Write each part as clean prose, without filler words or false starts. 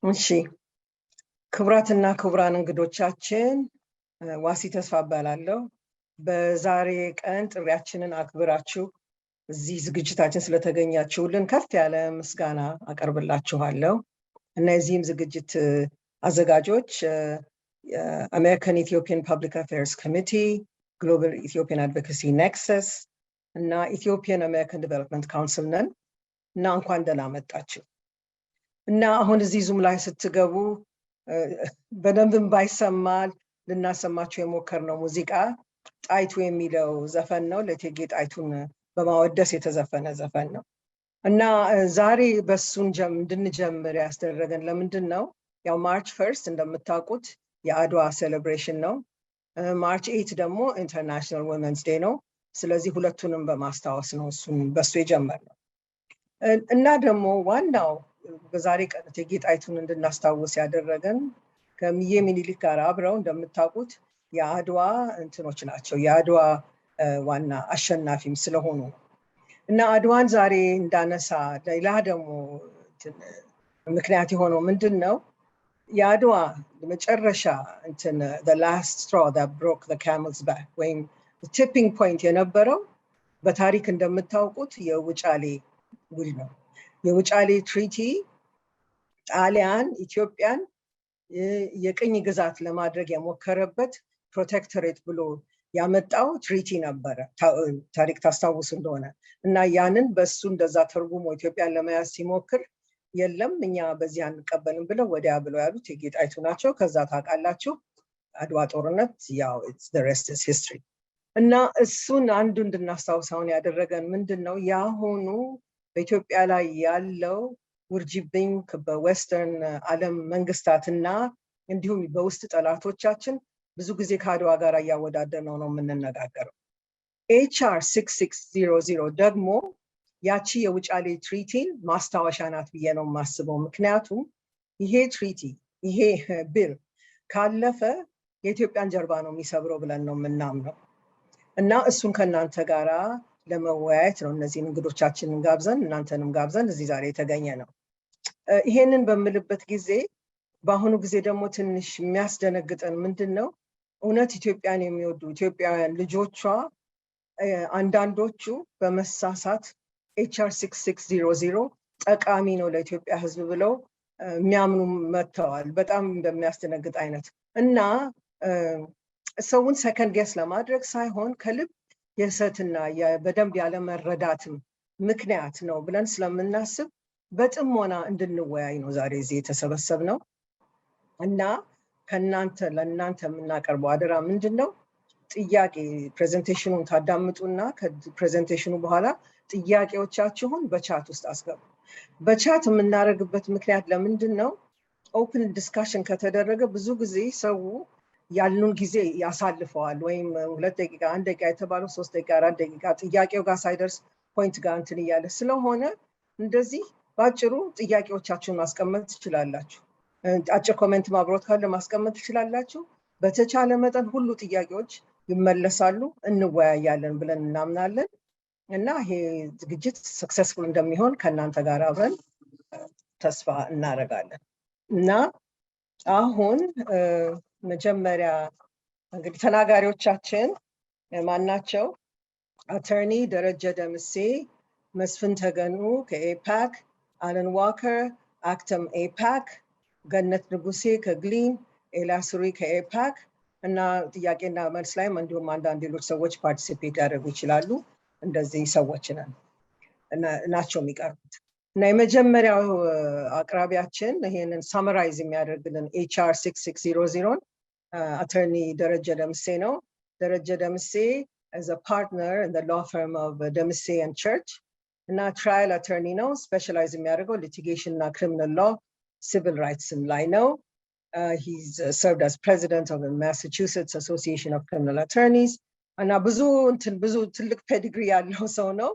እሺ ክብራትና ክብራን እንግዶቻችን ዋሲ ተስፋ እባላለሁ። በዛሬ ቀን ጥሪያችንን አክብራችሁ እዚህ ዝግጅታችን ስለተገኛችሁልን ከፍ ያለ ምስጋና አቀርብላችኋለሁ። እነዚህም ዝግጅት አዘጋጆች American Ethiopian Public Affairs Committee, Global Ethiopian Advocacy Nexus እና Ethiopian American Development Council ነን እና እንኳን ደህና መጣችሁ። እና አሁን እዚህ ዙም ላይ ስትገቡ በደንብም ባይሰማል ልናሰማችሁ የሞከርነው ሙዚቃ ጣይቱ የሚለው ዘፈን ነው። ለእቴጌ ጣይቱን በማወደስ የተዘፈነ ዘፈን ነው እና ዛሬ በሱን እንድንጀምር ያስደረገን ለምንድን ነው? ያው ማርች 1 እንደምታውቁት የአድዋ ሴሌብሬሽን ነው። ማርች 8 ደግሞ ኢንተርናሽናል ወመንስ ዴይ ነው። ስለዚህ ሁለቱንም በማስታወስ ነው እሱን በሱ የጀመርነው እና ደግሞ ዋናው በዛሬ ቀን እቴጌ ጣይቱን እንድናስታውስ ያደረገን ከሚዬ ሚኒሊክ ጋር አብረው እንደምታውቁት የአድዋ እንትኖች ናቸው። የአድዋ ዋና አሸናፊም ስለሆኑ እና አድዋን ዛሬ እንዳነሳ ሌላ ደግሞ ምክንያት የሆነው ምንድን ነው? የአድዋ መጨረሻ እንትን the last straw that broke the camel's back ወይም tipping point የነበረው በታሪክ እንደምታውቁት የውጫሌ ውል ነው። የውጫሌ ትሪቲ ጣሊያን ኢትዮጵያን የቅኝ ግዛት ለማድረግ የሞከረበት ፕሮቴክቶሬት ብሎ ያመጣው ትሪቲ ነበረ። ታሪክ ታስታውሱ እንደሆነ እና ያንን በሱ እንደዛ ተርጉሞ ኢትዮጵያን ለመያዝ ሲሞክር የለም እኛ በዚህ አንቀበልም ብለው ወዲያ ብለው ያሉት እቴጌ ጣይቱ ናቸው። ከዛ ታውቃላችሁ አድዋ ጦርነት ያው it's the rest is history እና እሱን አንዱ እንድናስታውሳውን ያደረገን ምንድን ነው? ያሁኑ በኢትዮጵያ ላይ ያለው ውርጅብኝ በዌስተርን ዓለም መንግስታትና እንዲሁም በውስጥ ጠላቶቻችን ብዙ ጊዜ ከአድዋ ጋር እያወዳደርነው ነው የምንነጋገረው። HR 6600 ደግሞ ያቺ የውጫሌ ትሪቲን ማስታወሻ ናት ብዬ ነው የማስበው። ምክንያቱም ይሄ ትሪቲ ይሄ ቢል ካለፈ የኢትዮጵያን ጀርባ ነው የሚሰብረው ብለን ነው የምናምነው እና እሱን ከእናንተ ጋራ ለመወያየት ነው እነዚህን እንግዶቻችንን ጋብዘን እናንተንም ጋብዘን እዚህ ዛሬ የተገኘ ነው። ይሄንን በምልበት ጊዜ በአሁኑ ጊዜ ደግሞ ትንሽ የሚያስደነግጠን ምንድን ነው? እውነት ኢትዮጵያን የሚወዱ ኢትዮጵያውያን ልጆቿ አንዳንዶቹ በመሳሳት HR 6600 ጠቃሚ ነው ለኢትዮጵያ ሕዝብ ብለው የሚያምኑ መጥተዋል። በጣም እንደሚያስደነግጥ አይነት እና ሰውን ሰከንድ ጌስ ለማድረግ ሳይሆን ከልብ የሰትና በደንብ ያለ መረዳትም ምክንያት ነው ብለን ስለምናስብ በጥሞና እንድንወያይ ነው ዛሬ እዚህ የተሰበሰብነው እና ለእናንተ የምናቀርበው አደራ ምንድን ነው? ጥያቄ ፕሬዘንቴሽኑን ታዳምጡና ከፕሬዘንቴሽኑ በኋላ ጥያቄዎቻችሁን በቻት ውስጥ አስገቡ። በቻት የምናደርግበት ምክንያት ለምንድን ነው? ኦፕን ዲስካሽን ከተደረገ ብዙ ጊዜ ሰው ያሉን ጊዜ ያሳልፈዋል። ወይም 2 ደቂቃ 1 ደቂቃ የተባለው 3 ደቂቃ 4 ደቂቃ ጥያቄው ጋር ሳይደርስ ፖይንት ጋር እንትን እያለ ስለሆነ እንደዚህ ባጭሩ ጥያቄዎቻችሁን ማስቀመጥ ትችላላችሁ። አጭር ኮሜንት ማብሮት ካለ ማስቀመጥ ትችላላችሁ። በተቻለ መጠን ሁሉ ጥያቄዎች ይመለሳሉ፣ እንወያያለን ብለን እናምናለን እና ይሄ ዝግጅት ሰክሰስፉል እንደሚሆን ከእናንተ ጋር አብረን ተስፋ እናደርጋለን እና አሁን መጀመሪያ እንግዲህ ተናጋሪዎቻችን ማናቸው? አተርኒ ደረጀ ደምሴ፣ መስፍን ተገኑ ከኤፓክ፣ አለን ዋከር አክተም ኤፓክ፣ ገነት ንጉሴ ከግሊን፣ ኤላሱሪ ከኤፓክ እና ጥያቄና መልስ ላይም እንዲሁም አንዳንድ ሌሎች ሰዎች ፓርቲሲፔት ያደርጉ ይችላሉ። እንደዚህ ሰዎች ናቸው የሚቀርቡት እና የመጀመሪያው አቅራቢያችን ይሄንን ሳመራይዝ የሚያደርግልን HR 6600 አተርኒ ደረጀ ደምሴ ነው። ደረጀ ደምሴ as a partner in the law firm of Dempsey and Church እና trial attorney ነው። ስፔሻላይዝ የሚያደርገው litigation እና criminal law civil rights ላይ ነው። He's served as president of the Massachusetts Association of Criminal Attorneys እና ብዙ ትልቅ ፔዲግሪ ያለው ሰው ነው።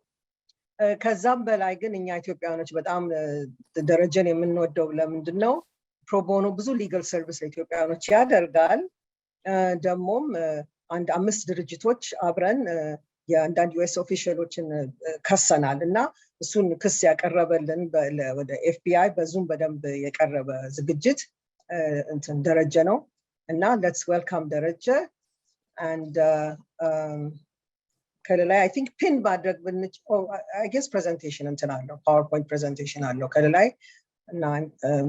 ከዛም በላይ ግን እኛ ኢትዮጵያውያኖች በጣም ደረጀን የምንወደው ለምንድን ነው? ፕሮቦኖ ብዙ ሊጋል ሰርቪስ ለኢትዮጵያውያኖች ያደርጋል። ደግሞም 5 ድርጅቶች አብረን የአንዳንድ US ኦፊሻሎችን ከሰናል እና እሱን ክስ ያቀረበልን ወደ FBI በዙም በደንብ የቀረበ ዝግጅት እንትን ደረጀ ነው እና let's welcome ደረጀ and ከላይ I think pin ማድረግ ብንች I guess presentation እንትን አለው PowerPoint presentation አለው ከላይ እና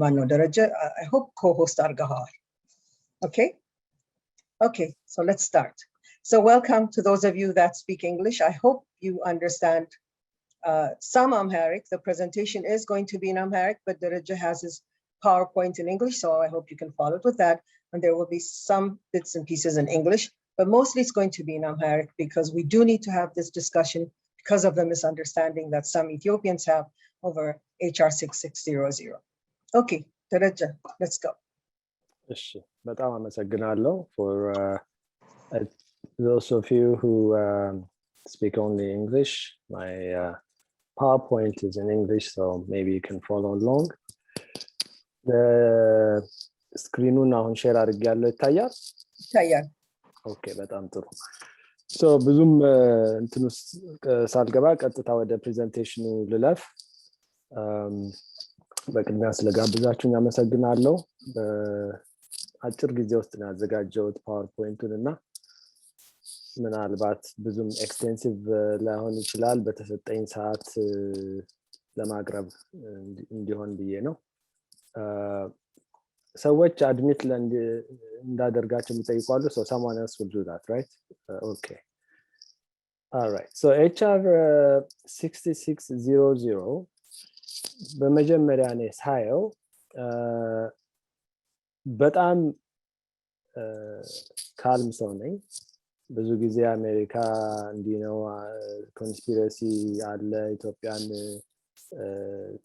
ማን ነው ደረጀ I hope co-host አድርገዋል okay so let's start so welcome to those of you that speak English I hope you understand some Amharic. The presentation is going to be in Amharic, but Daraja has his PowerPoint in English, so I hope you can follow it with that. And there will be some bits and pieces in English, but mostly it's going to be in Amharic because we do need to have this discussion because of the misunderstanding that some Ethiopians have over HR 6600. Okay, Daraja, let's go. በጣም አመሰግናለሁ for those of you who speak only English. My PowerPoint is in English, so maybe you can follow along. The screen now share አድርጌያለሁ ይታያል? ይታያል። ኦኬ በጣም ጥሩ። so ብዙም እንትኑ ሳልገባ ቀጥታ ወደ ፕሬዘንቴሽኑ ልለፍ። በቅድሚያ ስለጋብዛችሁኝ አመሰግናለሁ። በአጭር ጊዜ ውስጥ ነው ያዘጋጀሁት ፓወርፖይንቱን እና ምናልባት ብዙም ኤክስቴንሲቭ ላይሆን ይችላል በተሰጠኝ ሰዓት ለማቅረብ እንዲሆን ብዬ ነው። ሰዎች አድሚት እንዳደርጋቸው የሚጠይቋሉ so someone else will do that right okay all right so HR 6600 በመጀመሪያ ነው ሳየው በጣም ካልም ሰው ነኝ። ብዙ ጊዜ አሜሪካ እንዲህ ነው ኮንስፒረሲ አለ ኢትዮጵያን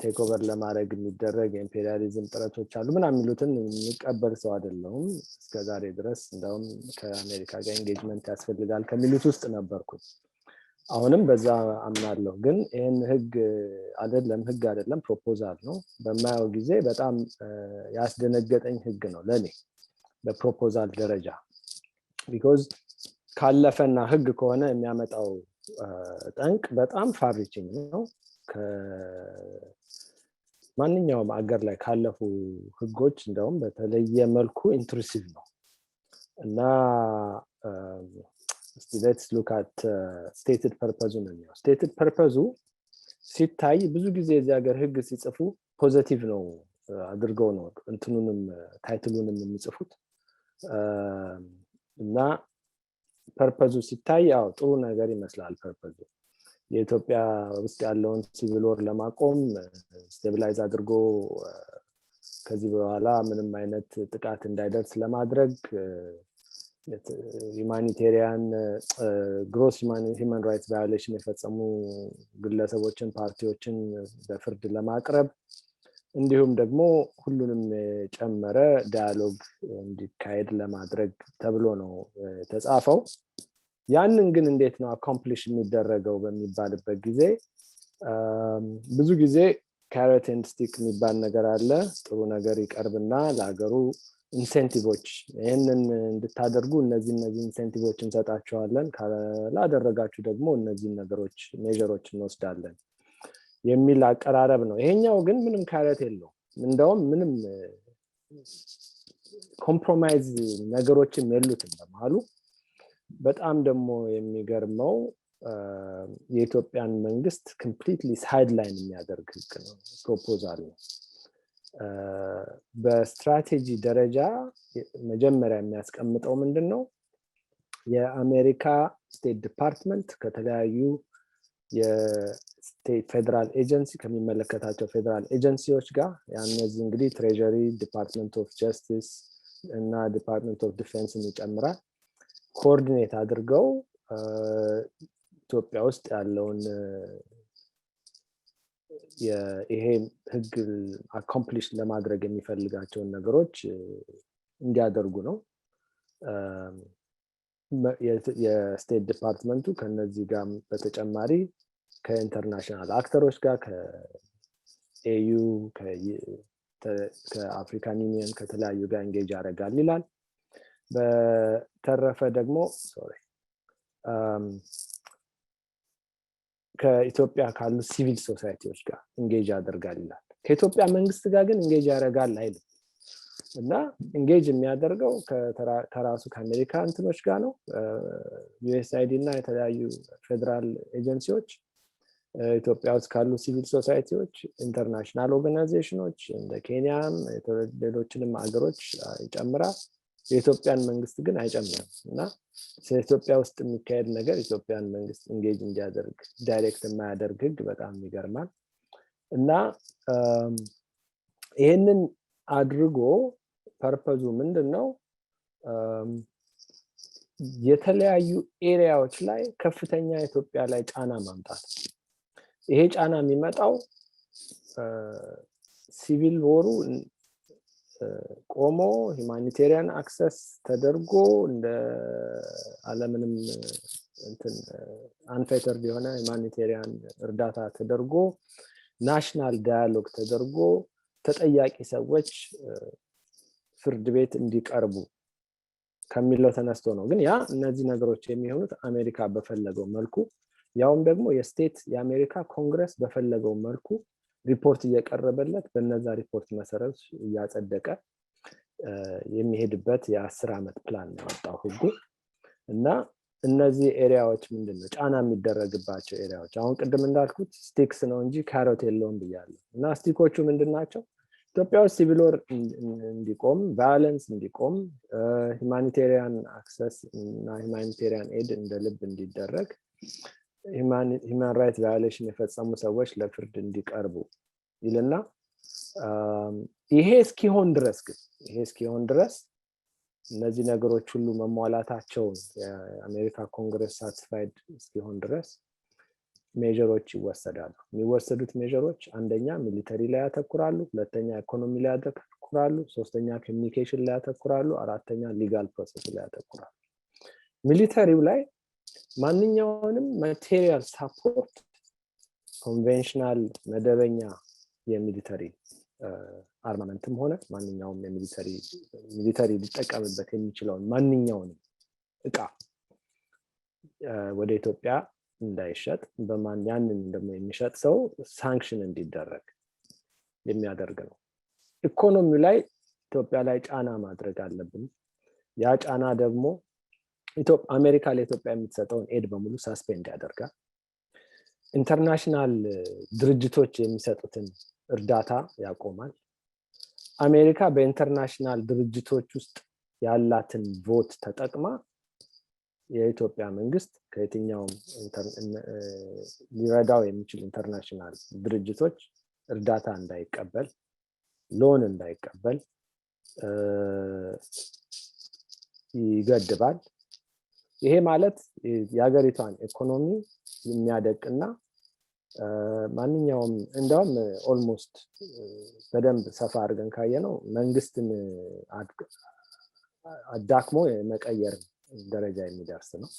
ቴክ ኦቨር ለማድረግ የሚደረግ ኢምፔሪያሊዝም ጥረቶች አሉ ምናምን የሚሉትን የሚቀበል ሰው አይደለሁም። እስከዛሬ ድረስ እንደውም ከአሜሪካ ጋር ኤንጌጅመንት ያስፈልጋል ከሚሉት ውስጥ ነበርኩኝ። አሁንም በዛ አምናለሁ። ግን ይሄን ህግ አይደለም ፕሮፖዛል ነው። በማየው ጊዜ በጣም ያስደነገጠኝ ህግ ነው ለኔ በፕሮፖዛል ደረጃ because ካለፈና ህግ ከሆነ የሚያመጣው ጠንቅ በጣም ፋርሪችንግ ነው። ከማንኛውም አገር ላይ ካለፉ ህጎች እንደውም በተለየ መልኩ ኢንትሩሲቭ ነው እና let's look at stated purpose ነው። stated purpose ሲታይ ብዙ ጊዜ እዚህ ሀገር ህግ ሲጽፉ ፖዚቲቭ ነው አድርገው ነው እንትኑንም ታይትሉንም የሚጽፉት እና ፐርፐዙ ሲታይ ያው ጥሩ ነገር ይመስላል። ፐርፐዙ የኢትዮጵያ ውስጥ ያለውን ሲቪል ወር ለማቆም ስቴብላይዝ አድርጎ ከዚህ በኋላ ምንም አይነት ጥቃት እንዳይደርስ ለማድረግ ሁማኒቴሪያን ግሮስ ሁማን ራይትስ ቫዮሌሽን የፈጸሙ ግለሰቦችን ፓርቲዎችን በፍርድ ለማቅረብ እንዲሁም ደግሞ ሁሉንም ጨመረ ዳያሎግ እንዲካሄድ ለማድረግ ተብሎ ነው ተጻፈው። ያንን ግን እንዴት ነው አኮምፕሊሽ የሚደረገው በሚባልበት ጊዜ ብዙ ጊዜ ካሮት ኤንድ ስቲክ የሚባል ነገር አለ። ጥሩ ነገር ይቀርብና ለሀገሩ ኢንሴንቲቮች ይሄንን እንድታደርጉ እነዚህ ኢንሴንቲቮች እንሰጣቸዋለን ካላደረጋችሁ ደግሞ እነዚህ ነገሮች ሜጀሮች እንወስዳለን የሚል አቀራረብ ነው። ይሄኛው ግን ምንም ካሮት የለው። እንደውም ምንም ኮምፕሮማይዝ ነገሮችም የሉትም በመሃሉ። በጣም ደግሞ የሚገርመው የኢትዮጵያን መንግስት ኮምፕሊትሊ ሳይድላይን የሚያደርግ ህግ ነው ፕሮፖዛል ነው። በስትራቴጂ ደረጃ መጀመሪያ የሚያስቀምጠው ምንድነው የአሜሪካ ስቴት ዲፓርትመንት ከተለያዩ የስቴት ፌደራል ኤጀንሲ ከሚመለከታቸው ፌደራል ኤጀንሲዎች ጋር ያነዚህ እንግዲህ ትሬጀሪ ዲፓርትመንት ኦፍ ጀስቲስ እና ዲፓርትመንት ኦፍ ዲፌንስን ይጨምራል ኮኦርዲኔት አድርገው ኢትዮጵያ ውስጥ ያለውን ይሄ ህግ አኮምፕሊሽ ለማድረግ የሚፈልጋቸውን ነገሮች እንዲያደርጉ ነው። የስቴት ዲፓርትመንቱ ከነዚህ ጋር በተጨማሪ ከኢንተርናሽናል አክተሮች ጋር ከኤዩ ከአፍሪካን ዩኒየን ከተለያዩ ጋር ኤንጌጅ ያደርጋል ይላል። በተረፈ ደግሞ ከኢትዮጵያ ካሉ ሲቪል ሶሳይቲዎች ጋር ኢንጌጅ ያደርጋል ይላል። ከኢትዮጵያ መንግስት ጋር ግን ኢንጌጅ ያደርጋል አይደል? እና ኢንጌጅ የሚያደርገው ከራሱ ከአሜሪካ እንትኖች ጋር ነው። ዩኤስአይዲ እና የተለያዩ ፌደራል ኤጀንሲዎች፣ ኢትዮጵያ ውስጥ ካሉ ሲቪል ሶሳይቲዎች፣ ኢንተርናሽናል ኦርጋናይዜሽኖች እንደ ኬንያም ሌሎችንም ሀገሮች ይጨምራል። የኢትዮጵያን መንግስት ግን አይጨምርም። እና ኢትዮጵያ ውስጥ የሚካሄድ ነገር ኢትዮጵያን መንግስት ኢንጌጅ እንዲያደርግ ዳይሬክት የማያደርግ ህግ በጣም ይገርማል። እና ይሄንን አድርጎ ፐርፐዙ ምንድነው? የተለያዩ ኤሪያዎች ላይ ከፍተኛ ኢትዮጵያ ላይ ጫና ማምጣት። ይሄ ጫና የሚመጣው ሲቪል ወሩ ቆሞ ሁማኒቴሪያን አክሰስ ተደርጎ እንደ ዓለምንም እንትን አንፌተርድ የሆነ ሁማኒቴሪያን እርዳታ ተደርጎ ናሽናል ዳያሎግ ተደርጎ ተጠያቂ ሰዎች ፍርድ ቤት እንዲቀርቡ ከሚለው ተነስቶ ነው። ግን ያ እነዚህ ነገሮች የሚሆኑት አሜሪካ በፈለገው መልኩ፣ ያውም ደግሞ የአሜሪካ ኮንግረስ በፈለገው መልኩ ሪፖርት እየቀረበለት በነዛ ሪፖርት መሰረት እያጸደቀ የሚሄድበት የ10 ዓመት ፕላን ያወጣው ህጉ። እና እነዚህ ኤሪያዎች ምንድነው ጫና የሚደረግባቸው ኤሪያዎች? አሁን ቅድም እንዳልኩት ስቲክስ ነው እንጂ ካሮት የለውም ብያለሁ። እና ስቲኮቹ ምንድናቸው? ኢትዮጵያ ውስጥ ሲቪል ወር እንዲቆም፣ ቫዮለንስ እንዲቆም፣ ሁማኒቴሪያን አክሰስ እና ሁማኒቴሪያን ኤድ እንደ ልብ እንዲደረግ፣ ሁማን ራይት ቫዮሌሽን የፈጸሙ ሰዎች ለፍርድ እንዲቀርቡ ይልና ይሄ እስኪሆን ድረስ እነዚህ ነገሮች ሁሉ መሟላታቸውን የአሜሪካ ኮንግረስ ሳቲስፋይድ እስኪሆን ድረስ ሜጀሮች ይወሰዳሉ። የሚወሰዱት ሜጀሮች አንደኛ ሚሊተሪ ላይ ያተኩራሉ፣ ሁለተኛ ኢኮኖሚ ላይ ያተኩራሉ፣ ሶስተኛ ኮሚኒኬሽን ላይ ያተኩራሉ፣ አራተኛ ሊጋል ፕሮሰስ ላይ ያተኩራሉ። ሚሊተሪው ላይ ማንኛውንም ማቴሪያል ሳፖርት ኮንቬንሽናል መደበኛ የሚሊተሪ አርማመንትም ሆነ ማንኛውም ሚሊተሪ ሊጠቀምበት የሚችለውን ማንኛውንም እቃ ወደ ኢትዮጵያ እንዳይሸጥ ያንን ደግሞ የሚሸጥ ሰው ሳንክሽን እንዲደረግ የሚያደርግ ነው። ኢኮኖሚው ላይ ኢትዮጵያ ላይ ጫና ማድረግ አለብን። ያ ጫና ደግሞ አሜሪካ ለኢትዮጵያ የምትሰጠውን ኤድ በሙሉ ሳስፔንድ ያደርጋል። ኢንተርናሽናል ድርጅቶች የሚሰጡትን እርዳታ ያቆማል። አሜሪካ በኢንተርናሽናል ድርጅቶች ውስጥ ያላትን ቮት ተጠቅማ የኢትዮጵያ መንግስት ከየትኛውም ሊረዳው የሚችል ኢንተርናሽናል ድርጅቶች እርዳታ እንዳይቀበል፣ ሎን እንዳይቀበል ይገድባል። ይሄ ማለት የሀገሪቷን ኢኮኖሚ የሚያደቅና ማንኛውም እንደውም ኦልሞስት በደንብ ሰፋ አድርገን ካየነው መንግስትን አዳክሞ የመቀየር ደረጃ የሚደርስ ነው።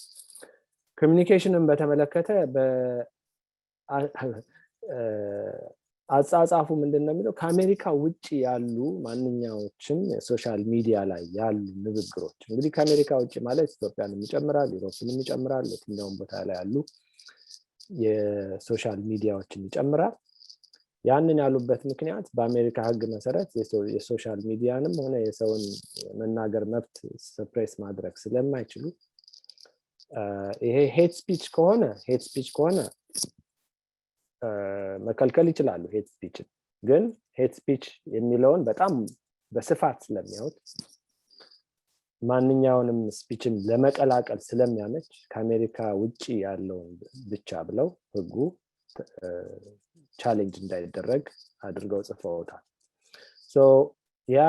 ኮሚኒኬሽንን በተመለከተ አጻጻፉ ምንድነው የሚለው? ከአሜሪካ ውጪ ያሉ ማንኛዎችም ሶሻል ሚዲያ ላይ ያሉ ንግግሮች፣ እንግዲህ ከአሜሪካ ውጪ ማለት ኢትዮጵያንም ይጨምራል፣ ዩሮፕንም ይጨምራል፣ የትኛውም ቦታ ላይ ያሉ የሶሻል ሚዲያዎችን ይጨምራል። ያንን ያሉበት ምክንያት በአሜሪካ ህግ መሰረት የሶሻል ሚዲያንም ሆነ የሰውን መናገር መብት ሰፕሬስ ማድረግ ስለማይችሉ ይሄ ሄት ስፒች ከሆነ መከልከል ይችላሉ። ሄት ስፒች ግን ሄት ስፒች የሚለውን በጣም በስፋት ስለሚያዩት ማንኛውንም ስፒችን ለመቀላቀል ስለሚያመች ከአሜሪካ ውጪ ያለውን ብቻ ብለው ህጉ ቻሌንጅ እንዳይደረግ አድርገው ጽፈውታል። ያ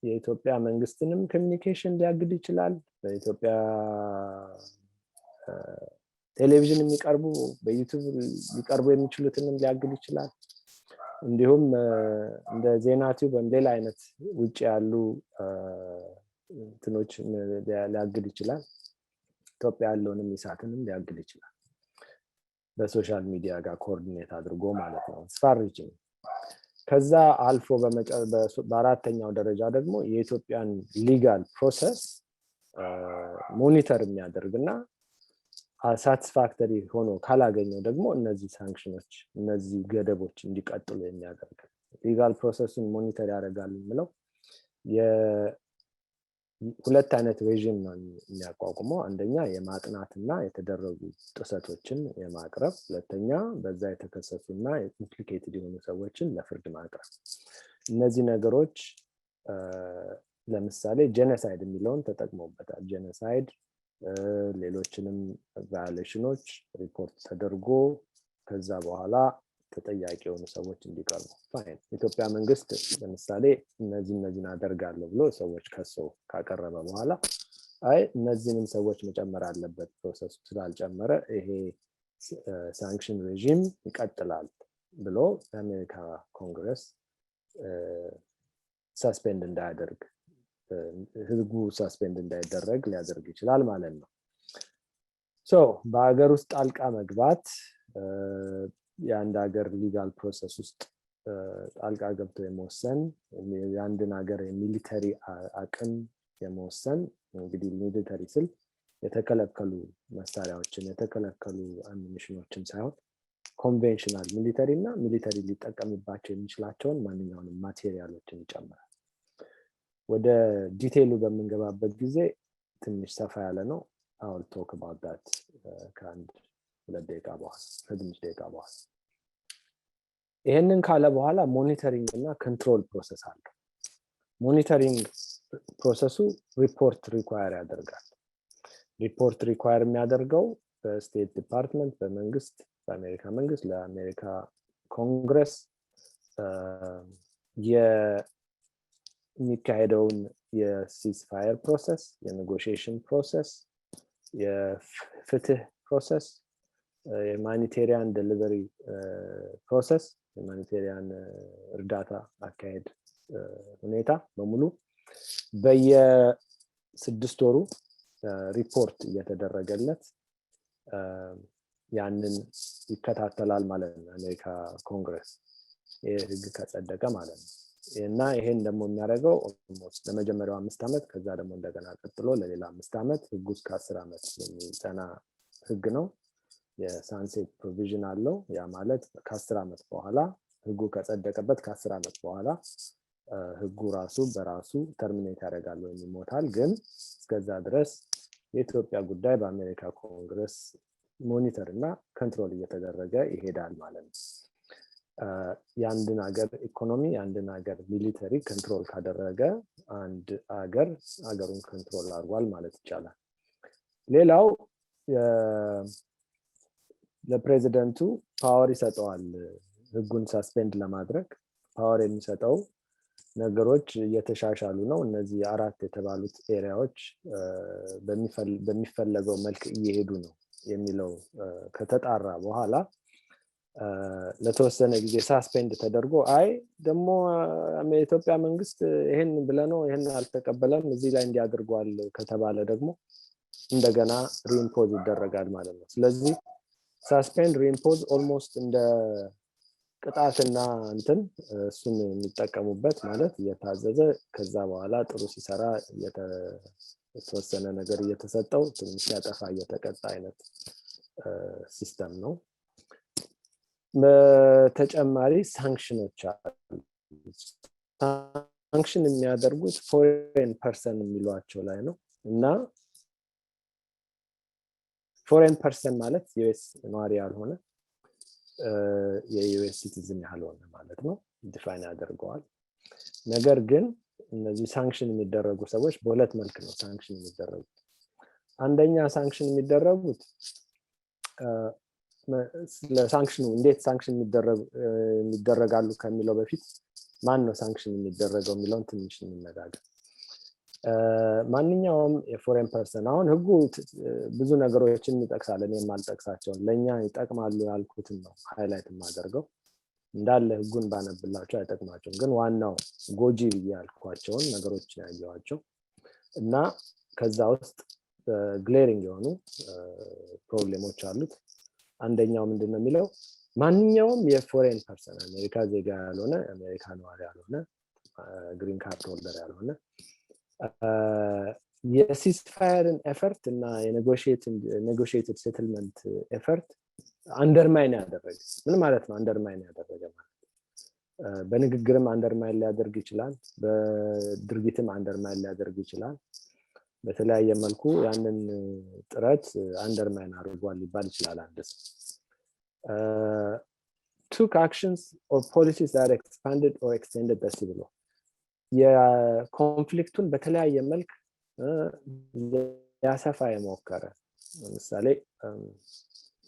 የኢትዮጵያ መንግስትንም ኮሚኒኬሽን ሊያግድ ይችላል። በኢትዮጵያ ቴሌቪዥን የሚቀርቡ በዩቲዩብ ሊቀርቡ የሚችሉትንም ሊያግድ ይችላል። እንዲሁም እንደ ዜና ቲዩብ ሌላ አይነት ውጪ ያሉ እንትኖች ሊያግድ ይችላል። ኢትዮጵያ ያለውንም ኢሳትንም ሊያግድ ይችላል። በሶሻል ሚዲያ ጋር ኮኦርዲኔት አድርጎ ማለት ነው። ስፋርጂን ከዛ አልፎ በአራተኛው ደረጃ ደግሞ የኢትዮጵያን ሊጋል ፕሮሰስ ሞኒተር የሚያደርግና ሳቲስፋክተሪ ሆኖ ካላገኘው ደግሞ እነዚህ ሳንክሽኖች እነዚህ ገደቦች እንዲቀጥሉ የሚያደርግ ሊጋል ፕሮሰሱን ሞኒተር ያደርጋል የሚለው ሁለት አይነት ሬጂም ነው የሚያቋቁመው። አንደኛ የማጥናትና የተደረጉ ጥሰቶችን የማቅረብ፣ ሁለተኛ በዛ የተከሰሱና ኢምፕሊኬትድ የሆኑ ሰዎችን ለፍርድ ማቅረብ። እነዚህ ነገሮች ለምሳሌ ጄኖሳይድ የሚለውን ተጠቅመውበታል። ጄኖሳይድ ሌሎችንም ቫዮሌሽኖች ሪፖርት ተደርጎ ከዛ በኋላ ተጠያቂ የሆኑ ሰዎች እንዲቀርቡ ፋይን። ኢትዮጵያ መንግስት ለምሳሌ እነዚህን አደርጋለሁ ብሎ ሰዎች ከሰው ካቀረበ በኋላ አይ እነዚህንም ሰዎች መጨመር አለበት ፕሮሰሱ ስላልጨመረ ይሄ ሳንክሽን ሬጂም ይቀጥላል ብሎ የአሜሪካ ኮንግረስ ሰስፔንድ እንዳያደርግ ህጉ ሰስፔንድ እንዳይደረግ ሊያደርግ ይችላል ማለት ነው። በሀገር ውስጥ ጣልቃ መግባት የአንድ ሀገር ሊጋል ፕሮሰስ ውስጥ ጣልቃ ገብቶ የመወሰን የአንድን ሀገር የሚሊተሪ አቅም የመወሰን እንግዲህ ሚሊተሪ ስል የተከለከሉ መሳሪያዎችን የተከለከሉ አሚኒሽኖችን ሳይሆን ኮንቬንሽናል ሚሊተሪ እና ሚሊተሪ ሊጠቀምባቸው የሚችላቸውን ማንኛውንም ማቴሪያሎችን ይጨምራል። ወደ ዲቴይሉ በምንገባበት ጊዜ ትንሽ ሰፋ ያለ ነው። I'll talk about that ከአንድ ሁለት ደቂቃ በኋላ ከትንሽ ደቂቃ በኋላ። ይሄንን ካለ በኋላ ሞኒተሪንግ እና ኮንትሮል ፕሮሰስ አለ። ሞኒተሪንግ ፕሮሰሱ ሪፖርት ሪኳየር ያደርጋል። ሪፖርት ሪኳየር የሚያደርገው በስቴት ዲፓርትመንት በመንግስት በአሜሪካ መንግስት ለአሜሪካ ኮንግረስ የሚካሄደውን የሲስፋየር ፕሮሰስ፣ የኔጎሽዬሽን ፕሮሰስ፣ የፍትህ ፕሮሰስ፣ የሁማኒቴሪያን ዴሊቨሪ ፕሮሰስ፣ የሁማኒቴሪያን እርዳታ አካሄድ ሁኔታ በሙሉ በየ6 ወሩ ሪፖርት እየተደረገለት ያንን ይከታተላል ማለት ነው አሜሪካ ኮንግረስ የህግ ከጸደቀ ማለት ነው። እና ይሄን ደግሞ የሚያደርገው ኦልሞስት ለመጀመሪያው 5 ዓመት ከዛ ደግሞ እንደገና ቀጥሎ ለሌላ 5 ዓመት ህጉ እስከ 10 ዓመት የሚጸና ህግ ነው። የሳንሴት ፕሮቪዥን አለው። ያ ማለት ከ10 ዓመት በኋላ ህጉ ከጸደቀበት ከ10 ዓመት በኋላ ህጉ ራሱ በራሱ ተርሚኔት ያደርጋል ወይም ይሞታል። ግን እስከዛ ድረስ የኢትዮጵያ ጉዳይ በአሜሪካ ኮንግረስ ሞኒተር እና ኮንትሮል እየተደረገ ይሄዳል ማለት ነው። የአንድን ሀገር ኢኮኖሚ የአንድን ሀገር ሚሊተሪ ኮንትሮል ካደረገ አንድ ሀገር ሀገሩን ኮንትሮል አድርጓል ማለት ይቻላል። ሌላው ለፕሬዚደንቱ ፓወር ይሰጠዋል ህጉን ሰስፔንድ ለማድረግ። ፓወር የሚሰጠው ነገሮች እየተሻሻሉ ነው። እነዚህ 4 የተባሉት ኤሪያዎች በሚፈለገው መልክ እየሄዱ ነው የሚለው ከተጣራ በኋላ ለተወሰነ ጊዜ ሳስፔንድ ተደርጎ አይ ደግሞ የኢትዮጵያ መንግስት ይሄን ብለነው ይሄን አልተቀበለም እዚህ ላይ እንዲያደርጓል ከተባለ ደግሞ እንደገና ሪኢምፖዝ ይደረጋል ማለት ነው። ስለዚህ ሳስፔንድ ሪኢምፖዝ ኦልሞስት እንደ ቅጣትና እንትን እሱን የሚጠቀሙበት ማለት እየታዘዘ ከዛ በኋላ ጥሩ ሲሰራ የተወሰነ ነገር እየተሰጠው ትንሽ ያጠፋ እየተቀጣ አይነት ሲስተም ነው። በተጨማሪ ሳንክሽኖች አሉ። ሳንክሽን የሚያደርጉት ፎሬን ፐርሰን የሚሏቸው ላይ ነው እና ፎሬን ፐርሰን ማለት ዩኤስ ነዋሪ ያልሆነ የዩኤስ ሲቲዝን ያልሆነ ማለት ነው። ዲፋይን ያደርገዋል። ነገር ግን እነዚህ ሳንክሽን የሚደረጉ ሰዎች በሁለት መልክ ነው ሳንክሽን የሚደረጉት። አንደኛ ሳንክሽን የሚደረጉት ለሳንክሽኑ እንዴት ሳንክሽን የሚደረጋሉ ከሚለው በፊት ማን ነው ሳንክሽን የሚደረገው የሚለውን ትንሽ እንነጋገር። ማንኛውም የፎሬን ፐርሰን አሁን ህጉ ብዙ ነገሮችን ይጠቅሳል። እኔ የማልጠቅሳቸውን ለኛ ይጠቅማሉ ያልኩትን ነው ሃይላይት የማደርገው። እንዳለ ህጉን ባነብላቸው አይጠቅማቸውም፣ ግን ዋናው ጎጂ ብዬ ያልኳቸውን ነገሮች ያየዋቸው እና ከዛ ውስጥ ግሌሪንግ የሆኑ ፕሮብሌሞች አሉት። አንደኛው ምንድነው የሚለው ማንኛውም የፎሬን ፐርሰን አሜሪካ ዜጋ ያልሆነ አሜሪካ ነዋሪ ያልሆነ ግሪን ካርድ ሆልደር ያልሆነ የሲስፋየርን ኤፈርት እና የኔጎሽየትድ ሴትልመንት ኤፈርት አንደርማይን ያደረገ ምን ማለት ነው? አንደርማይን ያደረገ ማለት በንግግርም አንደርማይን ሊያደርግ ይችላል፣ በድርጊትም አንደርማይን ሊያደርግ ይችላል። በተለያየ መልኩ ያንን ጥረት አንደርማይን አድርጓል ሊባል ይችላል። አንድ ሰው took actions or policies that expanded or extended the civil war የኮንፍሊክቱን በተለያየ መልክ ያሰፋ የሞከረ ለምሳሌ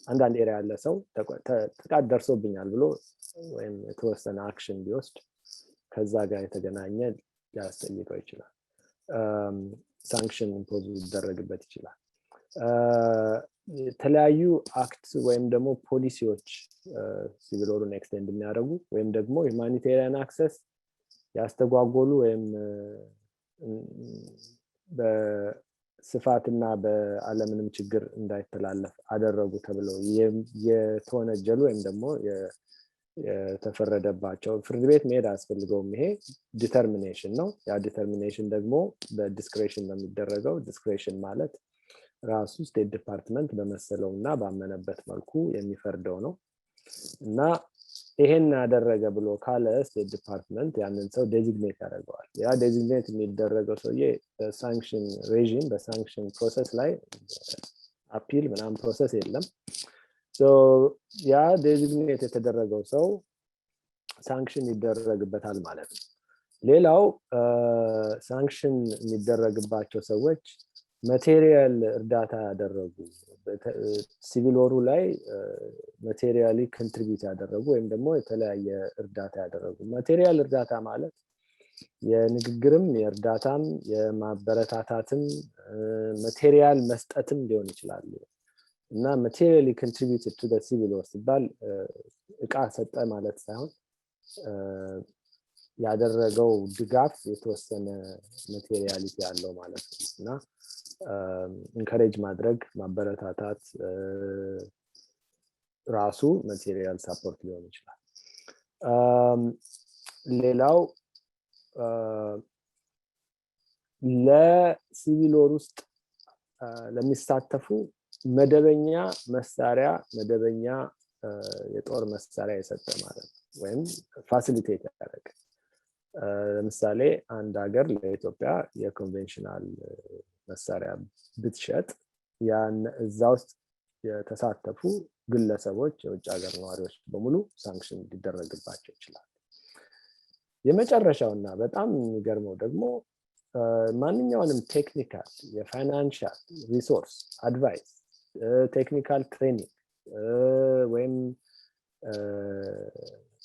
አንዳንድ ኤሪያ ያለ ሰው ጥቃት ደርሶብኛል ብሎ ወይም የተወሰነ አክሽን ቢወስድ ከዛ ጋር የተገናኘ ሊያስጠይቀው ይችላል። ሳንክሽን ኢምፖዝ ሊደረግበት ይችላል። የተለያዩ አክት ወይም ደግሞ ፖሊሲዎች ሲቪል ወሩን ኤክስቴንድ የሚያደርጉ ወይም ደግሞ ሁማኒቴሪያን አክሰስ ያስተጓጎሉ ወይም በስፋትና በአለምንም ችግር እንዳይተላለፍ አደረጉ ተብለው የተወነጀሉ ወይም ደግሞ የተፈረደባቸው ፍርድ ቤት መሄድ አያስፈልገውም። ይሄ ዲተርሚኔሽን ነው። ያ ዲተርሚኔሽን ደግሞ በዲስክሬሽን ነው የሚደረገው። ዲስክሬሽን ማለት ራሱ ስቴት ዲፓርትመንት በመሰለው እና ባመነበት መልኩ የሚፈርደው ነው እና ይሄን ያደረገ ብሎ ካለ ስቴት ዲፓርትመንት ያንን ሰው ዴዚግኔት ያደርገዋል። ያ ዴዚግኔት የሚደረገው ሰውዬ በሳንክሽን ሬጂም በሳንክሽን ፕሮሰስ ላይ አፒል ምናምን ፕሮሰስ የለም። ያ ዴዚግኔት የተደረገው ሰው ሳንክሽን ይደረግበታል ማለት ነው። ሌላው ሳንክሽን የሚደረግባቸው ሰዎች ማቴሪያል እርዳታ ያደረጉ ሲቪል ወሩ ላይ ማቴሪያሊ ኮንትሪቢዩት ያደረጉ ወይም ደግሞ የተለያየ እርዳታ ያደረጉ። ማቴሪያል እርዳታ ማለት የንግግርም የእርዳታም የማበረታታትም ማቴሪያል መስጠትም ሊሆን ይችላል እና ማቴሪያሊ ኮንትሪቢዩትድ ቱ ዘ ሲቪል ወር ሲባል እቃ ሰጠ ማለት ሳይሆን ያደረገው ድጋፍ የተወሰነ ማቴሪያሊቲ ያለው ማለት ነው እና ኢንከሬጅ ማድረግ ማበረታታት ራሱ ማቴሪያል ሳፖርት ሊሆን ይችላል። ሌላው ለሲቪል ወር ውስጥ ለሚሳተፉ መደበኛ መሳሪያ መደበኛ የጦር መሳሪያ የሰጠ ማለት ነው ወይም ፋሲሊቴት ያደረገ። ለምሳሌ አንድ ሀገር ለኢትዮጵያ የኮንቬንሽናል መሳሪያ ብትሸጥ ያን እዛ ውስጥ የተሳተፉ ግለሰቦች የውጭ ሀገር ነዋሪዎች በሙሉ ሳንክሽን ሊደረግባቸው ይችላል። የመጨረሻውና በጣም የሚገርመው ደግሞ ማንኛውንም ቴክኒካል የፋይናንሻል ሪሶርስ አድቫይስ ቴክኒካል ትሬኒንግ ወይም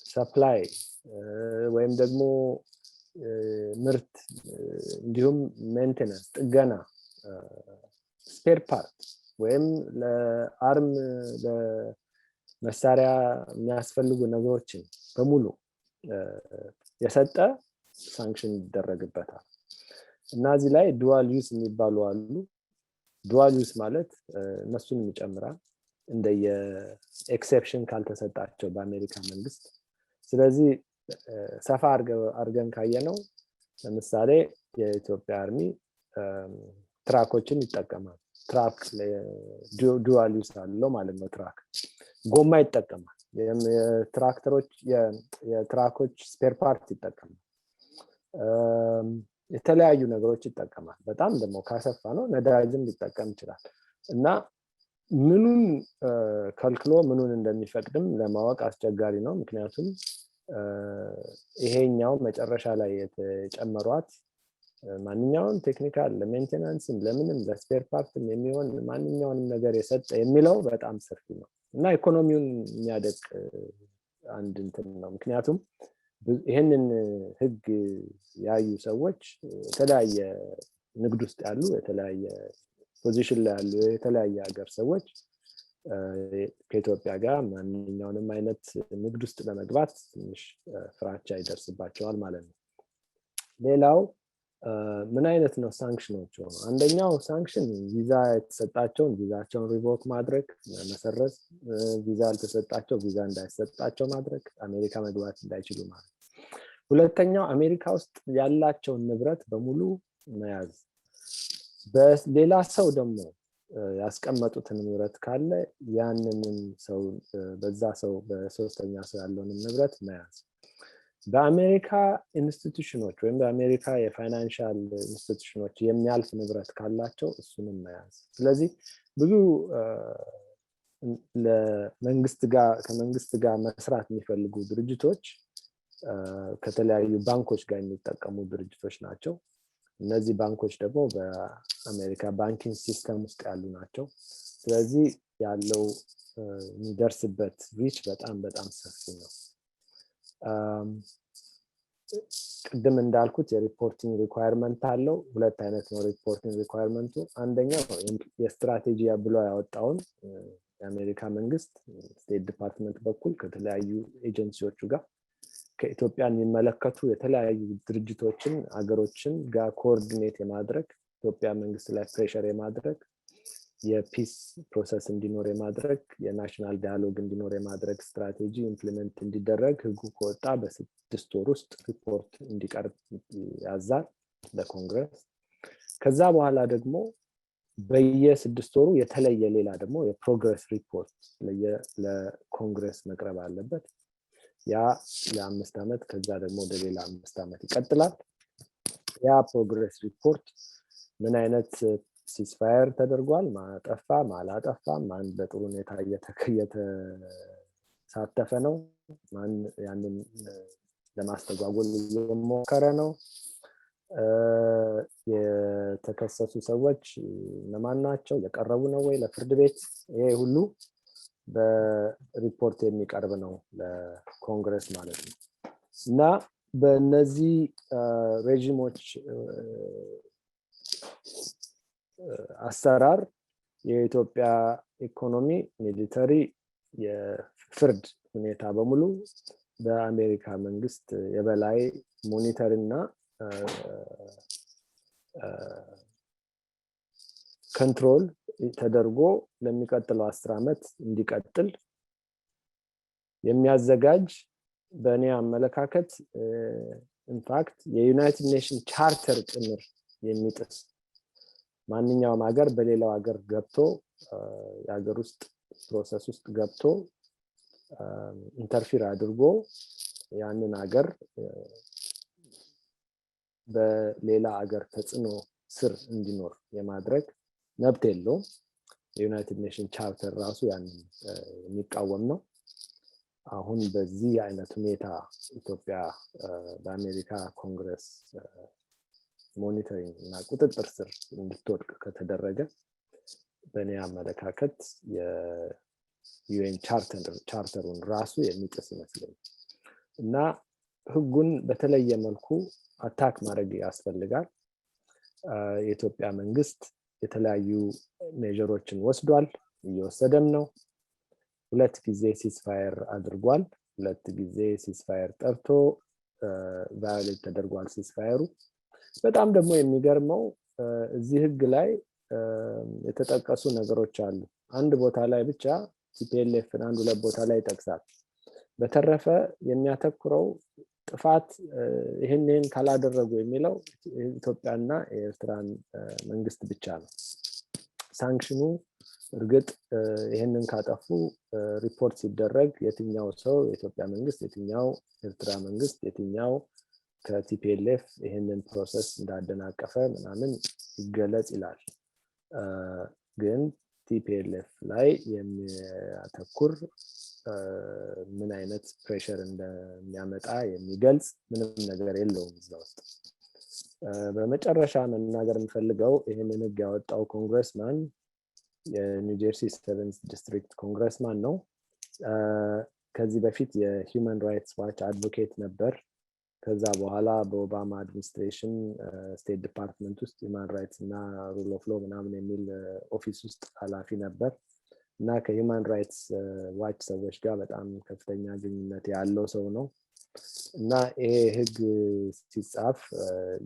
ሰፕላይ ወይም ደግሞ ምርት እንዲሁም ሜንቴናንስ ጥገና ስፔር ፓርት ወይም ለአርም ለመሳሪያ የሚያስፈልጉ ነገሮችን በሙሉ የሰጠ ሳንክሽን ይደረግበታል እና እዚህ ላይ ዱዋል ዩዝ የሚባሉ አሉ። ዱዋል ዩዝ ማለት እነሱን ይጨምራል እንደየ ኤክሴፕሽን ካልተሰጣቸው በአሜሪካ መንግስት። ስለዚህ ሰፋ አርገን ካየነው ለምሳሌ የኢትዮጵያ አርሚ ትራኮችን ይጠቀማል። ትራክ ዱዋል ዩዝ አለው ማለት ነው። ትራክ ጎማ ይጠቀማል። የትራክተሮች የትራኮች ስፔር ፓርት ይጠቀማል። የተለያዩ ነገሮች ይጠቀማል። በጣም ደግሞ ካሰፋ ነው ነዳጅም ሊጠቀም ይችላል እና ምኑን ከልክሎ ምኑን እንደሚፈቅድም ለማወቅ አስቸጋሪ ነው። ምክንያቱም ይሄኛው መጨረሻ ላይ የተጨመሯት ማንኛውም ቴክኒካል ለሜንቴናንስም ለምንም ለስፔር ፓርትም የሚሆን ማንኛውንም ነገር የሰጠ የሚለው በጣም ሰፊ ነው እና ኢኮኖሚውን የሚያደቅ አንድ እንትን ነው። ምክንያቱም ይሄንን ህግ ያዩ ሰዎች የተለያየ ንግድ ውስጥ ያሉ የተለያየ ፖዚሽን ላይ ያሉ የተለያየ ሀገር ሰዎች ከኢትዮጵያ ጋር ማንኛውንም አይነት ንግድ ውስጥ ለመግባት ትንሽ ፍራቻ ይደርስባቸዋል ማለት ነው። ሌላው ምን አይነት ነው ሳንክሽኖቹ? አንደኛው ሳንክሽን ቪዛ የተሰጣቸውን ቪዛቸውን ሪቮክ ማድረግ መሰረዝ፣ ቪዛ ያልተሰጣቸው ቪዛ እንዳይሰጣቸው ማድረግ፣ አሜሪካ መግባት እንዳይችሉ ማለት። ሁለተኛው አሜሪካ ውስጥ ያላቸውን ንብረት በሙሉ መያዝ። በሌላ ሰው ደግሞ ያስቀመጡትን ንብረት ካለ ያንንም ሰው በዛ ሰው በሶስተኛ ሰው ያለውን ንብረት መያዝ በአሜሪካ ኢንስቲትዩሽኖች ወይም በአሜሪካ የፋይናንሻል ኢንስቲትዩሽኖች የሚያልፍ ንብረት ካላቸው እሱንም መያዝ ስለዚህ ብዙ ከመንግስት ጋር መስራት የሚፈልጉ ድርጅቶች ከተለያዩ ባንኮች ጋር የሚጠቀሙ ድርጅቶች ናቸው እነዚህ ባንኮች ደግሞ በአሜሪካ ባንኪንግ ሲስተም ውስጥ ያሉ ናቸው ስለዚህ ያለው የሚደርስበት ሪች በጣም ሰፊ ነው ቅድም እንዳልኩት የሪፖርቲንግ ሪኳየርመንት አለው ሁለት አይነት ነው ሪፖርቲንግ ሪኳየርመንቱ አንደኛው የስትራቴጂ ብሎ ያወጣውን የአሜሪካ መንግስት ስቴት ዲፓርትመንት በኩል ከተለያዩ ኤጀንሲዎቹ ጋር ከኢትዮጵያን የሚመለከቱ የተለያዩ ድርጅቶችን አገሮችን ጋር ኮኦርዲኔት የማድረግ ኢትዮጵያ መንግስት ላይ ፕሬሸር የማድረግ የፒስ ፕሮሰስ እንዲኖር የማድረግ የናሽናል ዳያሎግ እንዲኖር የማድረግ ስትራቴጂ ኢምፕሊመንት እንዲደረግ ህጉ ከወጣ በ6 ወር ውስጥ ሪፖርት እንዲቀርብ ያዛል ለኮንግረስ ከዛ በኋላ ደግሞ በየ6 ወሩ የተለየ ሌላ ደግሞ የፕሮግረስ ሪፖርት ለኮንግረስ መቅረብ አለበት ያ ለ5 አመት ከዛ ደግሞ ወደ ሌላ 5 አመት ይቀጥላል ያ ፕሮግረስ ሪፖርት ምን አይነት ሲስፋየር ተደርጓል ማጠፋ ማላጠፋ ማን በጥሩ ሁኔታ እየተሳተፈ ነው ማን ያንን ለማስተጓጎል እየሞከረ ነው የተከሰሱ ሰዎች ለማን ናቸው የቀረቡ ነው ወይ ለፍርድ ቤት ይሄ ሁሉ በሪፖርት የሚቀርብ ነው ለኮንግረስ ማለት ነው እና በእነዚህ ሬጂሞች አሰራር የኢትዮጵያ ኢኮኖሚ ሚሊተሪ የፍርድ ሁኔታ በሙሉ በአሜሪካ መንግስት የበላይ ሞኒተር እና ኮንትሮል ተደርጎ ለሚቀጥለው 10 አመት እንዲቀጥል የሚያዘጋጅ በእኔ አመለካከት ኢንፋክት የዩናይትድ ኔሽን ቻርተር ጭምር የሚጥስ ማንኛውም ሀገር በሌላው ሀገር ገብቶ የሀገር ውስጥ ፕሮሰስ ውስጥ ገብቶ ኢንተርፊር አድርጎ ያንን ሀገር በሌላ ሀገር ተጽዕኖ ስር እንዲኖር የማድረግ መብት የለውም የዩናይትድ ኔሽን ቻርተር ራሱ ያንን የሚቃወም ነው አሁን በዚህ አይነት ሁኔታ ኢትዮጵያ በአሜሪካ ኮንግረስ ሞኒተሪንግ እና ቁጥጥር ስር እንድትወድቅ ከተደረገ በእኔ አመለካከት የዩኤን ቻርተሩን ራሱ የሚጥስ ይመስለኛል እና ህጉን በተለየ መልኩ አታክ ማድረግ ያስፈልጋል የኢትዮጵያ መንግስት የተለያዩ ሜጀሮችን ወስዷል እየወሰደም ነው 2 ጊዜ ሲስፋየር አድርጓል 2 ጊዜ ሲስፋየር ጠርቶ ቫዮሌት ተደርጓል ሲስፋየሩ በጣም ደግሞ የሚገርመው እዚህ ህግ ላይ የተጠቀሱ ነገሮች አሉ አንድ ቦታ ላይ ብቻ ቲፒኤልኤፍን አንድ 2 ቦታ ላይ ይጠቅሳል በተረፈ የሚያተኩረው ጥፋት ይሄንን ካላደረጉ የሚለው ኢትዮጵያና የኤርትራን መንግስት ብቻ ነው ሳንክሽኑ እርግጥ ይሄንን ካጠፉ ሪፖርት ሲደረግ የትኛው ሰው የኢትዮጵያ መንግስት የትኛው ኤርትራ መንግስት የትኛው ከቲፒኤልኤፍ ይሄንን ፕሮሰስ እንዳደናቀፈ ምናምን ይገለጽ ይላል ግን ቲፒኤልኤፍ ላይ የሚያተኩር ምን አይነት ፕሬሸር እንደሚያመጣ የሚገልጽ ምንም ነገር የለውም እዛ ውስጥ በመጨረሻ መናገር የምፈልገው ይሄንን ህግ ያወጣው ኮንግረስማን የኒው ጀርሲ 7th ዲስትሪክት ኮንግረስማን ነው ከዚህ በፊት የሂውማን ራይትስ ዋች አድቮኬት ነበር ከዛ በኋላ በኦባማ አድሚኒስትሬሽን ስቴት ዲፓርትመንት ውስጥ ሂውማን ራይትስ እና ሩል ኦፍ ሎ ምናምን የሚል ኦፊስ ውስጥ ኃላፊ ነበር እና ከሂውማን ራይትስ ዋች ሰዎች ጋር በጣም ከፍተኛ ግንኙነት ያለው ሰው ነው እና ይሄ ህግ ሲጻፍ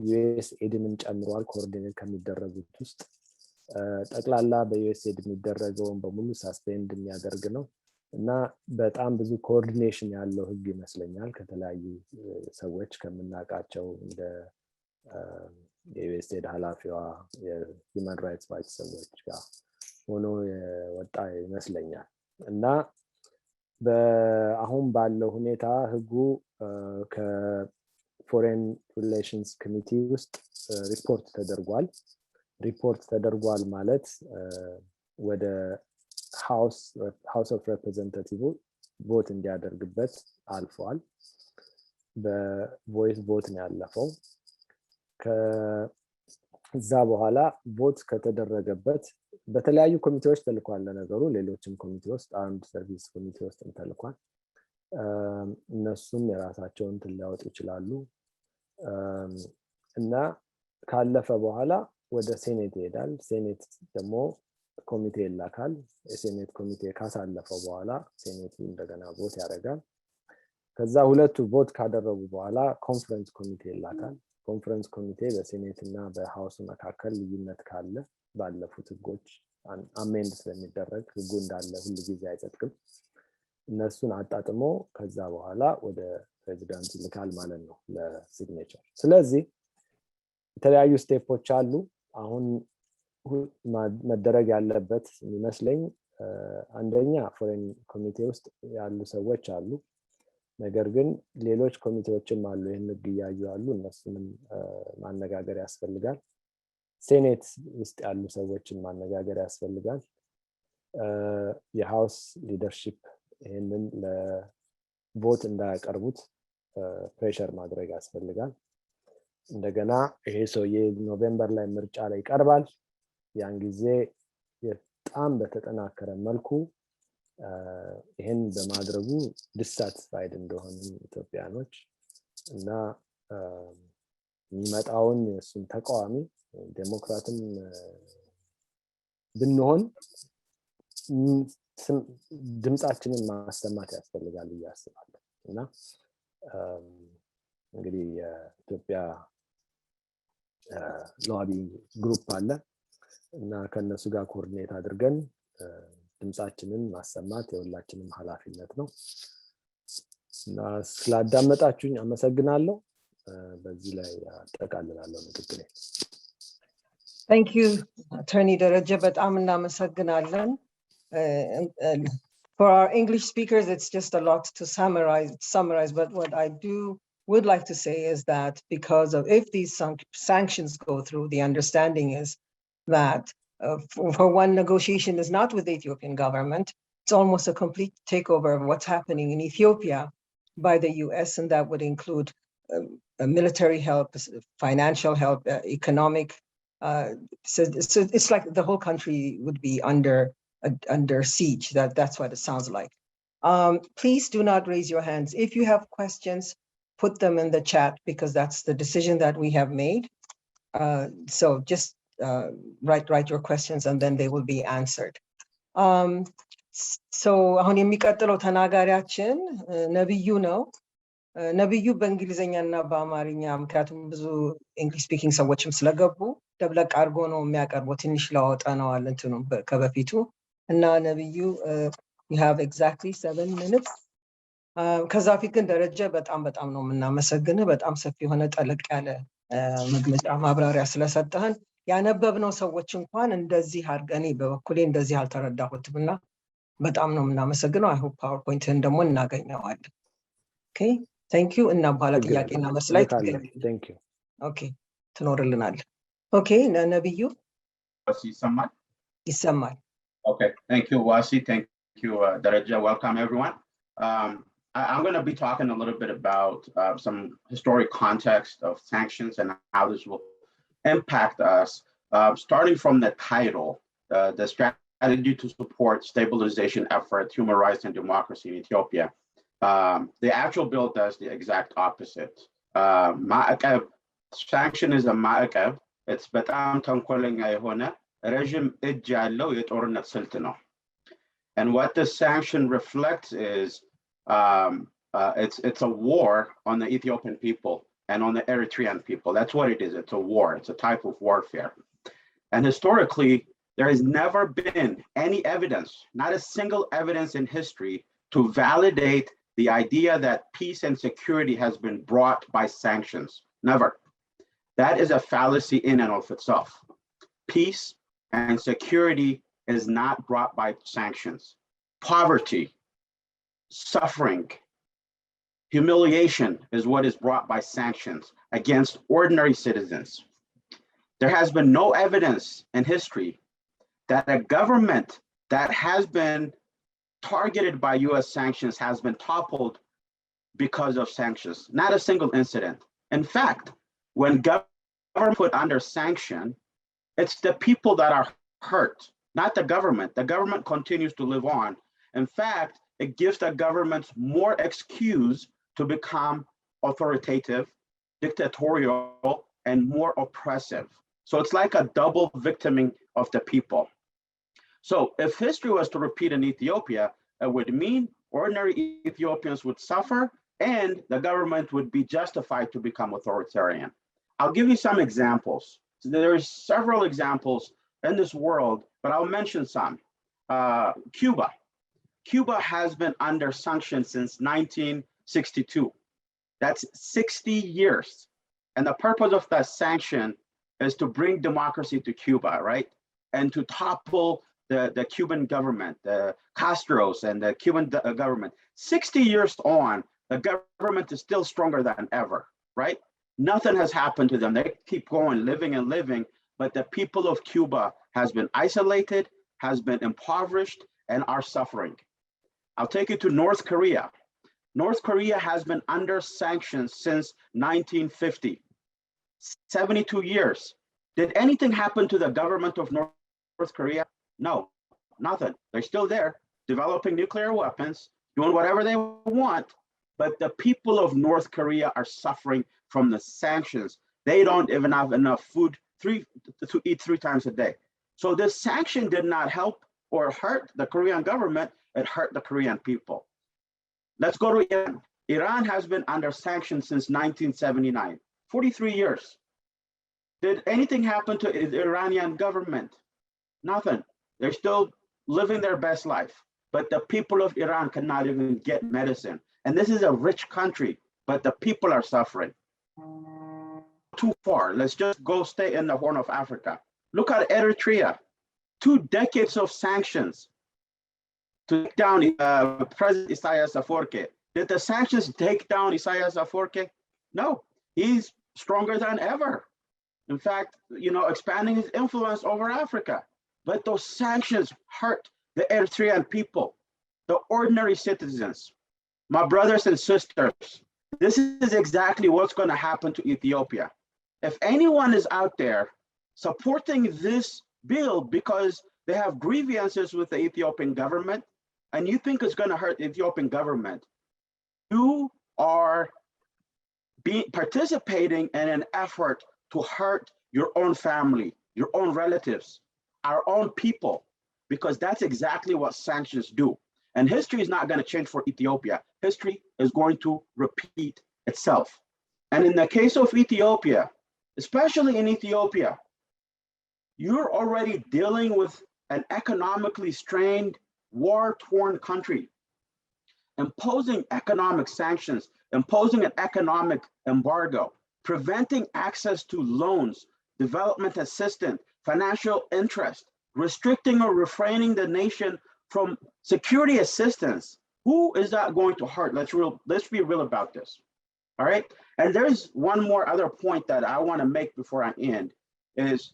ዩኤስ ኤድንም ጨምሯል ኮኦርዲኔት ከሚደረጉት ውስጥ ጠቅላላ በዩኤስ ኤድ የሚደረገውን በሙሉ ሳስፔንድ የሚያደርግ ነው እና በጣም ብዙ ኮኦርዲኔሽን ያለው ህግ ይመስለኛል ከተለያዩ ሰዎች ከምናቃቸው እንደ የዩኤስኤድ ኃላፊዋ የሂውማን ራይትስ ዋች ሰዎች ጋር ሆኖ የወጣ ይመስለኛል። እና አሁን ባለው ሁኔታ ህጉ ከፎሬን ሪሌሽንስ ኮሚቴ ውስጥ ሪፖርት ተደርጓል ማለት ወደ ሃውስ ኦፍ ሬፕሬዘንታቲቭ ቮት እንዲያደርግበት አልፏል። በቮይስ ቮት ነው ያለፈው። ከዛ በኋላ ቮት ከተደረገበት በተለያዩ ኮሚቴዎች ተልኳል። ለነገሩ ሌሎችም ኮሚቴ ውስጥ አንድ ሰርቪስ ኮሚቴ ውስጥ ተልኳል። እነሱም የራሳቸውን ሊያወጡ ይችላሉ። እና ካለፈ በኋላ ወደ ሴኔት ይሄዳል። ሴኔት ደግሞ ኮሚቴ ይላካል። የሴኔት ኮሚቴ ካሳለፈው በኋላ ሴኔቱ እንደገና ቮት ያደርጋል። ከዛ ሁለቱ ቮት ካደረጉ በኋላ ኮንፈረንስ ኮሚቴ ይላካል። ኮንፈረንስ ኮሚቴ በሴኔት እና በሃውስ መካከል ልዩነት ካለ ባለፉት ህጎች አሜንድ ስለሚደረግ ህጉ እንዳለ ሁሉ ጊዜ አይጸድቅም። እነሱን አጣጥሞ ከዛ በኋላ ወደ ፕሬዚዳንት ይልካል ማለት ነው ለሲግኔቸር። ስለዚህ የተለያዩ ስቴፖች አሉ። አሁን መደረግ ያለበት የሚመስለኝ አንደኛ ፎሬን ኮሚቴ ውስጥ ያሉ ሰዎች አሉ። ነገር ግን ሌሎች ኮሚቴዎችም አሉ ይህን ህግ እያዩ ያሉ፣ እነሱንም ማነጋገር ያስፈልጋል። ሴኔት ውስጥ ያሉ ሰዎችን ማነጋገር ያስፈልጋል። የሃውስ ሊደርሺፕ ይህንን ለቮት እንዳያቀርቡት ፕሬሸር ማድረግ ያስፈልጋል። እንደገና ይሄ ሰውዬ ኖቬምበር ላይ ምርጫ ላይ ይቀርባል። ያን ጊዜ በጣም በተጠናከረ መልኩ ይሄን በማድረጉ ዲሳቲስፋይድ እንደሆኑ ኢትዮጵያኖች እና የሚመጣውን የሱን ተቃዋሚ ዴሞክራትም ብንሆን ድምጻችንን ማሰማት ያስፈልጋል ብዬ አስባለሁ። እና እንግዲህ የኢትዮጵያ ሎቢ ግሩፕ አለ እና ከነሱ ጋር ኮኦርዲኔት አድርገን ድምጻችንን ማሰማት የሁላችንም ኃላፊነት ነው። እና ስላዳመጣችሁኝ አመሰግናለሁ። በዚህ ላይ አጠቃልላለሁ ንግግሬን። Thank you, Attorney ደረጀ፣ በጣም እናመሰግናለን። For our English speakers, it's just a lot to summarize, but what I would like to say is that because of, if these sanctions go through, the understanding is that for one, negotiation is not with the Ethiopian government. It's almost a complete takeover of what's happening in Ethiopia by the US, and that would include military help, financial help, economic. So it's like the whole country would be under siege. That's what it sounds like. Please do not raise your hands. If you have questions, put them in the chat, because that's the decision that we have made. So just write your questions and then they will be answered. So አሁን የሚቀጥለው ተናጋሪያችን ነብዩ ነው። ነብዩ በእንግሊዘኛና በአማርኛ፣ ምክንያቱም ብዙ እንግሊሽ ስፒኪንግ ሰዎችም ስለገቡ ደብለቅ አድርጎ ነው የሚያቀርበው። ትንሽ ላወጣነዋል እንትኑ ከበፊቱ እና ነብዩ you have exactly 7 minutes. ከዛ ፊት ግን ደረጀ በጣም ነው የምናመሰግንህ። በጣም ሰፊ የሆነ ጠለቅ ያለ መግለጫ ማብራሪያ ስለሰጠህን ያነበብነው ሰዎች እንኳን እንደዚህ አድርገን በበኩሌ እንደዚህ አልተረዳሁትም እና በጣም ነው የምናመሰግነው። አይ ሆፕ ፓወርፖይንትን ደግሞ እናገኘዋለን። ኦኬ ታንክ ዩ። እና በኋላ ጥያቄና መልስ ላይ ታንክ ዩ። ኦኬ ትኖርልናለህ። ኦኬ ነብዩ ይሰማል? ይሰማል። Okay, thank you, Wasi. Thank you, Daraja. Welcome, everyone. I'm going to be talking a little bit about some historic context of sanctions and how this will impact us. Starting from the title, the strategy to support stabilization efforts, human rights, and democracy in Ethiopia. The actual bill does the exact opposite. Sanction is a ma'akab. It's betam tankolenya yehone rejim እጅ ያለው የጦርነት ስልት ነው. And what this sanction reflects is it's a war on the Ethiopian people and on the Eritrean people. That's what it is. It's a war. It's a type of warfare. And historically, there has never been any evidence, not a single evidence in history, to validate the idea that peace and security has been brought by sanctions. Never. That is a fallacy in and of itself. Peace and security is not brought by sanctions. Poverty, suffering, humiliation is what is brought by sanctions against ordinary citizens. There has been no evidence in history that a government that has been targeted by US sanctions has been toppled because of sanctions. Not a single incident. In fact, when government put under sanction, it's the people that are hurt, not the government. The government continues to live on. In fact, it gives the government more excuse to become authoritative, dictatorial, and more oppressive. So it's like a double victiming of the people. So if history was to repeat in Ethiopia, it would mean ordinary Ethiopians would suffer and the government would be justified to become authoritarian. I'll give you some examples. So there's several examples in this world, but I'll mention some. Cuba. Cuba has been under sanctions since 1962. That's 60 years. And the purpose of that sanction is to bring democracy to Cuba, right? And to topple the Cuban government, the Castros and the Cuban government. 60 years on, the government is still stronger than ever, right? Nothing has happened to them. They keep going, living and living, but the people of Cuba has been isolated, has been impoverished, and are suffering. I'll take you to North Korea. North Korea has been under sanctions since 1950, 72 years. Did anything happen to the government of North Korea? No, nothing. They're still there, developing nuclear weapons, doing whatever they want, but the people of North Korea are suffering from the sanctions. They don't even have enough food to eat 3 times a day. So this sanction did not help or hurt the Korean government, it hurt the Korean people. Let's go to Iran. Iran has been under sanctions since 1979, 43 years. Did anything happen to the Iranian government? Nothing. They're still living their best life, but the people of Iran cannot even get medicine. And this is a rich country, but the people are suffering. Too far. Let's just go stay in the Horn of Africa. Look at Eritrea. 2 decades of sanctions to take down President Isaias Afwerki. Did the sanctions take down Isaias Afwerki? No, he's stronger than ever. In fact, expanding his influence over Africa. But those sanctions hurt the Eritrean people, the ordinary citizens. My brothers and sisters, this is exactly what's going to happen to Ethiopia. If anyone is out there supporting this bill because they have grievances with the Ethiopian government, and you think it's going to hurt the Ethiopian government, you are participating in an effort to hurt your own family, your own relatives, our own people, because that's exactly what sanctions do. And history is not going to change for Ethiopia. History is going to repeat itself. And in the case of Ethiopia, especially in Ethiopia, you're already dealing with an economically strained, war-torn country. Imposing economic sanctions, imposing an economic embargo, preventing access to loans, development assistance, financial interest, restricting or refraining the nation from security assistance. Who is that going to hurt? Let's be real about this. All right. And there's one more other point that I want to make before I end is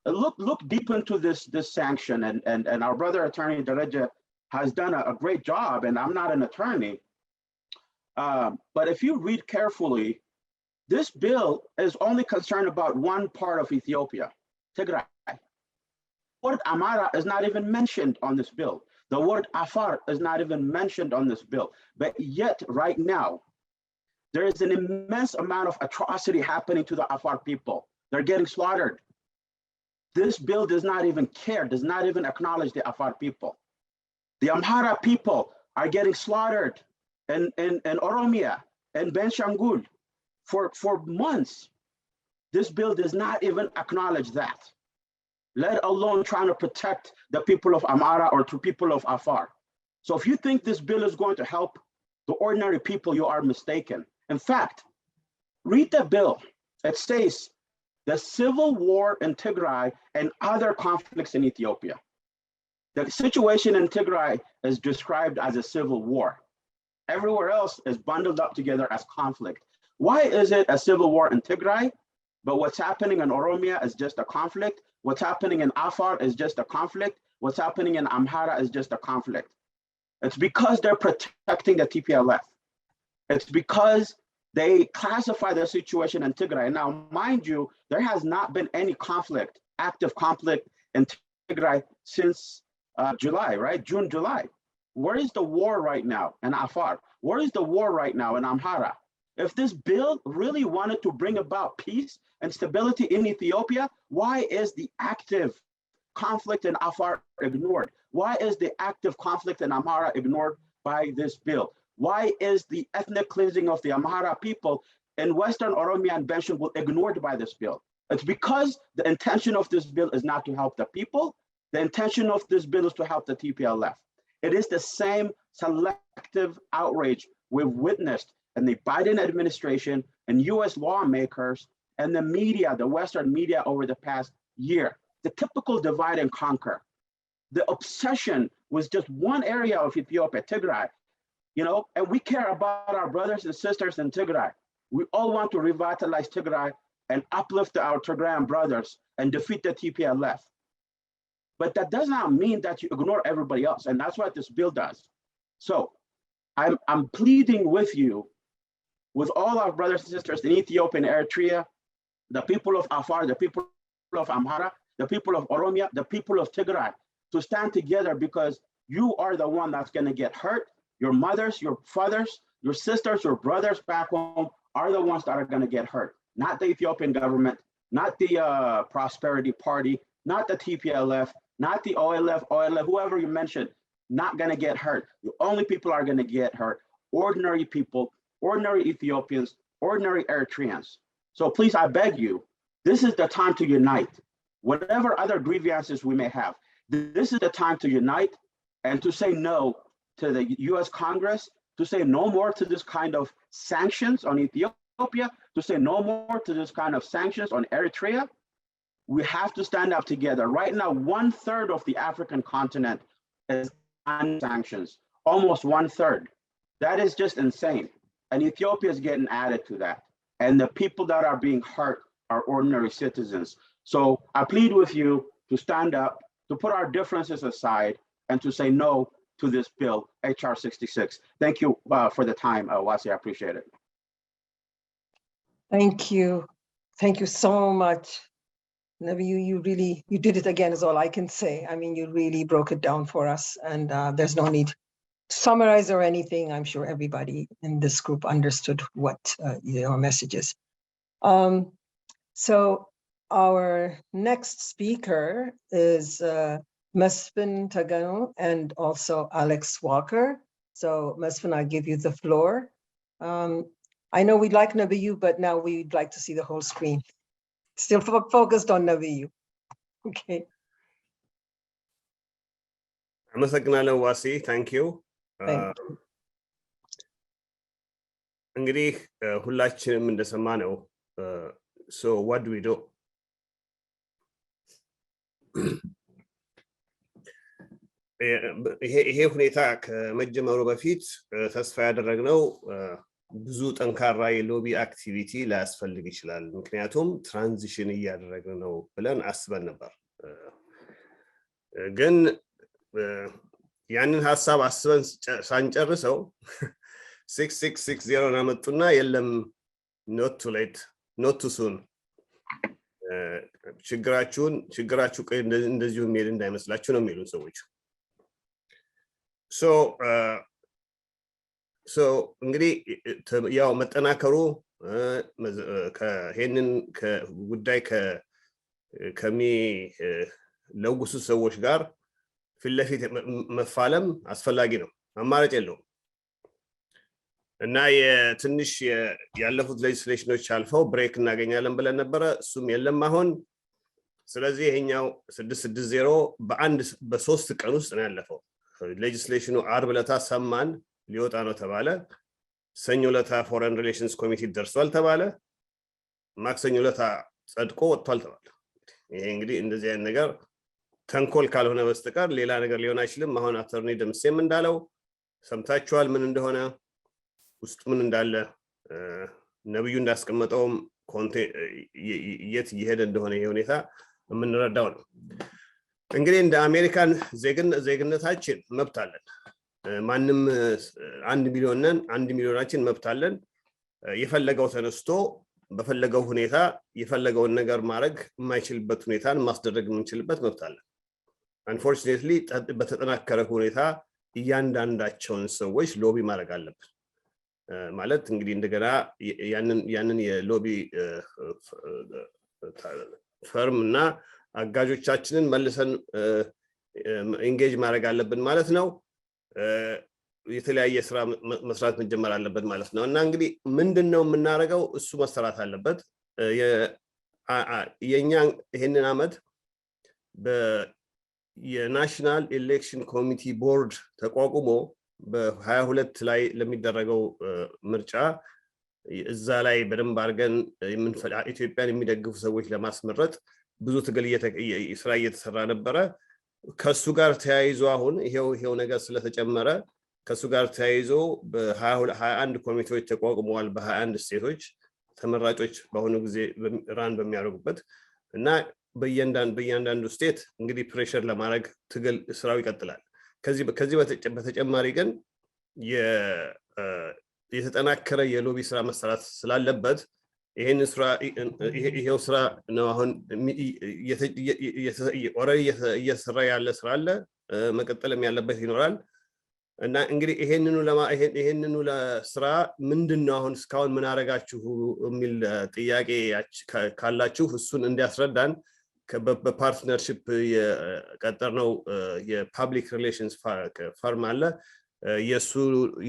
look deep into this sanction, and our brother attorney Dereja has done a great job, and I'm not an attorney. But if you read carefully, this bill is only concerned about one part of Ethiopia, Tigray. The word Amara is not even mentioned on this bill. The word Afar is not even mentioned on this bill. But yet, right now, there is an immense amount of atrocity happening to the Afar people. They're getting slaughtered. This bill does not even care, does not even acknowledge the Afar people. The Amhara people are getting slaughtered in Oromia and Benshangul for months. This bill does not even acknowledge that, let alone trying to protect the people of Amhara or to people of Afar. So if you think this bill is going to help the ordinary people, you are mistaken. In fact, read the bill. It states the civil war in Tigray and other conflicts in Ethiopia. The situation in Tigray is described as a civil war. Everywhere else is bundled up together as conflict. Why is it a civil war in Tigray, but what's happening in Oromia is just a conflict? What's happening in Afar is just a conflict? What's happening in Amhara is just a conflict? It's because they're protecting the TPLF. It's because they classify the situation in Tigray. Now, mind you, there has not been any conflict, active conflict in Tigray since July, right? June, July. Where is the war right now in Afar? Where is the war right now in Amhara? If this bill really wanted to bring about peace and stability in Ethiopia, why is the active conflict in Afar ignored? Why is the active conflict in Amhara ignored by this bill? Why is the ethnic cleansing of the Amhara people in Western Oromia and Benishangul ignored by this bill? It's because the intention of this bill is not to help the people. The intention of this bill is to help the TPLF. It is the same selective outrage we've witnessed in the Biden administration and US lawmakers and the media, the Western media over the past year. The typical divide and conquer. The obsession was just one area of Ethiopia, Tigray, you know, and we care about our brothers and sisters in Tigray. We all want to revitalize Tigray and uplift our Tigrayan brothers and defeat the TPLF. But that does not mean that you ignore everybody else, and that's what this bill does. So I'm pleading with you, with all our brothers and sisters in Ethiopia and Eritrea, the people of Afar, the people of Amhara, the people of Oromia, the people of Tigray, to stand together, because you are the one that's going to get hurt. Your mothers, your fathers, your sisters, your brothers back home are the ones that are going to get hurt. Not the Ethiopian government, not the Prosperity Party, not the TPLF, not the OLF, whoever you mentioned, not going to get hurt. The only people are going to get hurt, ordinary people, ordinary Ethiopians, ordinary Eritreans. So please, I beg you, this is the time to unite. Whatever other grievances we may have, this is the time to unite and to say no to the US Congress, to say no more to this kind of sanctions on Ethiopia, to say no more to this kind of sanctions on Eritrea. We have to stand up together. Right now, 1/3 of the African continent is on sanctions, almost 1/3. That is just insane. And Ethiopia is getting added to that. And the people that are being hurt are ordinary citizens. So I plead with you to stand up, to put our differences aside, and to say no to this bill, HR 66. Thank you for the time, Wasi. I appreciate it. Thank you. Thank you so much. Nabi, you did it again is all I can say. I mean, you really broke it down for us, and there's no need to summarize or anything. I'm sure everybody in this group understood what your message is. So our next speaker is Mesfin Tagano and also Alex Walker. So Mesfin, I give you the floor. I know we'd like Nabiyu, but now we'd like to see the whole screen. Still focused on Nabiyu. Okay. አመሰግናለሁ ዋሲ thank you እንግዲህ ሁላችንም እንደሰማነው so what do we do ይሄ ሁኔታ ከመጀመሩ በፊት ተስፋ ያደረግነው ብዙ ጠንካራ የሎቢ አክቲቪቲ ላያስፈልግ ይችላል ምክንያቱም ትራንዚሽን እያደረግን ነው ብለን አስበን ነበር ግን ያንን ሐሳብ አስበን ሳንጨርሰው 6660 ናመጡና የለም not too late not too soon ችግራችሁ እንደዚሁ የሚሄድ እንዳይመስላችሁ ነው የሚሉን ሰዎች so እንግዲህ ያው መጠናከሩ ከሄንን ከጉዳይ ከሚ ለውጉሱ ሰዎች ጋር ፍለፊት መፋለም አስፈላጊ ነው አማራጭ የለውም እና የትንሽ ያለፉት ሌጅስሌሽኖች አልፈው ብሬክ እናገኛለን ብለን ነበር እሱም የለም አሁን ስለዚህ ይሄኛው 660 በ3 ቀን ውስጥ ነው ያለፈው ሌጅስሌሽኑ አርብ ለታ ሰማን ሊወጣ ነው ተባለ ሰኞ ለታ ፎሬን ሪሌሽንስ ኮሚቴ ደርሷል ተባለ ማክሰኞ ዕለት ጸድቆ ወጥቷል ተባለ። ይሄ እንግዲህ እንደዚህ አይነት ነገር ተንኮል ካልሆነ በስተቀር ሌላ ነገር ሊሆን አይችልም። አሁን አተርኒ ደምሴም እንዳለው ሰምታችኋል ምን እንደሆነ ውስጥ ምን እንዳለ ነብዩ እንዳስቀመጠውም የት እየሄደ እንደሆነ ይሄ ሁኔታ የምንረዳው ነው። እንግዲህ እንደ አሜሪካን ዜግነታችን መብት አለን። ማንም 1 ሚሊዮን ነን፣ 1 ሚሊዮናችን መብት አለን። የፈለገው ተነስቶ በፈለገው ሁኔታ የፈለገውን ነገር ማድረግ የማይችልበት ሁኔታን ማስደረግ የምንችልበት መብት አለን። አንፎርቹኔትሊ በተጠናከረ ሁኔታ እያንዳንዳቸውን ሰዎች ሎቢ ማድረግ አለብን። ማለት እንግዲህ እንደገና ያንን የሎቢ ፈርም እና አጋጆቻችንን መልሰን ኢንጌጅ ማድረግ አለብን ማለት ነው። የተለያየ ስራ መስራት መጀመር አለበት ማለት ነው። እና እንግዲህ ምንድነው የምናደርገው? እሱ መሰራት አለበት። የኛ ይሄንን አመት የናሽናል ኢሌክሽን ኮሚቴ ቦርድ ተቋቁሞ በ22 ላይ ለሚደረገው ምርጫ እዛ ላይ በደንብ አድርገን ኢትዮጵያን የሚደግፉ ሰዎች ለማስመረጥ ብዙ ትግል ስራ እየተሰራ ነበረ። ከሱ ጋር ተያይዞ አሁን ይሄው ነገር ስለተጨመረ ከሱ ጋር ተያይዞ በ21 ኮሚቴዎች ተቋቁመዋል። በ21 ስቴቶች ተመራጮች በአሁኑ ጊዜ ራን በሚያደርጉበት እና በእያንዳንዱ ስቴት እንግዲህ ፕሬሸር ለማድረግ ትግል ስራው ይቀጥላል። ከዚህ በተጨማሪ ግን የተጠናከረ የሎቢ ስራ መሰራት ስላለበት ይሄው ስራ ነው አሁን እየሰራ ያለ ስራ አለ፣ መቀጠልም ያለበት ይኖራል። እና እንግዲህ ይሄንኑ ለስራ ምንድነው አሁን እስካሁን ምን አደረጋችሁ የሚል ጥያቄ ካላችሁ እሱን እንዲያስረዳን በፓርትነርሺፕ የቀጠርነው የፐብሊክ ሪሌሽንስ ፈርም አለ።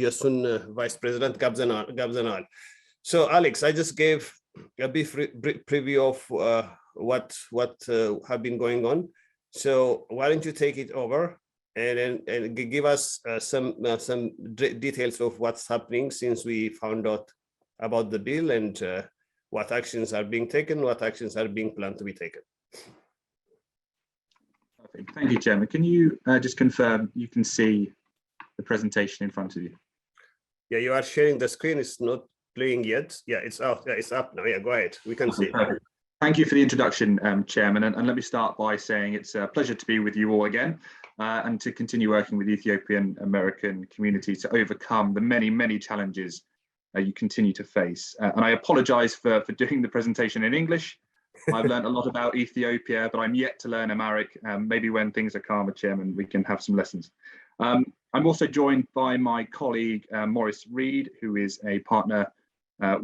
የሱን ቫይስ ፕሬዚዳንት ጋብዘናል። So Alex, I just gave a brief preview of what have been going on. So why don't you take it over and give us some details of what's happening since we found out about the bill and what actions are being taken, what actions are being planned to be taken. Perfect. Thank you, Chairman. Can you just confirm you can see the presentation in front of you? Yeah, you are sharing the screen. It's not playing yet. Yeah, it's out. Yeah, it's up now. Yeah, go ahead. We can see. Perfect. Thank you for the introduction, Chairman. And let me start by saying it's a pleasure to be with you all again and to continue working with the Ethiopian American community to overcome the many, many challenges you continue to face. And I apologize for doing the presentation in English. I've learned a lot about Ethiopia, but I'm yet to learn Amharic. Maybe when things are calmer, Chairman, we can have some lessons. I'm also joined by my colleague, Maurice Reed, who is a partner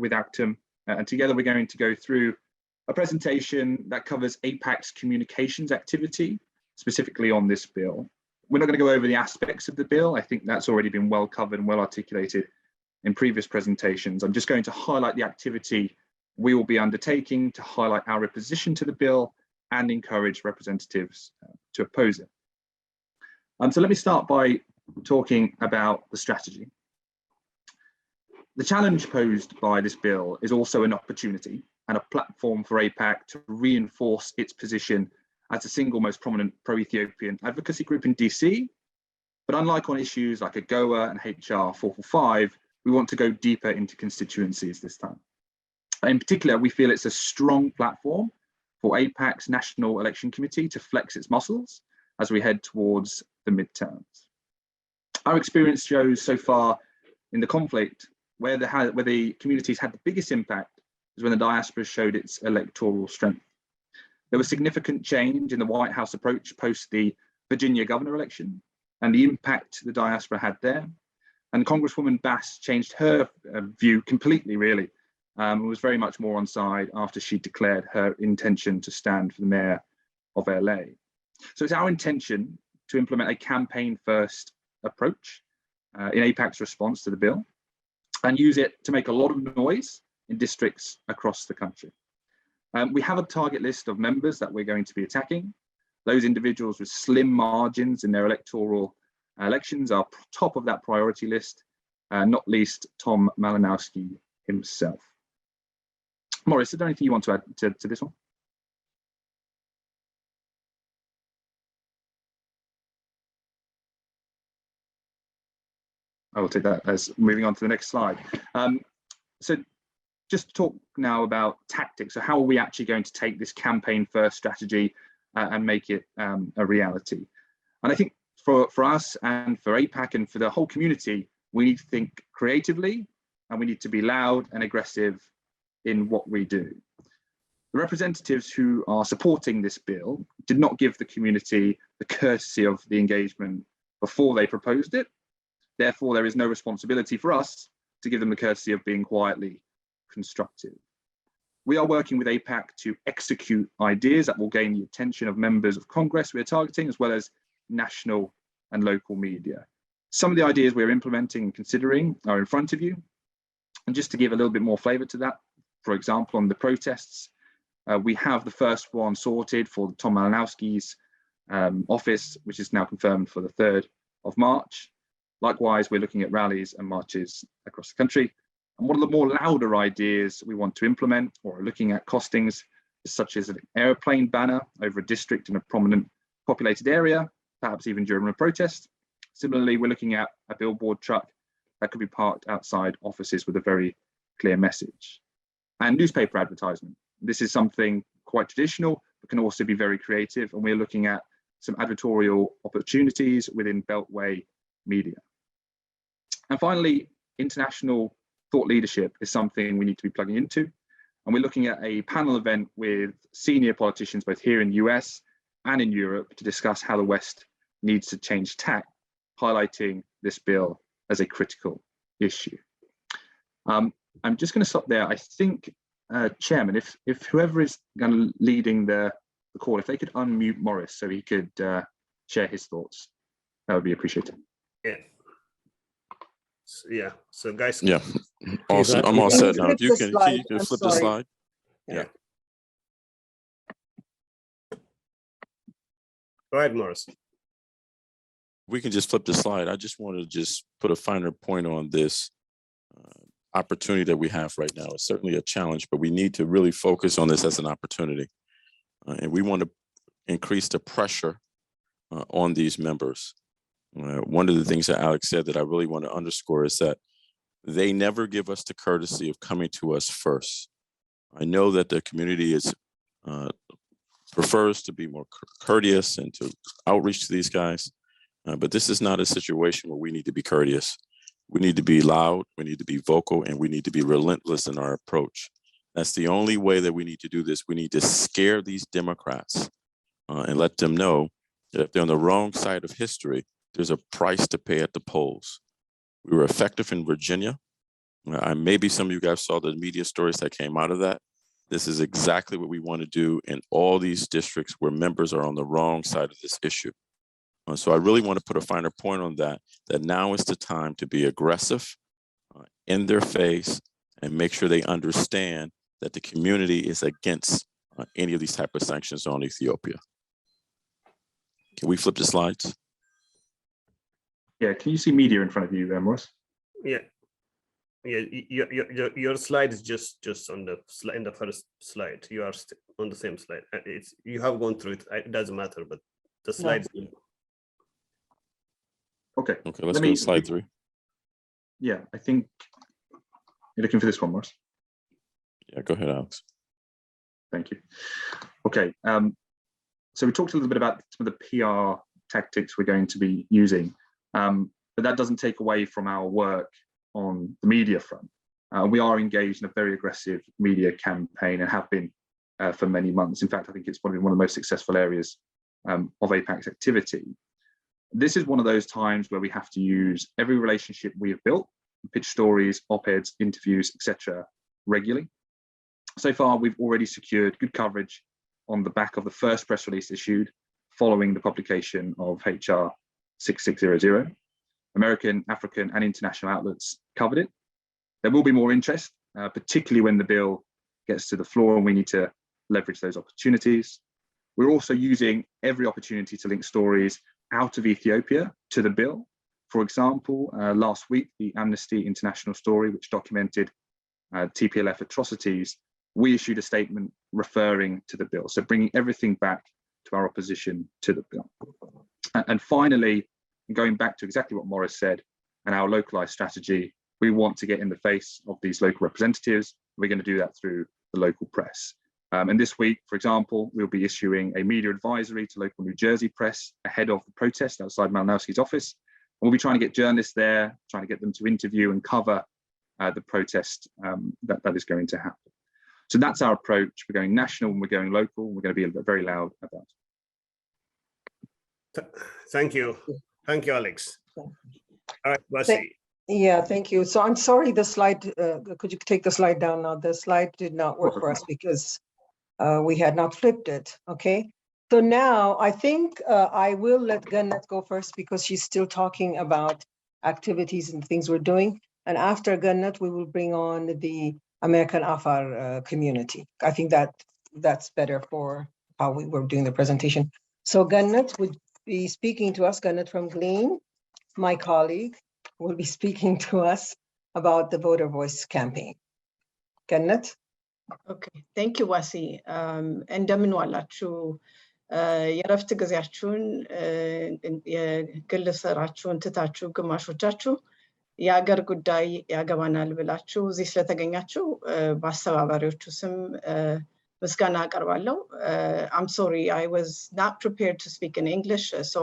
with Actum. And together we're going to go through a presentation that covers AEPAC's communications activity, specifically on this bill. We're not going to go over the aspects of the bill. I think that's already been well covered and well articulated in previous presentations. I'm just going to highlight the activity we will be undertaking to highlight our opposition to the bill and encourage representatives to oppose it. So let me start by talking about the strategy. The challenge posed by this bill is also an opportunity and a platform for AEPAC to reinforce its position as the single most prominent pro-Ethiopian advocacy group in DC. But unlike on issues like AGOA and HR 445, we want to go deeper into constituencies this time. In particular, we feel it's a strong platform for AEPAC's National Election Committee to flex its muscles as we head towards the midterms. Our experience shows so far in the conflict where the communities had the biggest impact is when the diaspora showed its electoral strength. There was significant change in the White House approach post the Virginia governor election and the impact the diaspora had there. And Congresswoman Bass changed her view completely, really, and was very much more on side after she declared her intention to stand for the mayor of LA. So it's our intention to implement a campaign-first approach in AEPAC's response to the bill and use it to make a lot of noise in districts across the country. We have a target list of members that we're going to be attacking. Those individuals with slim margins in their electoral elections are top of that priority list, not least Tom Malinowski himself. Maurice, is there anything you want to add to this one? I will take that as moving on to the next slide. So just talk now about tactics. So how are we actually going to take this campaign first strategy and make it a reality? And I think for us and for AEPAC and for the whole community, we need to think creatively and we need to be loud and aggressive in what we do. The representatives who are supporting this bill did not give the community the courtesy of the engagement before they proposed it. Therefore, there is no responsibility for us to give them the courtesy of being quietly constructive. We are working with AEPAC to execute ideas that will gain the attention of members of Congress we are targeting, as well as national and local media. Some of the ideas we're implementing and considering are in front of you. And just to give a little bit more flavor to that, for example, on the protests, we have the first one sorted for Tom Malinowski's office, which is now confirmed for the 3rd of March. Likewise, we're looking at rallies and marches across the country. And one of the more louder ideas we want to implement or are looking at costings, such as an airplane banner over a district in a prominent populated area, perhaps even during a protest. Similarly, we're looking at a billboard truck that could be parked outside offices with a very clear message. And newspaper advertisement. This is something quite traditional, but can also be very creative. And we're looking at some advertorial opportunities within Beltway media. And finally, international thought leadership is something we need to be plugging into. And we're looking at a panel event with senior politicians, both here in the US and in Europe, to discuss how the West needs to change tack, highlighting this bill as a critical issue. I'm just going to stop there. I think, Chairman, if whoever is going to leading the call, if they could unmute Maurice so he could share his thoughts, that would be appreciated. Yeah. So guys. Yeah. Also, I'm all set now. If you can flip the slide. Yeah. Go ahead, Maurice. We can just flip the slide. I just want to just put a finer point on this opportunity that we have right now. It's certainly a challenge, but we need to really focus on this as an opportunity. And we want to increase the pressure on these members. One of the things that Alex said that I really want to underscore is that they never give us the courtesy of coming to us first. I know that the community prefers to be more courteous and to outreach to these guys, but this is not a situation where we need to be courteous. We need to be loud, we need to be vocal, and we need to be relentless in our approach. That's the only way that we need to do this. We need to scare these Democrats and let them know that if they're on the wrong side of history, there's a price to pay at the polls. We were effective in Virginia. Maybe some of you guys saw the media stories that came out of that. This is exactly what we want to do in all these districts where members are on the wrong side of this issue. So I really want to put a finer point on that now is the time to be aggressive in their face and make sure they understand that the community is against any of these type of sanctions on Ethiopia. Can we flip the slides? Yeah, can you see media in front of you, Maurice? Yeah. Your slide is just on the slide, in the first slide. You are on the same slide. You have gone through it. It doesn't matter, but the slides. No. Okay, let's go to slide 3. Yeah, I think you're looking for this one, Maurice. Yeah, go ahead, Alex. Thank you. Okay, so we talked a little bit about some of the PR tactics we're going to be using, but that doesn't take away from our work on the media front. We are engaged in a very aggressive media campaign and have been for many months. In fact, I think it's probably one of the most successful areas of AEPAC's activity. This is one of those times where we have to use every relationship we have built, pitch stories, op-eds, interviews, etc., regularly. So far, we've already secured good coverage on the back of the first press release issued following the publication of HR 6600. American, African, and international outlets covered it. There will be more interest, particularly when the bill gets to the floor and we need to leverage those opportunities. We're also using every opportunity to link stories out of Ethiopia to the bill. For example, last week, the Amnesty International story, which documented TPLF atrocities we issued a statement referring to the bill, so bringing everything back to our opposition to the bill. And finally, going back to exactly what Morris said and our localized strategy, we want to get in the face of these local representatives. We're going to do that through the local press. And this week, for example, we'll be issuing a media advisory to local New Jersey press ahead of the protest outside Malinowski's office. And we'll be trying to get journalists there, trying to get them to interview and cover the protest that is going to happen. So that's our approach. We're going national and we're going local. We're going to be very loud about it. Thank you. Thank you, Alex. All right, Wasi. Yeah, thank you. So I'm sorry, the slide, could you take the slide down now? The slide did not work for us because we had not flipped it, okay? So now I think I will let Gannet go first because she's still talking about activities and things we're doing. And after Gannet, we will bring on the American Afar community. I think that's better for how we were doing the presentation. So Gannet would be speaking to us, Gannet from Glean, my colleague, will be speaking to us about the voter voice campaign. Gannet? Okay, thank you, Wasi. እንደምን ዋላችሁ የረፍት ጊዜያችሁን የግል ስራችሁን ትታችሁ ግማሾቻችሁ የሀገር ጉዳይ ያገባናል ብላችሁ እዚህ ስለተገኛችሁ በአስተባባሪዎቹ ስም ምስጋና አቀርባለሁ። I'm sorry, I was not prepared to speak in English, so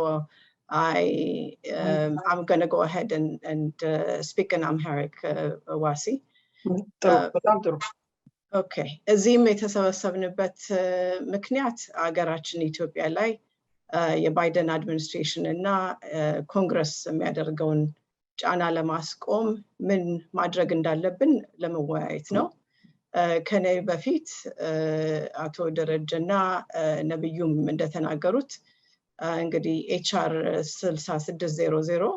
I'm going to go ahead and speak in Amharic, Wasi. Okay. እዚህም የተሰበሰብንበት ምክንያት አገራችን ኢትዮጵያ ላይ የባይደን አድሚኒስትሬሽን እና ኮንግረስ የሚያደርገውን ጫና ለማስቆም ምን ማድረግ እንዳለብን ለመወያየት ነው። ከኔ በፊት አቶ ደረጀና ነብዩም እንደተናገሩት እንግዲህ ኤችአር 6600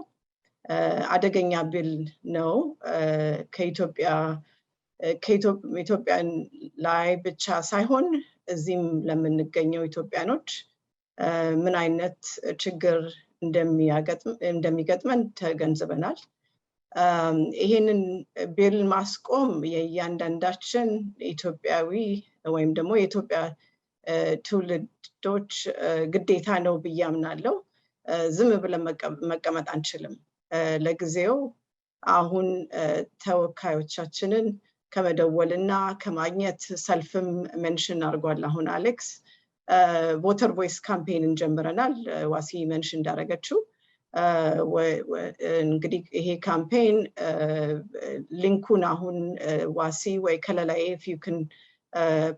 አደገኛ ቢል ነው። ከኢትዮጵያን ላይ ብቻ ሳይሆን እዚህም ለምንገኘው ኢትዮጵያኖች ምን አይነት ችግር እንደሚገጥመን ተገንዝበናል። ይሄንን ቢል ማስቆም የእያንዳንዳችን ኢትዮጵያዊ ወይም ደግሞ የኢትዮጵያ ትውልዶች ግዴታ ነው ብዬ አምናለሁ። ዝም ብለን መቀመጥ አንችልም። ለጊዜው አሁን ተወካዮቻችንን ከመደወልና ከማግኘት ሰልፍም ሜንሽን አድርጓል። አሁን አሌክስ ቮተር ቮይስ ካምፔንን ጀምረናል። ዋሲ ሜንሽን እንዳደረገችው እንግዲህ ይሄ ካምፔን ሊንኩን አሁን ዋሲ ወይ ከለላይ if you can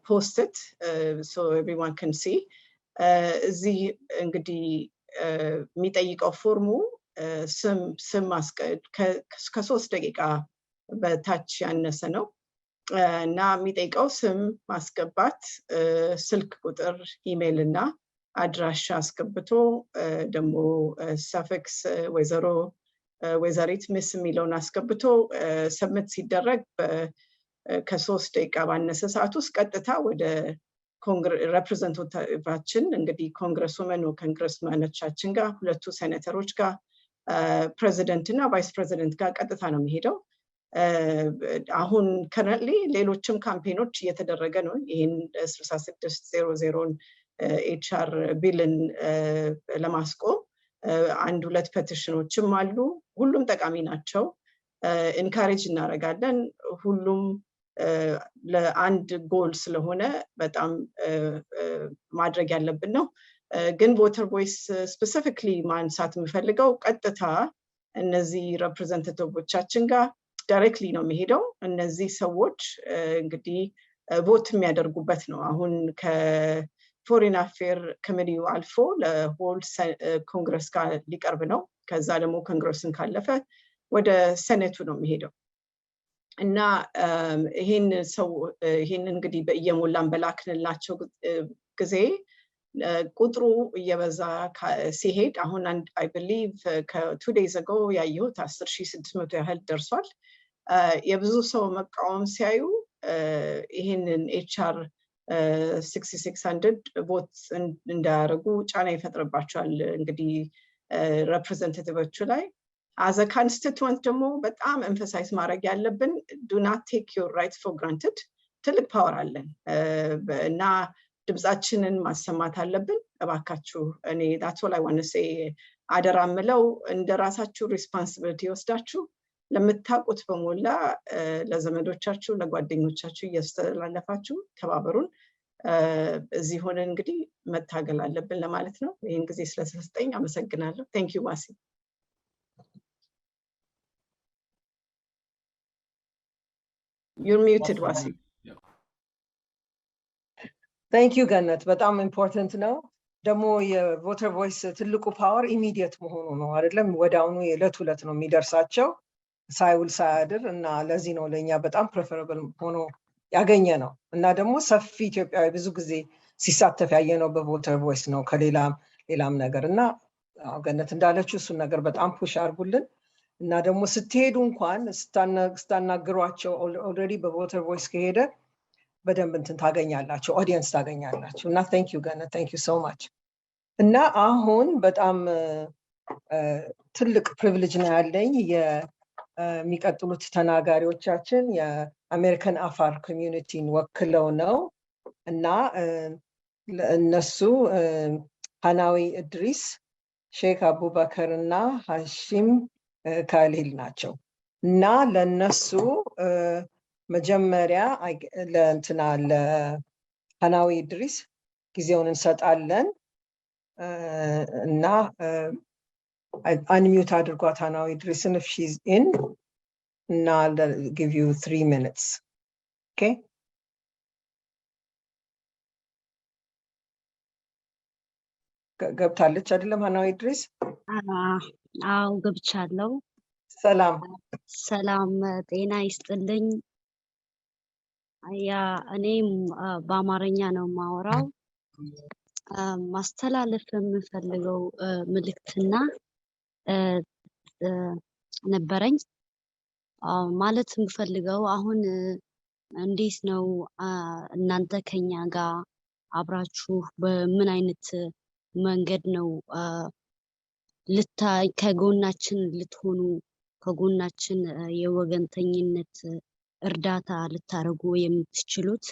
post it so everyone can see እዚህ እንግዲህ የሚጠይቀው ፎርሙ ስም ማስቀድ ከ3 ደቂቃ በታች ያነሰ ነው እና የሚጠይቀው ስም ማስገባት፣ ስልክ ቁጥር፣ ኢሜይል እና አድራሻ አስገብቶ ደግሞ ሰፊክስ ወይዘሪት ሚስ የሚለውን አስገብቶ ሰብሚት ሲደረግ ከ3 ደቂቃ ባነሰ ሰዓት ውስጥ ቀጥታ ወደ ሬፕሬዘንታቲቫችን እንግዲህ ኮንግረስውመን ኮንግረስማኖቻችን ጋር ሁለቱ ሴኔተሮች ጋር ፕሬዚደንት እና ቫይስ ፕሬዚደንት ጋር ቀጥታ ነው የሚሄደው። አሁን ከረንትሊ ሌሎችም ካምፔኖች እየተደረገ ነው። ይሄን 6600ን ኤችአር ቢልን ለማስቆም 1-2 ፔቲሽኖችም አሉ። ሁሉም ጠቃሚ ናቸው። ኢንካሬጅ እናደርጋለን። ሁሉም ለአንድ ጎል ስለሆነ በጣም ማድረግ ያለብን ነው። ግን ቮተር ቮይስ ስፔሲፊክሊ ማንሳት የምፈልገው ቀጥታ እነዚህ ሬፕሬዘንታቲቮቻችን ጋር ዳይሬክትሊ ነው የሚሄደው። እነዚህ ሰዎች እንግዲህ ቮት የሚያደርጉበት ነው። አሁን ከፎሬን አፌር ኮሚቴው አልፎ ለሆል ኮንግረስ ጋር ሊቀርብ ነው። ከዛ ደግሞ ኮንግረስን ካለፈ ወደ ሴኔቱ ነው የሚሄደው እና ይሄን እንግዲህ በየሞላን በላክንላቸው ጊዜ ቁጥሩ እየበዛ ሲሄድ አሁን I believe ከ2 days ago ያየሁት 10600 ያህል ደርሷል። የብዙ ሰው መቃወም ሲያዩ ይሄንን ኤችአር 6600 ቮት እንዳያደርጉ ጫና ይፈጥርባቸዋል እንግዲህ ሬፕሬዘንታቲቮቹ ላይ። as a constituent ደግሞ በጣም emphasize ማድረግ ያለብን do not take your rights for granted ትልቅ ፓወር አለን እና ድምጻችንን ማሰማት አለብን እባካችሁ እኔ that's all I want to say አደራ ምለው እንደራሳችሁ ሪስፖንሲቢሊቲ ወስዳችሁ ለምታውቁት በሞላ ለዘመዶቻችሁ ለጓደኞቻችሁ እያስተላለፋችሁ ተባበሩን እዚህ ሆነ እንግዲህ መታገል አለብን ለማለት ነው ይሄን ጊዜ ስለተሰጠኝ አመሰግናለሁ thank you ዋሲ you're muted ዋሲ Thank you ገነት በጣም ኢምፖርታንት ነው ደግሞ የቮተር ቮይስ ትልቁ ፓወር ኢሚዲየት መሆኑ ነው አይደለም ወዳውኑ የዕለት ነው የሚደርሳቸው ሳይውል ሳያድር እና ለዚህ ነው ለኛ በጣም ፕሬፈረብል ሆኖ ያገኘ ነው እና ደግሞ ሰፊ ኢትዮጵያዊ ብዙ ጊዜ ሲሳተፍ ያየነው በቮተር ቮይስ ነው ከሌላም ነገር እና ገነት እንዳለችው እሱ ነገር በጣም ፑሽ አርጉልን እና ደግሞ ስትሄዱ እንኳን ስታናግሯቸው ኦልሬዲ በቮተር ቮይስ ከሄደ በደንብ እንትን ታገኛላችሁ ኦዲየንስ ታገኛላችሁ እና thank you ገነት thank you so much እና አሁን በጣም ትልቅ ፕሪቪሌጅ ነው ያለኝ የሚቀጥሉት ተናጋሪዎቻችን የአሜሪካን አፋር ኮሚዩኒቲን ወክለው ነው እና እነሱ ሐናዊ እድሪስ ሼክ አቡበከር እና ሐሺም ካሊል ናቸው እና ለነሱ መጀመሪያ ለእንትና ለሐናዊ እድሪስ ጊዜውን እንሰጣለን እና unmute አድርጓት ሐናዊ እድሪስን if she's in እና I'll give you 3 minutes okay ገብታለች አይደለም ሐናዊ እድሪስ አዎ ገብቻለሁ ሰላም ጤና ይስጥልኝ ያ እኔም በአማርኛ ነው ማወራው ማስተላለፍ የምፈልገው መልእክትና ነበረኝ ማለት የምፈልገው አሁን እንዴት ነው እናንተ ከኛ ጋር አብራችሁ በምን አይነት መንገድ ነው ከጎናችን ልትሆኑ ከጎናችን የወገንተኝነት እርዳታ ልታረጉ የምትችሉት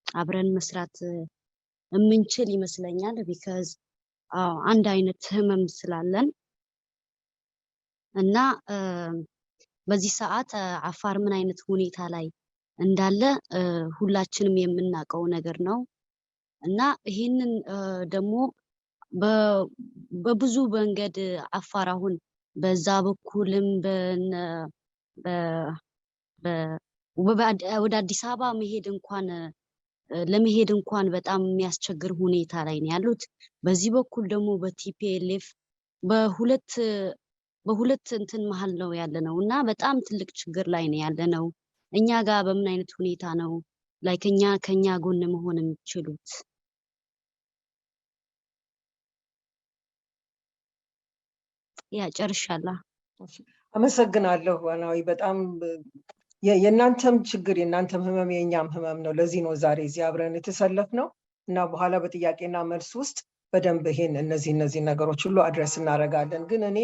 አብረን መስራት የምንችል ይመስለኛል because አንድ አይነት ህመም ስላለን እና በዚህ ሰዓት አፋር ምን አይነት ሁኔታ ላይ እንዳለ ሁላችንም የምናውቀው ነገር ነው እና ይሄንን ደግሞ በብዙ መንገድ አፋር አሁን በዛ በኩልም ወደ አዲስ አበባ ለመሄድ እንኳን በጣም የሚያስቸግር ሁኔታ ላይ ነው ያሉት በዚህ በኩል ደግሞ በቲፒኤልኤፍ በሁለት እንትን መሃል ነው ያለነው እና በጣም ትልቅ ችግር ላይ ነው ያለነው እኛ ጋር በምን አይነት ሁኔታ ነው ከኛ ጎን መሆን የሚችሉት ያ ጨርሻለሁ አመሰግናለሁ ዋናዊ በጣም የእናንተም ችግር የእናንተም ህመም የኛም ህመም ነው ለዚህ ነው ዛሬ እዚህ አብረን የተሰለፍነው እና በኋላ በጥያቄና መልስ ውስጥ በደንብ ይሄን እነዚህ ነገሮች ሁሉ አድረስ እናረጋለን ግን እኔ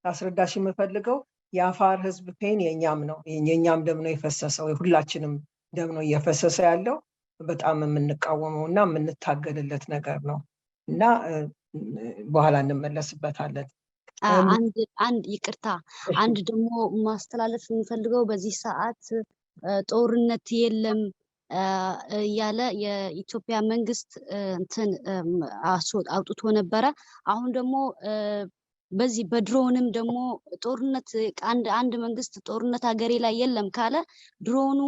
አስረዳሽ የምፈልገው የአፋር ህዝብ ፔን የኛም ነው የኛም ደም ነው የፈሰሰው ሁላችንም ደም ነው እየፈሰሰ ያለው በጣም የምንቃወመውና የምንታገልለት ነገር ነው እና በኋላ እንመለስበታለን አንድ ይቅርታ አንድ ደግሞ ማስተላለፍ የምፈልገው በዚህ ሰዓት ጦርነት የለም ያለ የኢትዮጵያ መንግስት እንትን አውጥቶ ነበረ አሁን ደግሞ በዚህ በድሮንም ደግሞ ጦርነት አንድ መንግስት ጦርነት ሀገሬ ላይ የለም ካለ ድሮኑ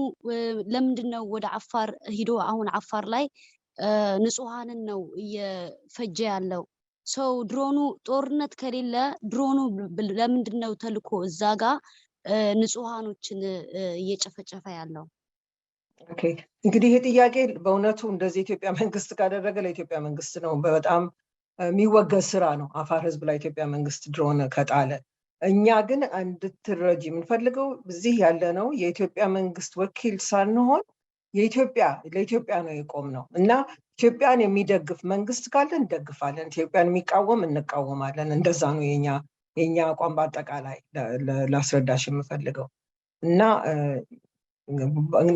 ለምንድነው ወደ አፋር ሂዶ አሁን አፋር ላይ ንጹሃንን ነው እየፈጀ ያለው ሰው ድሮኑ ጦርነት ከሌለ ድሮኑ ለምንድነው ተልኮ እዛ ጋር ንጹሃኖችን እየጨፈጨፈ ያለው ኦኬ እንግዲህ ይሄ ጥያቄ በእውነቱ እንደዚህ ኢትዮጵያ መንግስት ካደረገ ለኢትዮጵያ መንግስት ነው በጣም የሚወገዝ ስራ ነው አፋር ህዝብ ላይ ኢትዮጵያ መንግስት ድሮን ከጣለ እኛ ግን እንድትረጂ የምንፈልገው እዚህ ያለ ነው የኢትዮጵያ መንግስት ወኪል ሳንሆን ለኢትዮጵያ ነው የቆምነው እና ኢትዮጵያን የሚደግፍ መንግስት ካለ እንደግፋለን ኢትዮጵያን የሚቃወም እንቃወማለን እንደዛ ነው የኛ አቋም በአጠቃላይ ላስረዳሽ የምፈልገው እና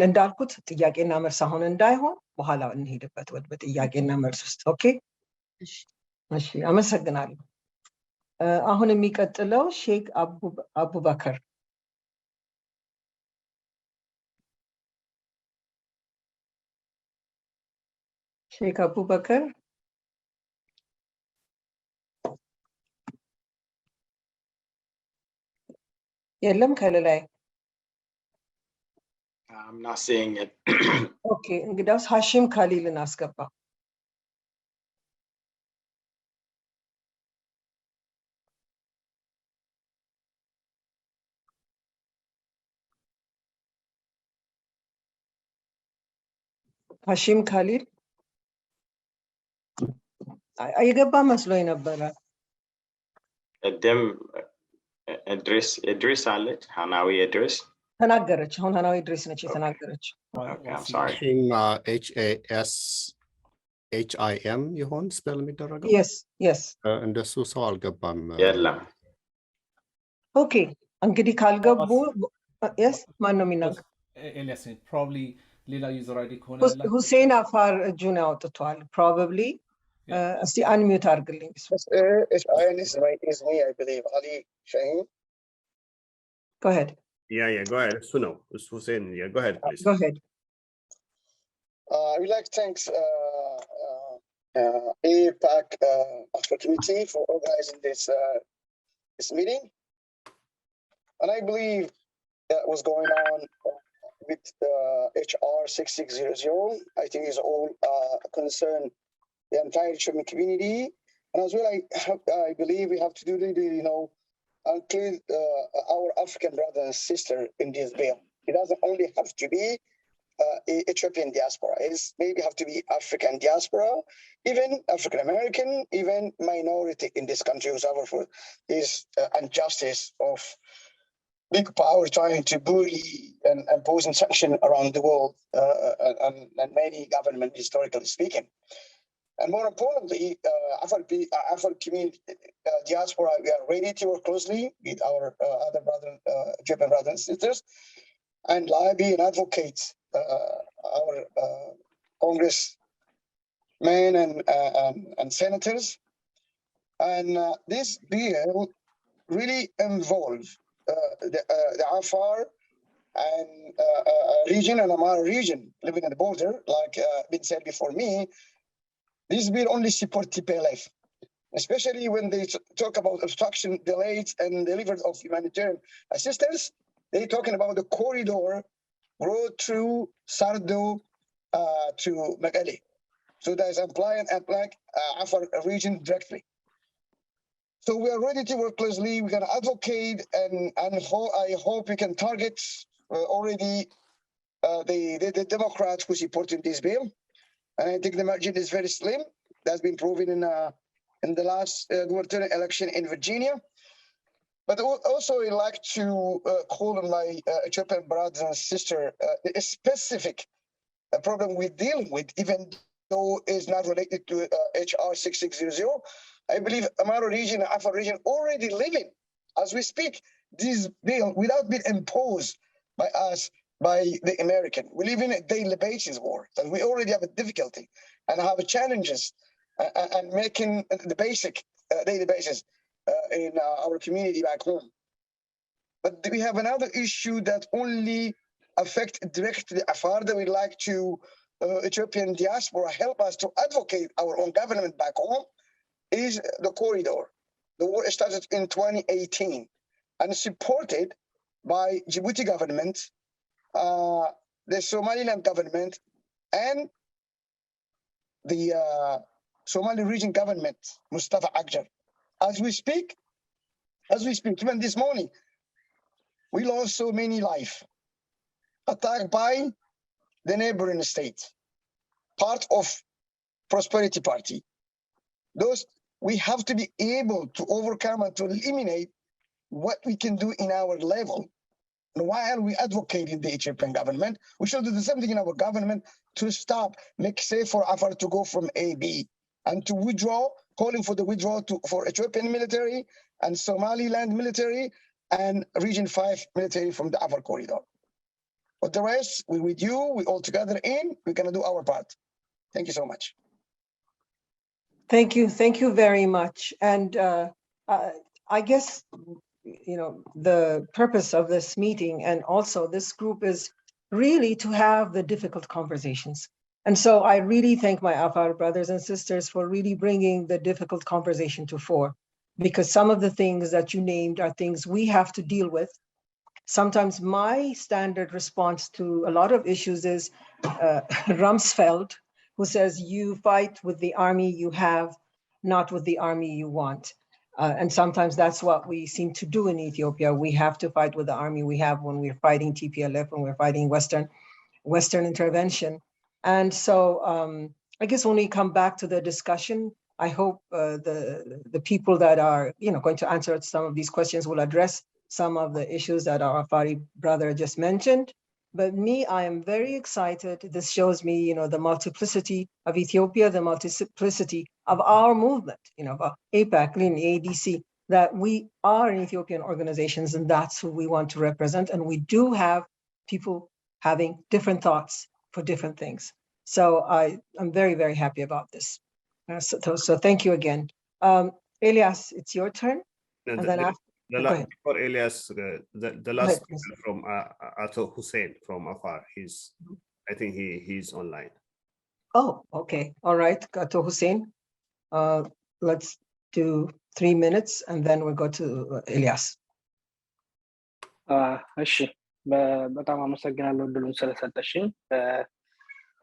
እንዳልኩት ጥያቄና መልስ አሁን እንዳይሆን በኋላ እንሄድበት ወደ ጥያቄና መልስ ውስጥ። ኦኬ እሺ፣ አመሰግናለሁ። አሁን የሚቀጥለው ሼክ አቡበከር። ሼክ አቡበከር የለም ከለላይ። I'm not seeing it. ኦኬ እንግዲያውስ ሐሺም ካሊልን አስገባ። ሐሺም ካሊል የገባ መስሎኝ ነበረ። Dem Idris አለች ሐናዊ ኢድሪስ ተናገረች። አሁን ሐናዊ ኢድሪስ ነች የተናገረች። Okay, I'm sorry. HASHIM ይሆን ስፔል የሚደረገው? yes እንደሱ ሰው አልገባም። የለም። ኦኬ እንግዲህ ካልገቡ yes ማን ነው የሚናገር? ኤልያስ probably ሌላ ዩዘር አይዲ ከሆነ ሁሴን አፋር እጁን ያወጥቷል probably እስቲ አንሚዩት አድርግልኝ። HIN is me, I believe. Ali Shaheen. Go ahead. Yeah, go ahead. እሱ ነው እሱ ሁሴን። Yeah, go ahead, please. Go ahead. I would like to thank AEPAC Africa Committee for organizing this meeting. And I believe that was going on with HR 6600. I think is all concern the entire German community. And as well, I believe we have to do include our African brother and sister in this bill. It doesn't only have to be Ethiopian diaspora. It maybe have to be African diaspora, even African American, even minority in this country who suffer for this injustice of big power trying to bully and imposing sanction around the world and many government historically speaking. And more importantly, Afar community diaspora, we are ready to work closely with our other Ethiopian brothers and sisters, and lobby and advocate our congressmen and senators. And this bill really involves the Afar and region and Amara region living at the border, like been said before me. This bill only supports TPLF, especially when they talk about obstruction, delays, and delivery of humanitarian assistance. They're talking about the corridor road through Sardo to Megale. So there's implying Afar region directly. So we are ready to work closely. We can advocate, and I hope we can target already the Democrats who supporting this bill. And I think the margin is very slim. That's been proven in the last gubernatorial election in Virginia. But also, I'd like to call on my Ethiopian brothers and sisters a specific problem we're dealing with, even though it's not related to HR 6600. I believe Amaro region and Afar region already living, as we speak, this bill without being imposed by us, by the American. We live in a daily basis war, and we already have a difficulty and have challenges and making the basic daily basis in our community back home. But we have another issue that only affect directly Afar that we'd like to Ethiopian diaspora help us to advocate our own government back home is the corridor. The war started in 2018 and supported by Djibouti government, the Somaliland government, and the Somali region government, Mustafa Akjar. As we speak, even this morning, we lost so many lives attacked by the neighboring state, part of Prosperity Party. Those we have to be able to overcome and to eliminate what we can do in our level. And while we advocating the Ethiopian government, we should do the same thing in our government to stop, make safe for Afar to go from AB and to withdraw, calling for the withdrawal for Ethiopian military and Somaliland military and Region 5 military from the Afar corridor. But the rest, we with you, we all together we're gonna do our part. Thank you so much. Thank you very much. And I guess, you know, the purpose of this meeting and also this group is really to have the difficult conversations. And so I really thank my Afar brothers and sisters for really bringing the difficult conversation to fore, because some of the things that you named are things we have to deal with. Sometimes my standard response to a lot of issues is Rumsfeld, who says you fight with the army you have, not with the army you want. And sometimes that's what we seem to do in Ethiopia. We have to fight with the army we have when we're fighting TPLF, when we're fighting Western intervention. And so I guess when we come back to the discussion, I hope the people that are going to answer some of these questions will address some of the issues that our Afari brother just mentioned. But me, I am very excited. This shows me, the multiplicity of Ethiopia, the multiplicity of our movement, of AEPAC, ADC, that we are in Ethiopian organizations, and that's who we want to represent. And we do have people having different thoughts for different things. So I'm very, very happy about this. So thank you again. Elias, it's your turn. And then after. Before Elias, the last from Ato Hussein from Afar. I think he's online. Oh, okay. All right, Ato Hussein. Let's do 3 minutes and then we'll go to Elias. እሺ በጣም አመሰግናለሁ ድሉን ስለሰጠሽኝ።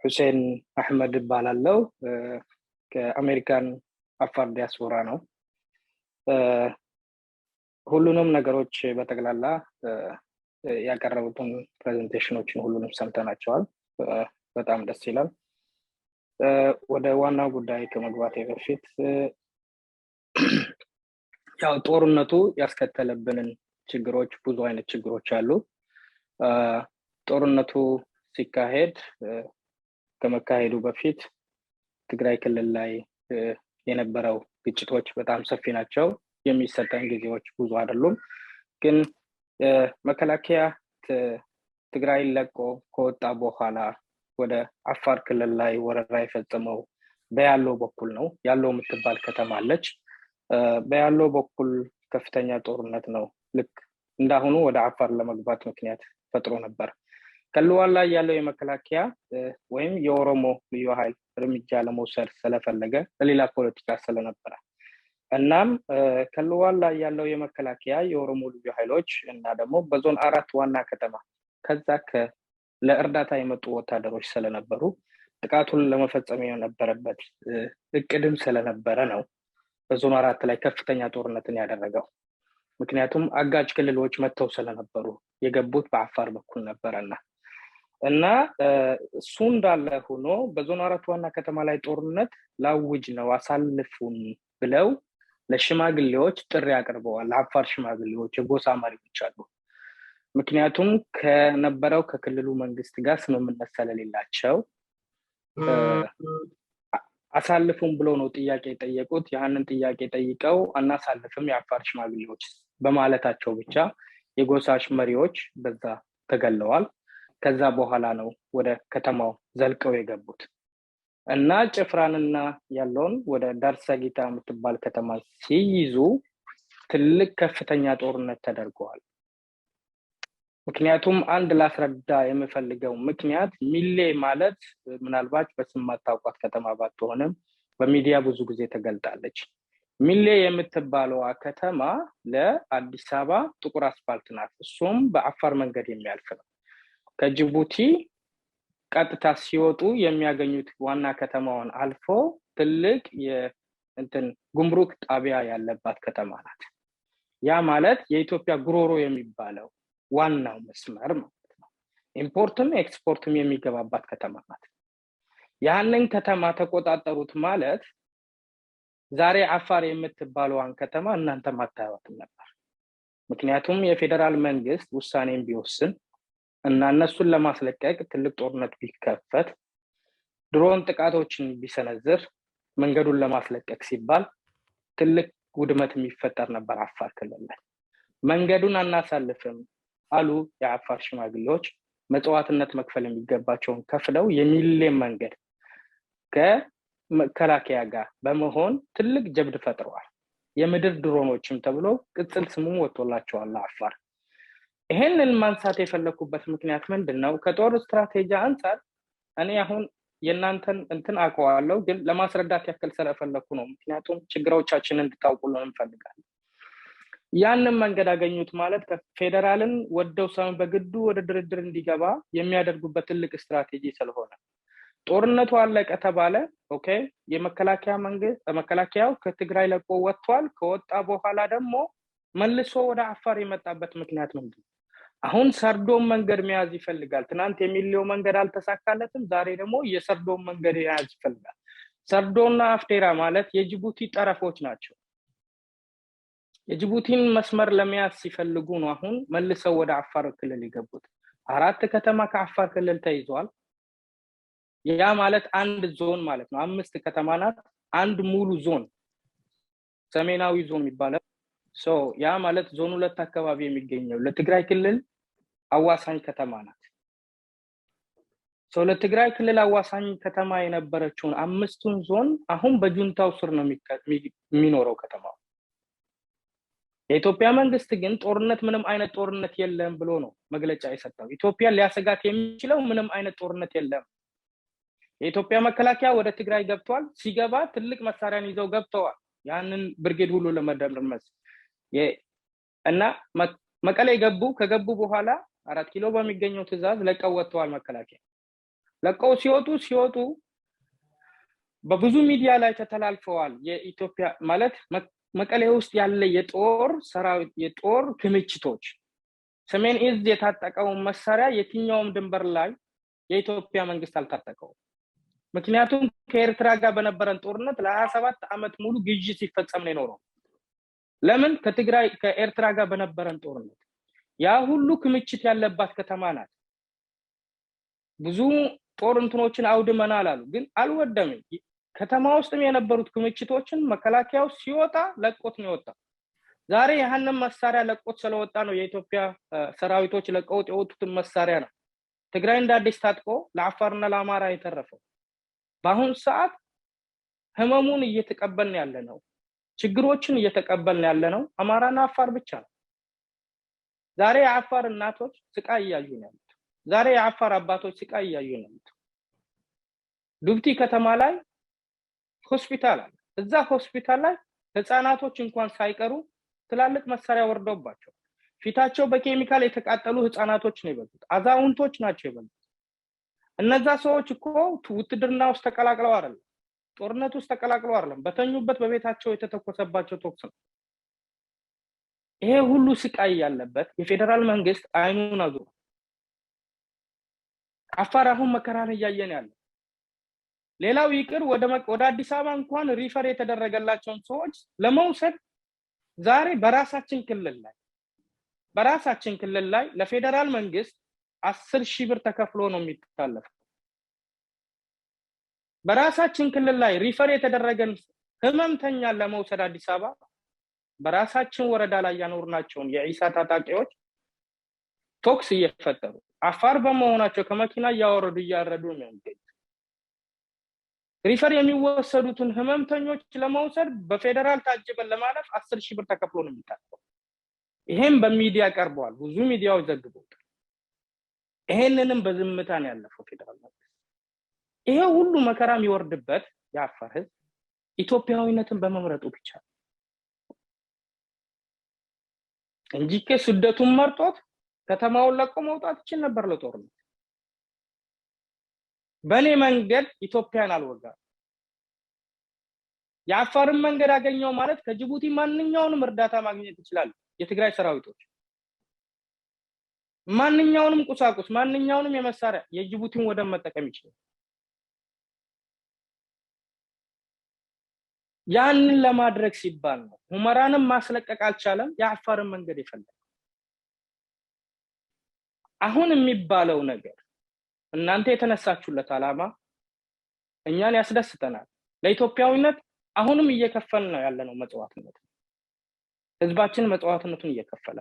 ሁሴን አህመድ እባላለሁ ከአሜሪካን አፋር ዲያስፖራ ነው። ሁሉንም ነገሮች በተግላላ ያቀረቡትን ፕሬዘንቴሽኖችን ሁሉንም ሰምተናቸዋል። በጣም ደስ ይላል። ወደ ዋናው ጉዳይ ከመግባቴ በፊት ያው ጦርነቱ ያስከተለብንን ችግሮች ብዙ አይነት ችግሮች አሉ። ጦርነቱ ሲካሄድ ከመካሄዱ በፊት ትግራይ ክልል ላይ የነበረው ግጭቶች በጣም ሰፊ ናቸው። የሚሰጠን ጊዜዎች ብዙ አይደሉም። ግን መከላከያ ትግራይ ለቆ ከወጣ በኋላ ወደ አፋር ክልል ላይ ወረራ የፈጸመው በያለው በኩል ነው። ያለው የምትባል ከተማ አለች። በያለው በኩል ከፍተኛ ጦርነት ነው። ልክ እንዳሁኑ ወደ አፋር ለመግባት ምክንያት ፈጥሮ ነበር። ከልዋል ላይ ያለው የመከላከያ ወይም የኦሮሞ ልዩ ኃይል እርምጃ ለመውሰድ ስለፈለገ ለሌላ ፖለቲካ ስለነበረ እናም ከልዋል ላይ ያለው የመከላከያ የኦሮሞ ልዩ ኃይሎች እና ደግሞ በዞን 4 ዋና ከተማ ከዛ ለእርዳታ የመጡ ወታደሮች ስለነበሩ ጥቃቱን ለመፈጸም የነበረበት እቅድም ስለነበረ ነው በዞን 4 ላይ ከፍተኛ ጦርነትን ያደረገው። ምክንያቱም አጋጭ ክልሎች መተው ስለነበሩ የገቡት በአፋር በኩል ነበርና እና እሱ እንዳለ ሆኖ በዞን 4 ዋና ከተማ ላይ ጦርነት ላውጅ ነው አሳልፉን ብለው ለሽማግሌዎች ጥሪ አቅርበዋል። ለአፋር ሽማግሌዎች የጎሳ መሪዎች አሉ። ምክንያቱም ከነበረው ከክልሉ መንግስት ጋር ስምምነት ስለሌላቸው አሳልፉን ብሎ ነው ጥያቄ ጠየቁት። ያንን ጥያቄ ጠይቀው አናሳልፍም የአፋር ሽማግሌዎች በማለታቸው ብቻ የጎሳሽ መሪዎች በዛ ተገለዋል። ከዛ በኋላ ነው ወደ ከተማው ዘልቀው የገቡት እና ጭፍራንና ያለውን ወደ ዳርሳጊታ የምትባል ከተማ ሲይዙ ትልቅ ከፍተኛ ጦርነት ተደርጓል። ምክንያቱም አንድ ላስረዳ የምፈልገው ምክንያት ሚሌ ማለት ምናልባት በስም ማታውቋት ከተማ ባትሆንም በሚዲያ ብዙ ጊዜ ተገልጣለች። ሚሌ የምትባለው ከተማ ለአዲስ አበባ ጥቁር አስፋልት ናት። እሱም በአፋር መንገድ የሚያልፍ ነው። ከጅቡቲ ቀጥታ ሲወጡ የሚያገኙት ዋና ከተማውን አልፎ ትልቅ ጉምሩክ ጣቢያ ያለባት ከተማ ናት። ያ ማለት የኢትዮጵያ ጉሮሮ የሚባለው ዋናው መስመር ማለት ነው። ኢምፖርትም ኤክስፖርትም የሚገባባት ከተማ ናት። ያንን ከተማ ተቆጣጠሩት ማለት ዛሬ አፋር የምትባለዋን ከተማ እናንተ ማታዩትም ነበር። ምክንያቱም የፌደራል መንግስት ውሳኔን ቢወስን እና እነሱን ለማስለቀቅ ትልቅ ጦርነት ቢከፈት ድሮን ጥቃቶችን ቢሰነዝር መንገዱን ለማስለቀቅ ሲባል ትልቅ ውድመት የሚፈጠር ነበር አፋር ክልል ላይ። መንገዱን አናሳልፍም አሉ የአፋር ሽማግሌዎች። መጽዋዕትነት መክፈል የሚገባቸውን ከፍለው የሚሊየን መንገድ ከመከላከያ ጋር በመሆን ትልቅ ጀብድ ፈጥረዋል። የምድር ድሮኖችም ተብሎ ቅጽል ስሙም ወጥቶላቸዋል አፋር። ይሄንን ማንሳት የፈለኩበት ምክንያት ምንድነው? ከጦር ስትራቴጂ አንፃር እኔ አሁን የናንተን እንትን አቀዋለሁ ግን ለማስረዳት ያክል ስለፈለኩ ነው። ምክንያቱም ችግሮቻችንን እንድታውቁልን እንፈልጋለን። ያንን መንገድ አገኙት ማለት ከፌደራልን ወደው ሳይሆን በግዱ ወደ ድርድር እንዲገባ የሚያደርጉበት ትልቅ ስትራቴጂ ስለሆነ ጦርነቱ አለቀ ተባለ። ኦኬ የመከላከያ መንግስት መከላከያው ከትግራይ ለቆ ወጥቷል። ከወጣ በኋላ ደግሞ መልሶ ወደ አፋር የመጣበት ምክንያት ምንድነው? አሁን ሰርዶን መንገድ መያዝ ይፈልጋል። ትናንት የሚሊዮ መንገድ አልተሳካለትም። ዛሬ ደግሞ የሰርዶን መንገድ መያዝ ይፈልጋል። ሰርዶና አፍዴራ ማለት የጅቡቲ ጠረፎች ናቸው። የጅቡቲን መስመር ለመያዝ ሲፈልጉ ነው አሁን መልሰው ወደ አፋር ክልል የገቡት። 4 ከተማ ከአፋር ክልል ተይዟል። ያ ማለት አንድ ዞን ማለት ነው። 5 ከተማ ናት፣ አንድ ሙሉ ዞን ሰሜናዊ ዞን የሚባለው። ያ ማለት ዞን 2 አካባቢ የሚገኘው ለትግራይ ክልል አዋሳኝ ከተማ ናት። ለትግራይ ክልል አዋሳኝ ከተማ የነበረችውን 5ቱን ዞን አሁን በጁንታው ስር ነው የሚኖረው ከተማው። የኢትዮጵያ መንግስት ግን ጦርነት ምንም አይነት ጦርነት የለም ብሎ ነው መግለጫ የሰጠው። ኢትዮጵያ ሊያሰጋት የሚችለው ምንም አይነት ጦርነት የለም። የኢትዮጵያ መከላከያ ወደ ትግራይ ገብቷል። ሲገባ ትልቅ መሳሪያን ይዘው ገብተዋል። ያንን ብርጌድ ሁሉ ለመደምሰስ እና መቀሌ ከገቡ በኋላ 4 ኪሎ በሚገኘው ትዕዛዝ ለቀው ወጥተዋል። መከላከያ ለቀው ሲወጡ በብዙ ሚዲያ ላይ ተተላልፈዋል። የኢትዮጵያ ማለት መቀሌ ውስጥ ያለ የጦር ሰራዊት የጦር ክምችቶች ሰሜን እዝ የታጠቀው መሳሪያ የትኛውም ድንበር ላይ የኢትዮጵያ መንግስት አልታጠቀው። ምክንያቱም ከኤርትራ ጋር በነበረን ጦርነት ለ27 ዓመት ሙሉ ግዢ ሲፈጸም ነው የኖረው። ለምን? ከኤርትራ ጋር በነበረን ጦርነት ያ ሁሉ ክምችት ያለባት ከተማ ናት። ብዙ ጦርነቶችን አውድመናል አሉ፣ ግን አልወደመም። ከተማ ውስጥም የነበሩት ክምችቶችን መከላከያው ሲወጣ ለቆት ነው የወጣው። ዛሬ ያንን መሳሪያ ለቆት ስለወጣ ነው የኢትዮጵያ ሰራዊቶች ለቆት የወጡትን መሳሪያ ነው ትግራይ እንደ አዲስ ታጥቆ ለአፋርና ለአማራ የተረፈው። በአሁን ሰዓት ህመሙን እየተቀበልን ያለ ነው፣ ችግሮችን እየተቀበልን ያለ ነው አማራና አፋር ብቻ ነው። ዛሬ የአፋር እናቶች ስቃይ እያዩ ነው ያሉት። ዛሬ የአፋር አባቶች ስቃይ እያዩ ነው ያሉት። ዱብቲ ከተማ ላይ ሆስፒታል አለ። እዛ ሆስፒታል ላይ ህፃናቶች እንኳን ሳይቀሩ ትላልቅ መሳሪያ ወርዶባቸው ፊታቸው በኬሚካል የተቃጠሉ ህፃናቶች ነው የበሉት። አዛውንቶች ናቸው የበሉት። እነዛ ሰዎች እኮ ውትድርና ውስጥ ተቀላቅለው አይደለም፣ ጦርነት ውስጥ ተቀላቅለው አይደለም፣ በተኙበት በቤታቸው የተተኮሰባቸው ቶክስ ነው። ይሄ ሁሉ ስቃይ ያለበት የፌደራል መንግስት አይኑን አዙሮ አፋር አሁን መከራን እያየን ያለው። ሌላው ይቅር ወደ አዲስ አበባ እንኳን ሪፈር የተደረገላቸውን ሰዎች ለመውሰድ ዛሬ በራሳችን ክልል ላይ ለፌደራል መንግስት 10,000 ብር ተከፍሎ ነው የሚታለፈው። በራሳችን ክልል ላይ ሪፈር የተደረገን ህመምተኛ ለመውሰድ አዲስ አበባ በራሳችን ወረዳ ላይ ያኖርናቸውን የኢሳ ታጣቂዎች ቶክስ እየፈጠሩ አፋር በመሆናቸው ከመኪና ያወረዱ እያረዱ ነው የሚገኙት። ሪፈር የሚወሰዱትን ህመምተኞች ለመውሰድ በፌደራል ታጅበን ለማለፍ 10,000 ብር ተከፍሎ ነው የሚታለፈው። ይሄም በሚዲያ ቀርቧል፣ ብዙ ሚዲያዎች ዘግበውታል። ይሄንንም በዝምታ ነው ያለፈው ፌደራል መንግስት። ይሄ ሁሉ መከራ የሚወርድበት የአፋር ህዝብ ኢትዮጵያዊነትን በመምረጡ ብቻ እንጂ ከስደቱን መርጦት ከተማውን ለቆ መውጣት ይችል ነበር ለጦርነት። በኔ መንገድ ኢትዮጵያን አልወጋም። የአፋርን መንገድ አገኘው ማለት ከጅቡቲ ማንኛውንም እርዳታ ማግኘት ይችላል። የትግራይ ሰራዊቶች ማንኛውንም ቁሳቁስ ማንኛውንም የመሳሪያ የጅቡቲን ወደብ መጠቀም ይችላል። ያንን ለማድረግ ሲባል ነው ሁመራንም ማስለቀቅ አልቻለም፣ የአፋርን መንገድ ይፈልጋል። አሁን የሚባለው ነገር እናንተ የተነሳችሁለት አላማ እኛን ያስደስተናል። ለኢትዮጵያዊነት አሁንም እየከፈልን ነው ያለነው መጽዋዕትነት። ህዝባችን መጽዋዕትነቱን እየከፈለ።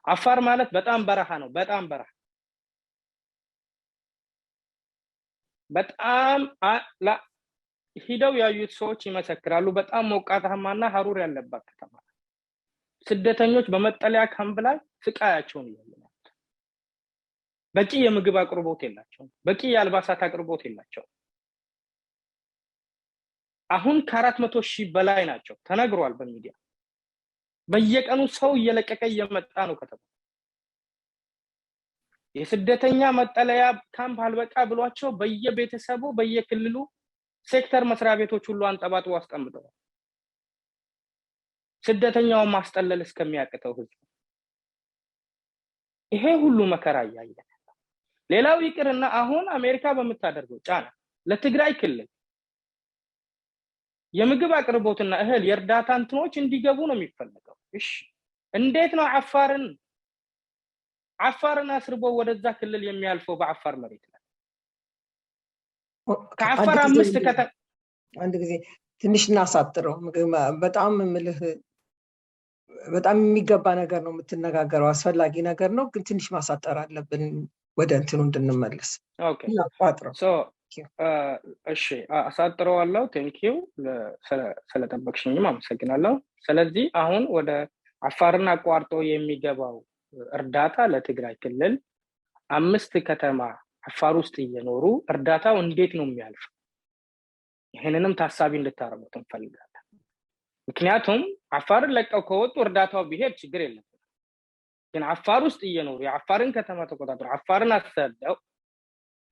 አፋር ማለት በጣም በረሃ ነው፣ በጣም በረሃ በጣም ሂደው ያዩት ሰዎች ይመሰክራሉ። በጣም ሞቃታማና ሀሩር ያለባት ከተማ። ስደተኞች በመጠለያ ካምፕ ላይ ስቃያቸውን ይያዩናል። በቂ የምግብ አቅርቦት የላቸውም። በቂ የአልባሳት አቅርቦት የላቸውም። አሁን ከ400,000 በላይ ናቸው ተነግሯል በሚዲያ። በየቀኑ ሰው እየለቀቀ እየመጣ ነው ከተማ። የስደተኛ መጠለያ ካምፕ አልበቃ ብሏቸው በየቤተሰቡ በየክልሉ ሴክተር መስሪያ ቤቶች ሁሉ አንጠባጥቦ አስቀምጠዋል። ስደተኛውን ማስጠለል እስከሚያቅተው ህዝብ ይሄ ሁሉ መከራ ያያየ። ሌላው ይቅርና አሁን አሜሪካ በመታደርገው ጫና ለትግራይ ክልል የምግብ አቅርቦትና እህል የእርዳታ እንትኖች እንዲገቡ ነው የሚፈልገው። እሺ እንዴት ነው አፋርን አስርቦ ወደዛ ክልል የሚያልፈው በአፋር መሬት ላይ? ከአፋር 5 ከተማ አንድ ጊዜ ትንሽ እናሳጥረው። በጣም ምልህ በጣም የሚገባ ነገር ነው የምትነጋገረው፣ አስፈላጊ ነገር ነው፣ ግን ትንሽ ማሳጠር አለብን ወደ እንትኑ እንድንመለስ። ኦኬ ሶ እሺ አሳጥረዋለሁ። ቴንክ ዩ ስለጠበቅሽኝም አመሰግናለሁ። ስለዚህ አሁን ወደ አፋርን አቋርጦ የሚገባው እርዳታ ለትግራይ ክልል 5 ከተማ አፋር ውስጥ እየኖሩ እርዳታው እንዴት ነው የሚያልፈው? ይሄንንም ታሳቢ እንድታረጉት እንፈልጋለን። ምክንያቱም አፋርን ለቀው ከወጡ እርዳታው ቢሄድ ችግር የለም። ግን አፋር ውስጥ እየኖሩ የአፋርን ከተማ ተቆጣጥረው አፋርን አሰደው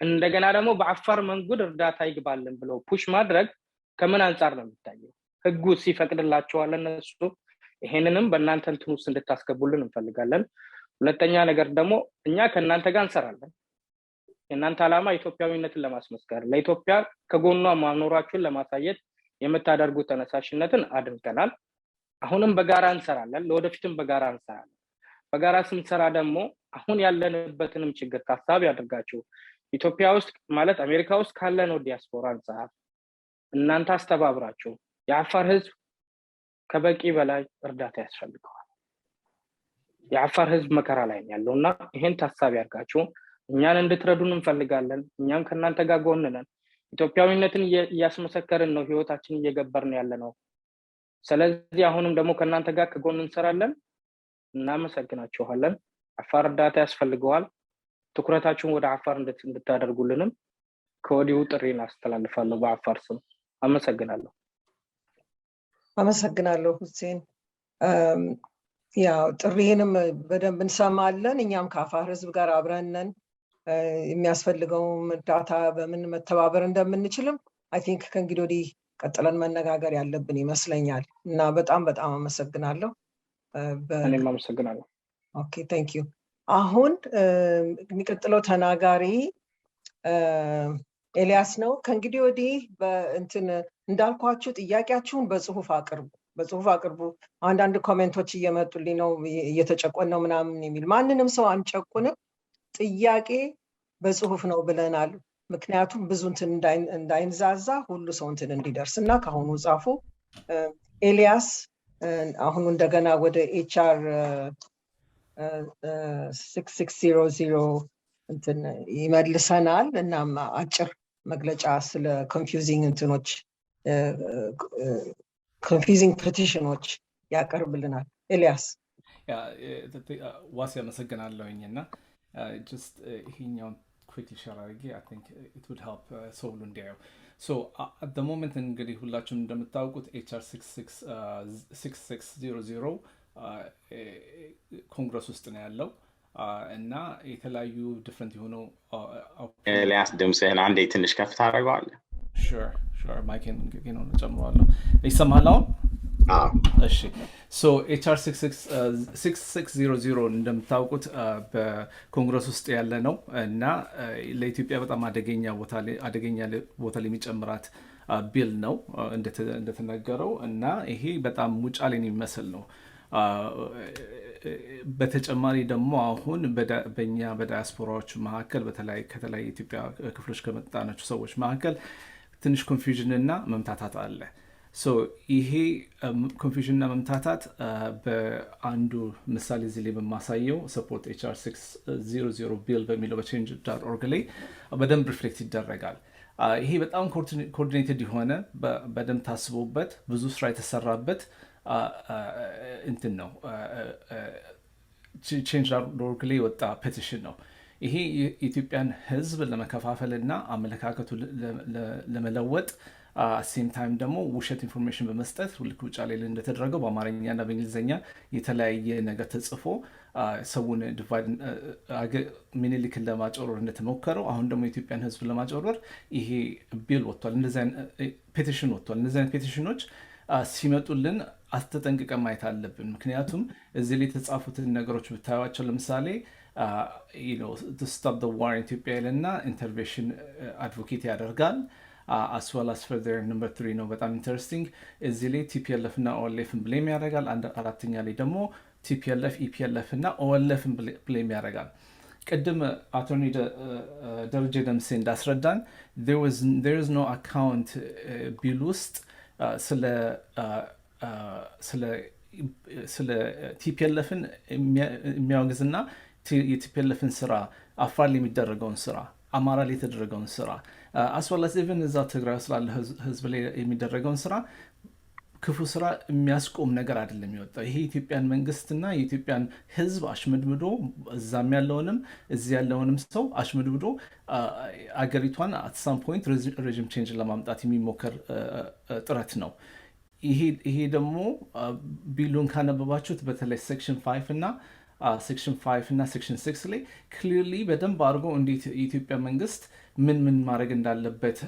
እንደገና ደግሞ በአፋር መንገድ እርዳታ ይግባልን ብለው ፑሽ ማድረግ ከምን አንፃር ነው የሚታየው? ህጉ ሲፈቅድላቸዋል እነሱ? ይሄንንም በእናንተ እንትን ውስጥ እንድታስገቡልን እንፈልጋለን። ሁለተኛ ነገር ደግሞ እኛ ከእናንተ ጋር እንሰራለን። የእናንተ ዓላማ ኢትዮጵያዊነትን ለማስመስከር ለኢትዮጵያ ከጎኗ ማኖራችሁን ለማሳየት የምታደርጉት ተነሳሽነትን አድንቀናል። አሁንም በጋራ እንሰራለን፣ ለወደፊትም በጋራ እንሰራለን። በጋራ ስንሰራ ደግሞ አሁን ያለንበትንም ችግር ታሳቢ አድርጋችሁ ኢትዮጵያ ውስጥ ማለት አሜሪካ ውስጥ ካለነው ዲያስፖራ አንፃር እናንተ አስተባብራችሁ የአፋር ህዝብ ከበቂ በላይ እርዳታ ያስፈልገዋል። የአፋር ህዝብ መከራ ላይ ያለውና ይሄን ታሳቢ አድርጋችሁ እኛን እንድትረዱን እንፈልጋለን። እኛም ከእናንተ ጋር ጎን ነን። ኢትዮጵያዊነትን እያስመሰከርን ነው፣ ህይወታችንን እየገበርን ያለነው። ስለዚህ አሁንም ደግሞ ከእናንተ ጋር ከጎን እንሰራለን። እናመሰግናችኋለን። አፋር እርዳታ ያስፈልገዋል። ትኩረታችሁን ወደ አፋር እንድታደርጉልንም ከወዲሁ ጥሪን አስተላልፋለሁ በአፋር ስም። አመሰግናለሁ። አመሰግናለሁ ሁሴን። ያው ጥሪህንም በደንብ እንሰማለን። እኛም ከአፋር ህዝብ ጋር አብረን ነን። የሚያስፈልገው እርዳታ በምን መተባበር እንደምንችልም አይ ቲንክ ከእንግዲህ ወዲህ ቀጥለን መነጋገር ያለብን ይመስለኛል። እና በጣም አመሰግናለሁ። እኔም አመሰግናለሁ። ኦኬ ቴንክ ዩ። አሁን የሚቀጥለው ተናጋሪ ኤልያስ ነው። ከእንግዲህ ወዲህ በእንትን እንዳልኳችሁ ጥያቄያችሁን በጽሁፍ አቅርቡ። አንዳንድ ኮሜንቶች እየመጡልኝ ነው እየተጨቆን ነው ምናምን የሚል። ማንንም ሰው አንጨቁንም፣ ጥያቄ በጽሁፍ ነው ብለናል። ምክንያቱም ብዙ እንትን እንዳይንዛዛ ሁሉ ሰው እንትን እንዲደርስ እና ከአሁኑ ጻፉ። ኤልያስ አሁን እንደገና ወደ ኤችአር 6600 እንትን ይመልሰናል። እናም አጭር መግለጫ ስለ ኮንፊውዚንግ እንትኖች ኮንፊውዚንግ ፔቲሽኖች ያቀርብልናል። ኤልያስ ዋሲ አመሰግናለሁኝ እና just ይሄኛውን quickly share አድርጌ I think it would help ሰው ሁሉ እንዲያየው። So at the moment እንግዲህ ሁላችሁም እንደምታውቁት HR 6600 ኮንግረስ ውስጥ ነው ያለው እና የተለያዩ ዲፍረንት የሆነው ኤልያስ ድምፅህን አንዴ ትንሽ ከፍ ታደርገዋለህ? Sure ማይክን ነው ጨምሯለሁ። ይሰማል አሁን? እሺ ሶ ኤችአር 6600 እንደምታውቁት በኮንግረስ ውስጥ ያለ ነው እና ለኢትዮጵያ በጣም አደገኛ ቦታ ላይ የሚጨምራት ቢል ነው እንደተነገረው እና ይሄ በጣም ሙጫሌን የሚመስል ነው። በተጨማሪ ደግሞ አሁን በእኛ በዳያስፖራዎች መካከል ከተለያዩ ኢትዮጵያ ክፍሎች ከመጣናቸው ሰዎች መካከል ትንሽ ኮንፊውዥን እና መምታታት አለ። ይሄ ኮንፊውዥን እና መምታታት በአንዱ ምሳሌ እዚህ ላይ በማሳየው ሰፖርት ኤችአር 600 ቢል በሚለው በቼንጅ.org ላይ በደንብ ሪፍሌክት ይደረጋል። ይሄ በጣም ኮኦርዲኔትድ የሆነ በደንብ ታስቦበት ብዙ ስራ የተሰራበት እንትን ነው change.org ላይ የወጣ ፔቲሽን ነው። ይሄ የኢትዮጵያን ህዝብ ለመከፋፈልና አመለካከቱ ለመለወጥ ሴም ታይም ደግሞ ውሸት ኢንፎርሜሽን በመስጠት ልክ ውጫ ላይ እንደተደረገው በአማርኛና በእንግሊዝኛ የተለያየ ነገር ተጽፎ ሰውን ምኒልክን ለማጭበርበር እንደተሞከረው አሁን ደግሞ የኢትዮጵያን ህዝብ ለማጭበርበር ይሄ ቢል ወጥቷል። እንደዚህ ፔቲሽን ወጥቷል። እንደዚህ አይነት ፔቲሽኖች ሲመጡልን አስተጠንቅቀን ማየት አለብን። ምክንያቱም እዚህ ላይ የተጻፉትን ነገሮች ብታዩዋቸው ለምሳሌ to stop the war in ኢትዮጵያ ይልና ኢንተርቬንሽን አድቮኬት ያደርጋል። as well as further number 3 ነው በጣም ኢንተረስቲንግ። እዚህ ላይ ቲፒኤልኤፍ እና ኦኤልኤፍን ብሌም ያደርጋል። አራተኛ ላይ ደግሞ ቲፒኤልኤፍ ኢፒኤልኤፍ እና ኦኤልኤፍን ብሌም ያደርጋል። ቅድም አቶርኒ ደረጀ ደምሴ እንዳስረዳን there is no account ቢል ውስጥ ስለ ቲፒኤልኤፍን የሚያወግዝና የቲፒኤልኤፍን ስራ አፋር ላይ የሚደረገውን ስራ አማራ ላይ የተደረገውን ስራ አስወላስ ኢቨን እዛ ትግራይ ስላለ ህዝብ ላይ የሚደረገውን ስራ ክፉ ስራ የሚያስቆም ነገር አይደለም የሚወጣው። ይሄ የኢትዮጵያን መንግስትና የኢትዮጵያን ህዝብ አሽመድምዶ እዛም ያለውንም እዚህ ያለውንም ሰው አሽመድምዶ አገሪቷን at some point regime change ለማምጣት የሚሞከር ጥረት ነው። ይሄ ደግሞ ቢሉን ካነበባችሁት በተለይ ሴክሽን 5 እና ሴክሽን 5 እና ሴክሽን 6 ላይ ክሊርሊ በደንብ አድርጎ እንዴት የኢትዮጵያ መንግስት ምን ማድረግ እንዳለበት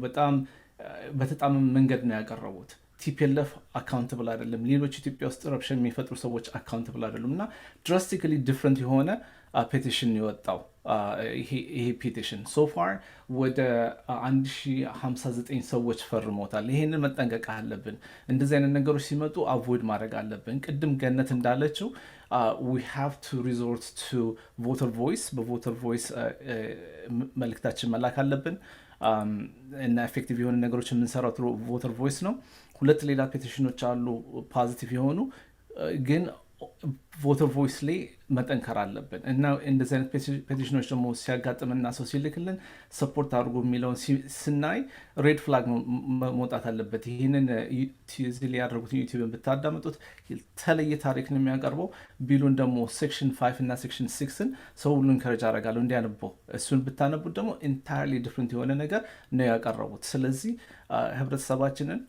በጣም በተጣመመ መንገድ ነው ያቀረቡት። ቲፒኤልኤፍ አካውንተብል አይደለም፣ ሌሎች ኢትዮጵያ ውስጥ ረብሸን የሚፈጥሩ ሰዎች አካውንተብል አይደሉም እና ድራስቲካሊ ዲፍረንት የሆነ ፔቲሽን የወጣው ይሄ ፔቲሽን ሶፋር ወደ 1059 ሰዎች ፈርሞታል። ይሄንን መጠንቀቅ አለብን። እንደዚህ አይነት ነገሮች ሲመጡ አቮይድ ማድረግ አለብን። ቅድም ገነት እንዳለችው we have to resort to voter voice በቮተር ቮይስ መልእክታችን መላክ አለብን እና ኤፌክቲቭ የሆነ ነገሮች የምንሰራው ትሩ ቮተር ቮይስ ነው። ሁለት ሌላ ፔቲሽኖች አሉ ፖዚቲቭ የሆኑ ግን ቮተር ቮይስ ላይ መጠንከር አለብን እና እንደዚህ አይነት ፔቲሽኖች ደግሞ ሲያጋጥምና ሰው ሲልክልን ሰፖርት አድርጎ የሚለውን ስናይ ሬድ ፍላግ መውጣት አለበት። ይህንን እዚህ ላይ ያደረጉትን ዩቲዩብን ብታዳመጡት የተለየ ታሪክ ነው የሚያቀርበው። ቢሉን ደግሞ ሴክሽን 5 እና ሴክሽን 6ን ሰው ሁሉ ኢንከረጅ አደርጋለሁ እንዲያነበው። እሱን ብታነቡት ደግሞ ኢንታይርሊ ዲፍረንት የሆነ ነገር ነው ያቀረቡት። ስለዚህ ህብረተሰባችንን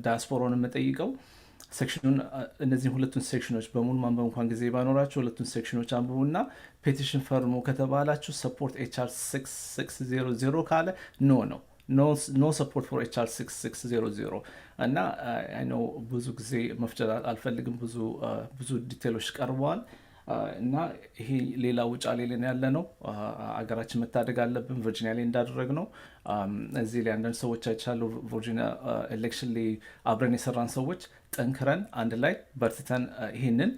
ዳያስፖራውን የምጠይቀው ሴክሽኑን እነዚህ ሁለቱን ሴክሽኖች በሙሉ ማንበብ እንኳን ጊዜ ባይኖራችሁ ሁለቱን ሴክሽኖች አንብቡና ፔቲሽን ፈርሙ ከተባላችሁ ሰፖርት ኤችአር 6600 ካለ ኖ ሰፖርት ፎር ኤችአር 6600 እና አይ ኖ ብዙ ጊዜ መፍጨት አልፈልግም። ብዙ ዲቴሎች ቀርበዋል እና ይሄ ሌላ ውጫ ላይ ያለ ነው። አገራችን መታደግ አለብን። ቨርጂኒያ ላይ እንዳደረግ ነው። እዚህ ላይ አንዳንድ ሰዎች አይቻሉ። ቨርጂኒያ ኤሌክሽን ላይ አብረን የሰራን ሰዎች ጠንክረን አንድ ላይ በርትተን ይህንን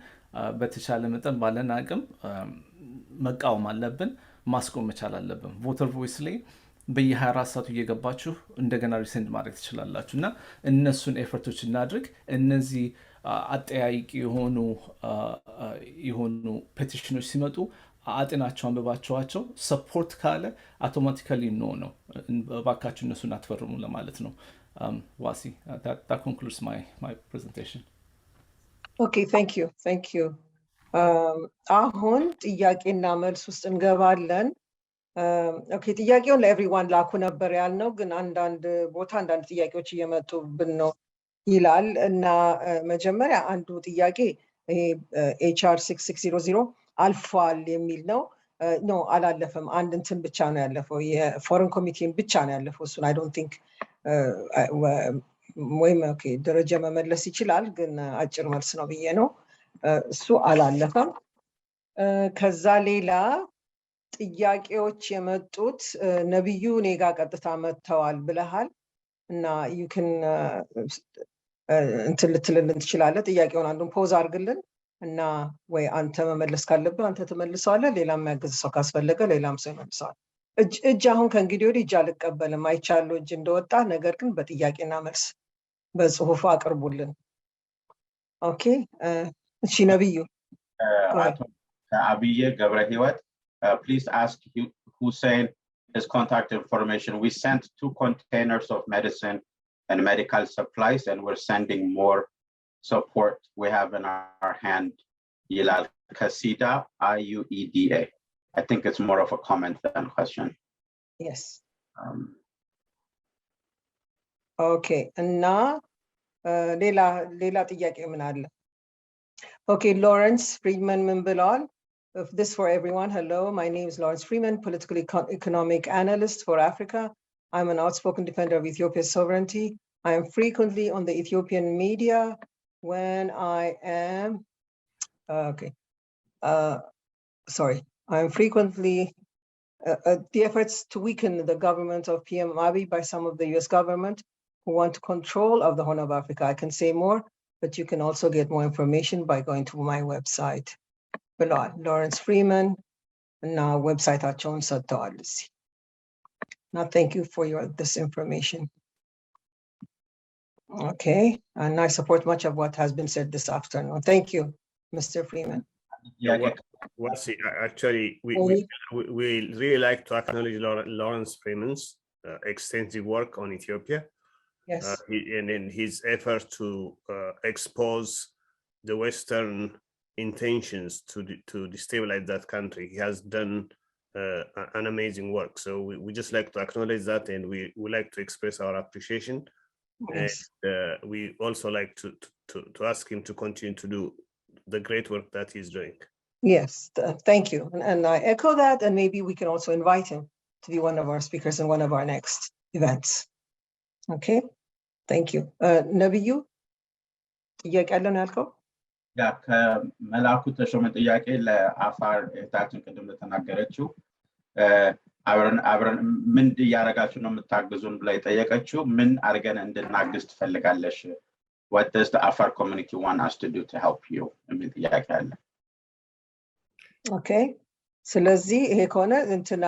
በተቻለ መጠን ባለን አቅም መቃወም አለብን፣ ማስቆም መቻል አለብን። ቮተር ቮይስ ላይ በየ24 ሰዓቱ እየገባችሁ እንደገና ሪሴንድ ማድረግ ትችላላችሁ እና እነሱን ኤፈርቶች እናድርግ። እነዚህ አጠያይቂ የሆኑ ፔቲሽኖች ሲመጡ አጤናቸው አንብባቸዋቸው ሰፖርት ካለ አውቶማቲካሊ ነው እባካችሁ እነሱን አትፈርሙ ለማለት ነው። ዋሲ that concludes my presentation. Okay, thank you. አሁን ጥያቄና መልስ ውስጥ እንገባለን። ኦኬ ጥያቄውን ለኤቭሪዋን ላኩ ነበር ያልነው፣ ግን አንዳንድ ቦታ አንዳንድ ጥያቄዎች እየመጡብን ነው ይላል እና መጀመሪያ አንዱ ጥያቄ ይሄ ኤችአር 6600 አልፏል የሚል ነው። ኖ አላለፈም። አንድ እንትን ብቻ ነው ያለፈው፣ የፎረን ኮሚቴን ብቻ ነው ያለፈው። እሱን አይ ዶንት ቲንክ ወይም ኦኬ ደረጃ መመለስ ይችላል፣ ግን አጭር መልስ ነው ብዬ ነው። እሱ አላለፈም። ከዛ ሌላ ጥያቄዎች የመጡት ነብዩ እኔ ጋር ቀጥታ መጥተዋል ብለሃል እና ዩክን እንትን ልትልልን ትችላለህ። ጥያቄውን አንዱን ፖዝ አድርግልን እና ወይ አንተ መመለስ ካለብህ አንተ ትመልሰዋለህ፣ ሌላም የሚያግዝ ሰው ካስፈለገ ሌላም ሰው ይመልሰዋል። እጅ አሁን ከእንግዲህ ወዲህ እጅ አልቀበልም። አይቻለሁ እጅ እንደወጣ፣ ነገር ግን በጥያቄና መልስ በጽሁፉ አቅርቡልን። ኦኬ እሺ ነብዩ አቶ አብዬ ገብረ ህይወት please ask Hussein his contact information. We sent 2 containers of medicine and medical supplies, and we're sending more support we have in our hand. Yilal Kasida, IUEDA. I think it's more of a comment than a question. Yes. Okay. And now, Leila ጥያቄ ምን አለ? Okay, Lawrence Friedman Mimbilal. This for everyone. Hello, my name is Lawrence Freeman, political economic analyst for Africa. I'm an outspoken defender of Ethiopia's sovereignty. I am frequently on the Ethiopian media when I am, I'm frequently, the efforts to weaken the government of PM Abiy by some of the US government who want control of the Horn of Africa. I can say more, but you can also get more information by going to my website. Below, Lawrence Freeman, now website Achon Satawalisi. Now, thank you for this information. Okay, and I support much of what has been said this afternoon. Thank you, Mr. Freeman. Yeah, actually, we really like to acknowledge Lawrence Freeman's extensive work on Ethiopia. Yes. And in his effort to expose the Western intentions to destabilize that country. He has done an amazing work. So we just like to acknowledge that, and we like to express our appreciation. Yes. And we also like to ask him to continue to do the great work that he's doing. Yes, thank you. And I echo that, and maybe we can also invite him to be one of our speakers in one of our next events. Okay, thank you. Nabiyu, ጥያቄ አለን ያልከው? ያ ከመላኩ ተሾመ ጥያቄ ለአፋር እህታችን ቅድም ለተናገረችው አብረን ምን እያደረጋችሁ ነው የምታግዙን ብላ የጠየቀችው ምን አድርገን እንድናግዝ ትፈልጋለሽ? What does the Afar community want us to do to help you? የሚል ጥያቄ አለ። ኦኬ፣ ስለዚህ ይሄ ከሆነ እንትና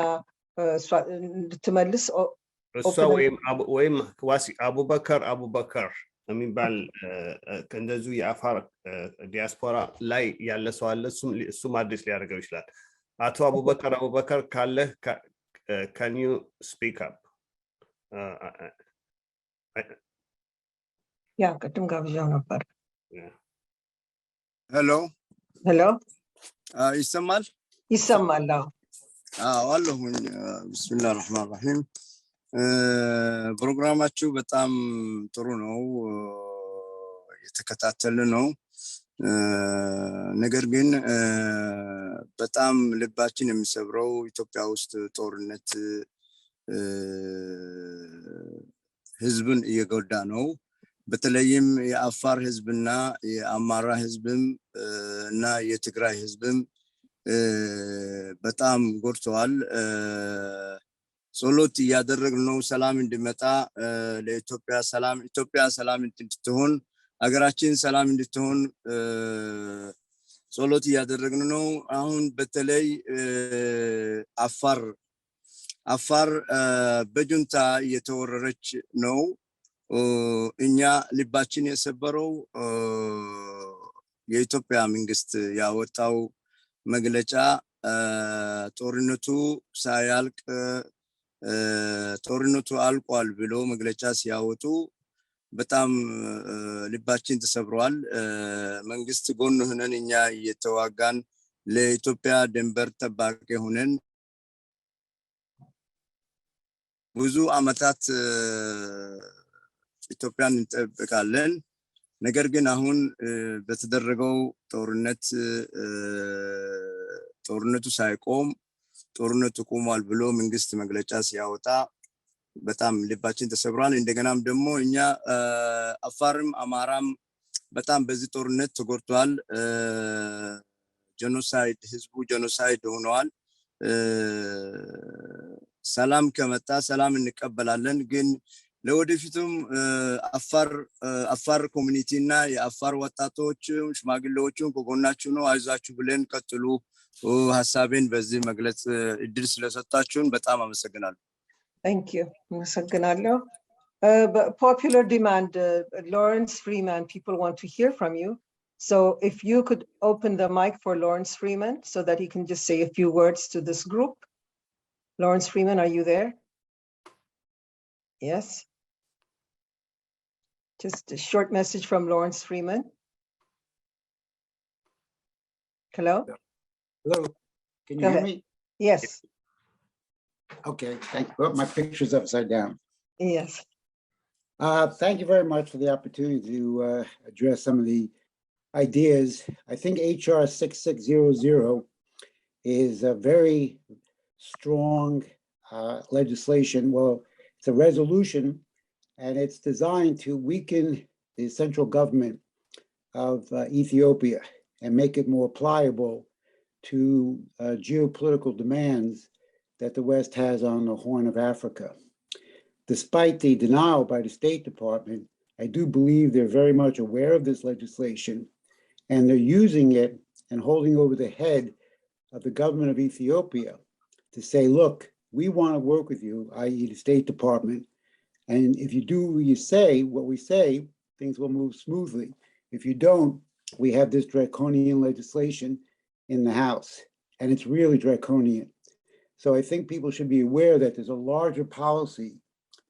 እንድትመልስ እሷ ወይም ዋሲ አቡበከር የሚባል ከእንደዚሁ የአፋር ዲያስፖራ ላይ ያለ ሰው አለ። እሱም አዲስ ሊያደርገው ይችላል። አቶ አቡበከር ካለህ can you speak up? ያ ቅድም ጋብዣው ነበር። ሄሎ ይሰማል? ይሰማል። አለሁኝ። ቢስሚላህ ረህማን ረሂም። ፕሮግራማችሁ በጣም ጥሩ ነው፣ የተከታተልን ነው። ነገር ግን በጣም ልባችን የሚሰብረው ኢትዮጵያ ውስጥ ጦርነት ህዝብን እየጎዳ ነው። በተለይም የአፋር ህዝብና የአማራ ህዝብም እና የትግራይ ህዝብም በጣም ጎድተዋል። ጸሎት እያደረግን ነው ሰላም እንዲመጣ ለኢትዮጵያ ሰላም፣ ኢትዮጵያ ሰላም እንድትሆን፣ ሀገራችን ሰላም እንድትሆን ጸሎት እያደረግን ነው። አሁን በተለይ አፋር በጁንታ እየተወረረች ነው። እኛ ልባችን የሰበረው የኢትዮጵያ መንግስት ያወጣው መግለጫ ጦርነቱ ሳያልቅ ጦርነቱ አልቋል ብሎ መግለጫ ሲያወጡ በጣም ልባችን ተሰብሯል። መንግስት ጎን ሆነን እኛ እየተዋጋን ለኢትዮጵያ ድንበር ጠባቂ ሆነን ብዙ አመታት ኢትዮጵያን እንጠብቃለን። ነገር ግን አሁን በተደረገው ጦርነቱ ሳይቆም ጦርነቱ ቆሟል ብሎ መንግስት መግለጫ ሲያወጣ በጣም ልባችን ተሰብሯል። እንደገናም ደግሞ እኛ አፋርም አማራም በጣም በዚህ ጦርነት ተጎድቷል። ጄኖሳይድ ህዝቡ ጄኖሳይድ ሆነዋል። ሰላም ከመጣ ሰላም እንቀበላለን። ግን ለወደፊቱም አፋር ኮሚኒቲ እና የአፋር ወጣቶች ሽማግሌዎችን ከጎናችሁ ነው፣ አይዟችሁ ብለን ቀጥሉ። ሐሳቤን በዚህ መግለጽ እድል ስለሰጣችሁን በጣም አመሰግናለሁ። Thank you. አመሰግናለሁ። Popular demand, Lawrence Freeman, people want to hear from you. So if you could open the mic for Lawrence Freeman so that he can just say a few words to this group. Lawrence Freeman, are you there? Yes. Just a short message from Lawrence Freeman. Hello? Hello, can you Go hear ahead. me? Yes. Okay, thank you. Oh, my picture's upside down. Yes. Thank you very much for the opportunity to address some of the ideas. I think HR 6600 is a very strong legislation. Well, it's a resolution, and it's designed to weaken the central government of Ethiopia and make it more pliable to geopolitical demands that the West has on the Horn of Africa. Despite the denial by the State Department, I do believe they're very much aware of this legislation, and they're using it and holding over the head of the government of Ethiopia to say, look, we want to work with you, i.e. the State Department, and if you do what we say, things will move smoothly. If you don't, we have this draconian legislation in the House, and it's really draconian. So I think people should be aware that there's a larger policy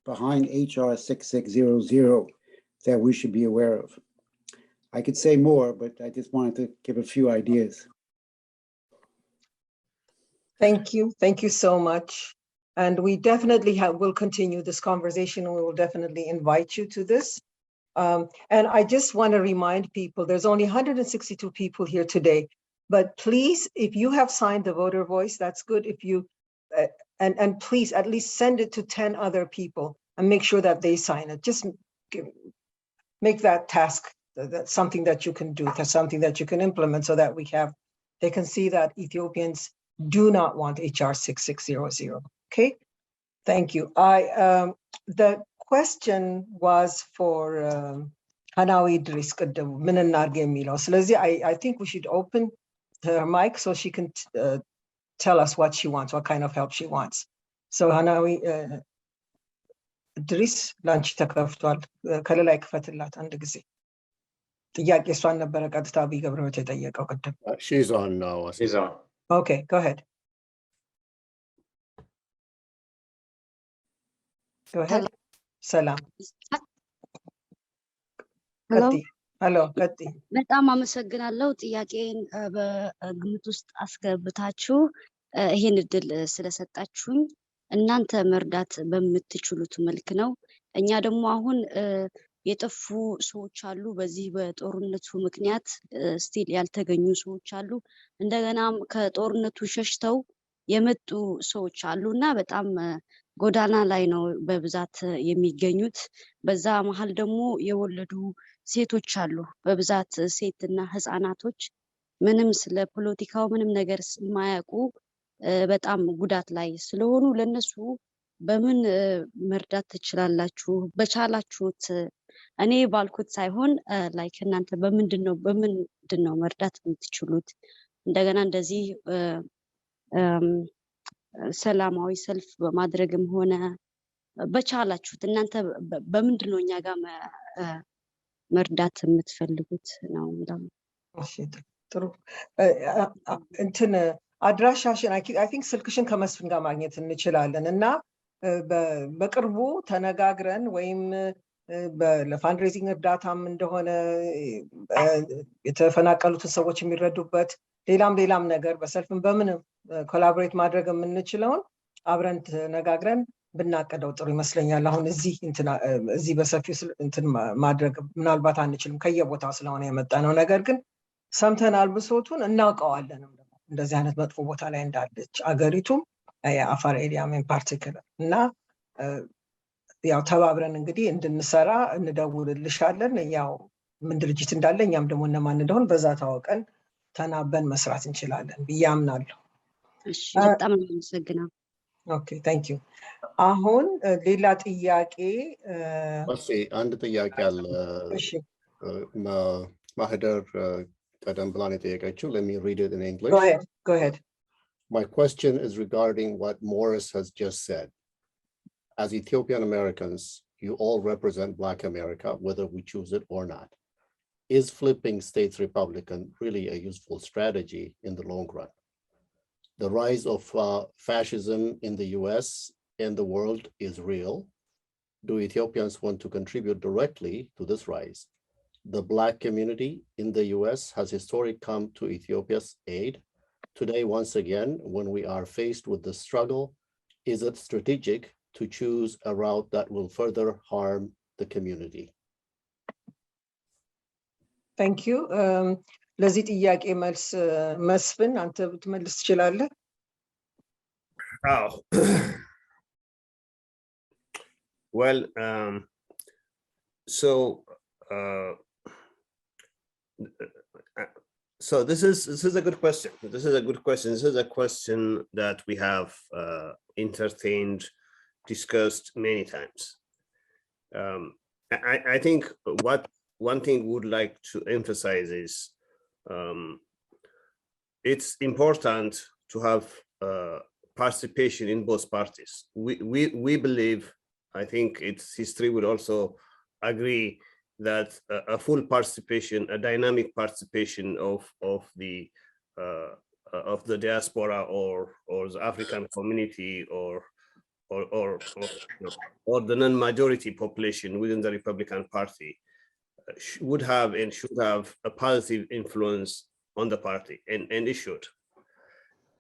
behind HR 6600 that we should be aware of. I could say more, but I just wanted to give a few ideas. Thank you. Thank you so much. And we definitely will continue this conversation. We will definitely invite you to this. And I just want to remind people, there's only 162 people here today, but please, if you have signed the voter voice, that's good. If you, and please at least send it to 10 other people and make sure that they sign it. Just make that task, that's something that you can do, that's something that you can implement so that they can see that Ethiopians do not want HR 6600. Okay, thank you. The question was for Hanawi Idris. I think we should open her mic so she can tell us what she wants, what kind of help she wants. So Hanawi Idris, ላንቺ ተከፍቷል። ከሌላ ይክፈትላት አንድ ጊዜ። ጥያቄ እሷን ነበረ ቀጥታ አብይ ገብረሕይወት የጠየቀው ቅድም። She's on now. She's on. Okay, go ahead. Go ahead. ሰላም። ሄሎ ቀጥይ። በጣም አመሰግናለሁ። ጥያቄን በግምት ውስጥ አስገብታችሁ ይሄን እድል ስለሰጣችሁኝ እናንተ መርዳት በምትችሉት መልክ ነው። እኛ ደግሞ አሁን የጠፉ ሰዎች አሉ። በዚህ በጦርነቱ ምክንያት ስቲል ያልተገኙ ሰዎች አሉ። እንደገናም ከጦርነቱ ሸሽተው የመጡ ሰዎች አሉና በጣም ጎዳና ላይ ነው በብዛት የሚገኙት። በዛ መሃል ደግሞ የወለዱ ሴቶች አሉ። በብዛት ሴትና ህፃናቶች ምንም ስለ ፖለቲካው ምንም ነገር የማያውቁ በጣም ጉዳት ላይ ስለሆኑ ለነሱ በምን መርዳት ትችላላችሁ? በቻላችሁት እኔ ባልኩት ሳይሆን ላይክ እናንተ በምንድን ነው መርዳት የምትችሉት? እንደገና እንደዚህ ሰላማዊ ሰልፍ በማድረግም ሆነ በቻላችሁት እናንተ በምንድን ነው እኛ ጋር መርዳት የምትፈልጉት ነው ማለት ነው። እሺ ጥሩ እንትን አድራሻሽን አይ ቲንክ ስልክሽን ከመስፍን ጋር ማግኘት እንችላለን እና በቅርቡ ተነጋግረን ወይም ለፋንድሬዚንግ እርዳታም እንደሆነ የተፈናቀሉትን ሰዎች የሚረዱበት ሌላም ነገር በሰልፍም በምንም ኮላቦሬት ማድረግ የምንችለውን አብረን ተነጋግረን ብናቀደው ጥሩ ይመስለኛል። አሁን እዚህ በሰፊው እንትን ማድረግ ምናልባት አንችልም ከየቦታው ስለሆነ የመጣ ነው። ነገር ግን ሰምተናል፣ ብሶቱን እናውቀዋለንም ደግሞ እንደዚህ አይነት መጥፎ ቦታ ላይ እንዳለች አገሪቱም የአፋር ኤሪያም ኢን ፓርቲኩላር እና ያው ተባብረን እንግዲህ እንድንሰራ እንደውልልሻለን። ያው ምን ድርጅት እንዳለ እኛም ደግሞ እነማን እንደሆን በዛ ታወቀን ተናበን መስራት እንችላለን ብዬ አምናለሁ። እሺ በጣም አመሰግናለሁ። ኦኬ ታንክ ዩ። አሁን ሌላ ጥያቄ አንድ ጥያቄ አለ። እሺ ማህደር ቀደም ብላ የጠየቀችው let me read it in English. Go ahead. My question is regarding what Morris has just said. As Ethiopian Americans, you all represent Black America, whether we choose it or not. Is flipping states Republican really a useful strategy in the long run? The rise of fascism in the US and the world is real. Do Ethiopians want to contribute directly to this rise? The Black community in the US has historically come to Ethiopia's aid. Today, once again, when we are faced with the struggle, is it strategic to choose a route that will further harm the community? Thank you. ለዚህ ጥያቄ መልስ መስፍን አንተ ብትመልስ ትችላለህ? Oh. Well, so this is a good question. This is a good question. This is a question that we have entertained, discussed many times. I think what one thing we would like to emphasize is it's important to have participation in both parties. We believe, I think its history would also agree that a full participation, a dynamic participation of the diaspora or the African community or the non-majority population within the Republican Party would have and should have a positive influence on the party, and it should.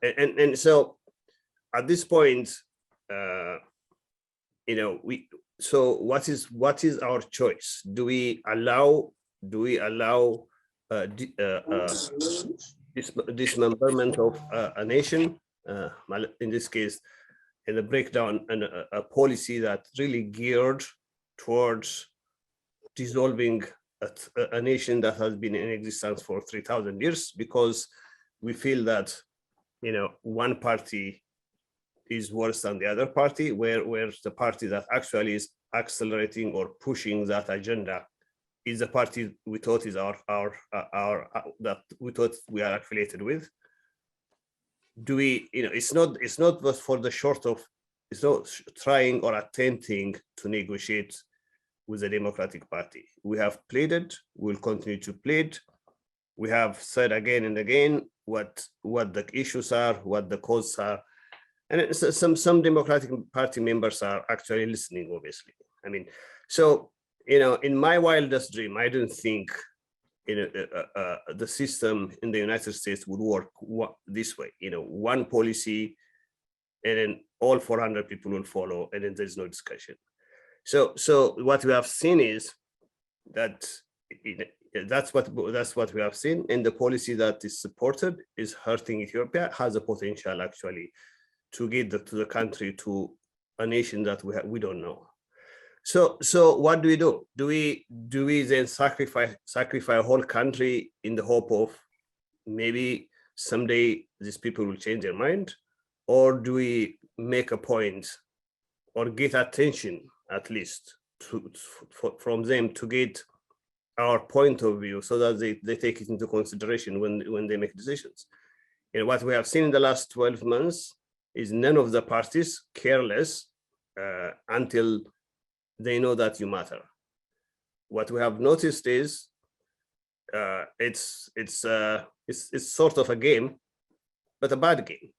And so at this point, so what is our choice? Do we allow dismemberment of a nation, in this case, in the breakdown and a policy that really geared towards dissolving a nation that has been in existence for 3,000 years, because we feel that one party is worse than the other party, where the party that actually is accelerating or pushing that agenda is the party we thought is that we thought we are affiliated with. Do we, it's not for the short of, it's not trying or attempting to negotiate with the Democratic Party. We have pleaded, we'll continue to plead. We have said again and again what the issues are, what the causes are. And some Democratic Party members are actually listening, obviously. I mean, so, in my wildest dream, I don't think the system in the United States would work this way. One policy, and then all 400 people will follow, and then there's no discussion. So what we have seen is that that's what we have seen, and the policy that is supported is hurting Ethiopia, has a potential actually to get to the country to a nation that we don't know. So what do? Do we then sacrifice a whole country in the hope of maybe someday these people will change their mind, or do we make a point or get attention at least from them to get our point of view so that they take it into consideration when they make decisions? What we have seen in the last 12 months is none of the parties care less until they know that you matter. What we have noticed is it's sort of a game, but a bad game.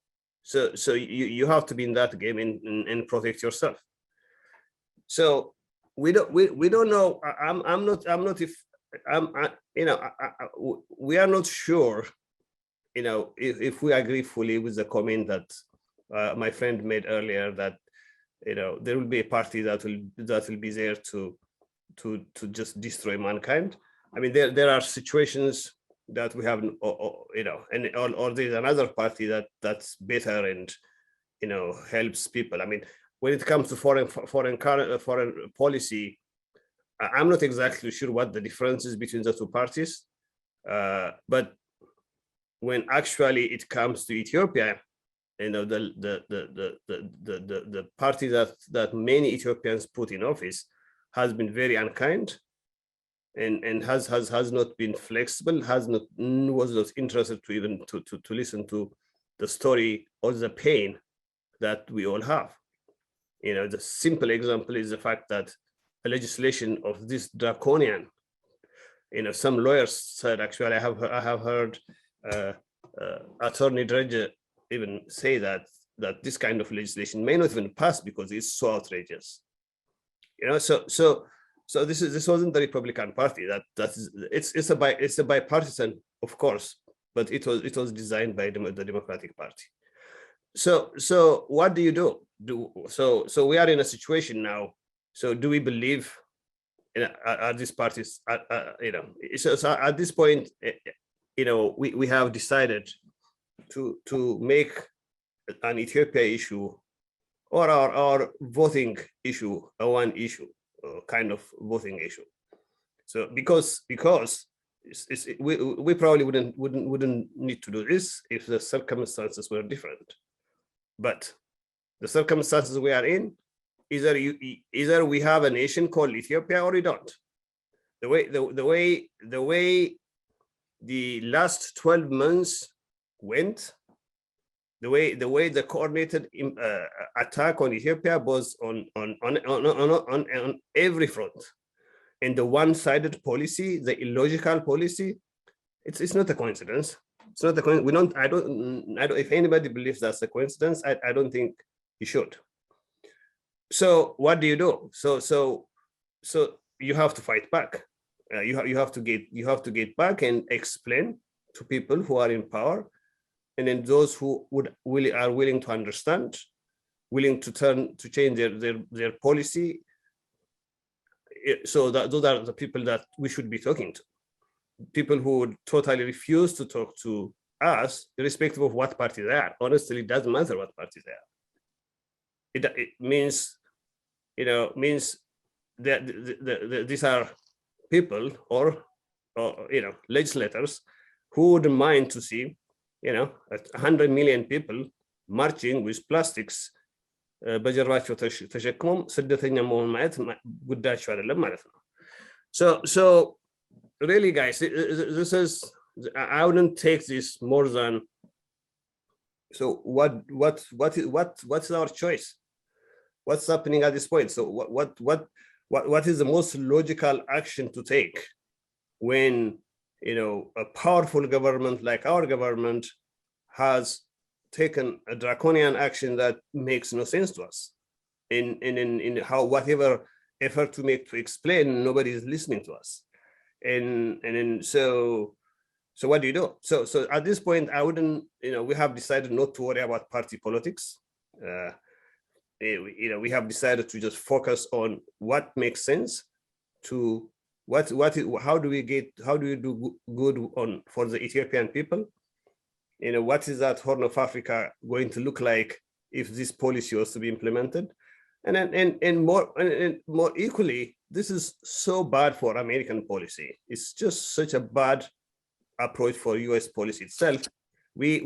So you have to be in that game and protect yourself. So we don't know. We are not sure. If we agree fully with the comment that my friend made earlier, that there will be a party that will be there to just destroy mankind. I mean, there are situations that we have, or there's another party that's better and helps people. I mean, when it comes to foreign policy, I'm not exactly sure what the difference is between the two parties, but when actually it comes to Ethiopia, the party that many Ethiopians put in office has been very unkind and has not been flexible, was not interested to even to listen to the story or the pain that we all have. The simple example is the fact that a legislation of this draconian, some lawyers said, actually, I have heard Attorney Dredge even say that this kind of legislation may not even pass because it's so outrageous. So this wasn't the Republican Party. It's a bipartisan, of course, but it was designed by the Democratic Party. So what do you do? So we are in a situation now. So do we believe are these parties? So at this point, we have decided to make an Ethiopia issue or our voting issue a one issue, kind of voting issue. So because we probably wouldn't need to do this if the circumstances were different. But the circumstances we are in, either we have a nation called Ethiopia or we don't. The way the last 12 months went, the way the coordinated attack on Ethiopia was on every front, and the one-sided policy, the illogical policy, it's not a coincidence. It's not a coincidence. I don't. If anybody believes that's a coincidence, I don't think you should. So what do you do? So you have to fight back. You have to get back and explain to people who are in power, and then those who are willing to understand, willing to change their policy. So that those are the people that we should be talking to. People who would totally refuse to talk to us, irrespective of what party they are. Honestly, it doesn't matter what party they are. It means that these are people or legislators who wouldn't mind to see 100 million people marching with plastics በጀርባቸው ተሸክመው ስደተኛ መሆን ማየት ጉዳያቸው አይደለም ማለት ነው። So really, guys, this is, I wouldn't take this more than, so what's our choice? What's happening at this point? So what is the most logical action to take when a powerful government like our government has taken a draconian action that makes no sense to us? In how whatever effort to make to explain, nobody is listening to us. And so what do you do? So at this point, I wouldn't, we have decided not to worry about party politics. We have decided to just focus on what makes sense to how do we do good for the Ethiopian people? What is that Horn of Africa going to look like if this policy was to be implemented? And more equally, this is so bad for American policy. It's just such a bad approach for US policy itself. We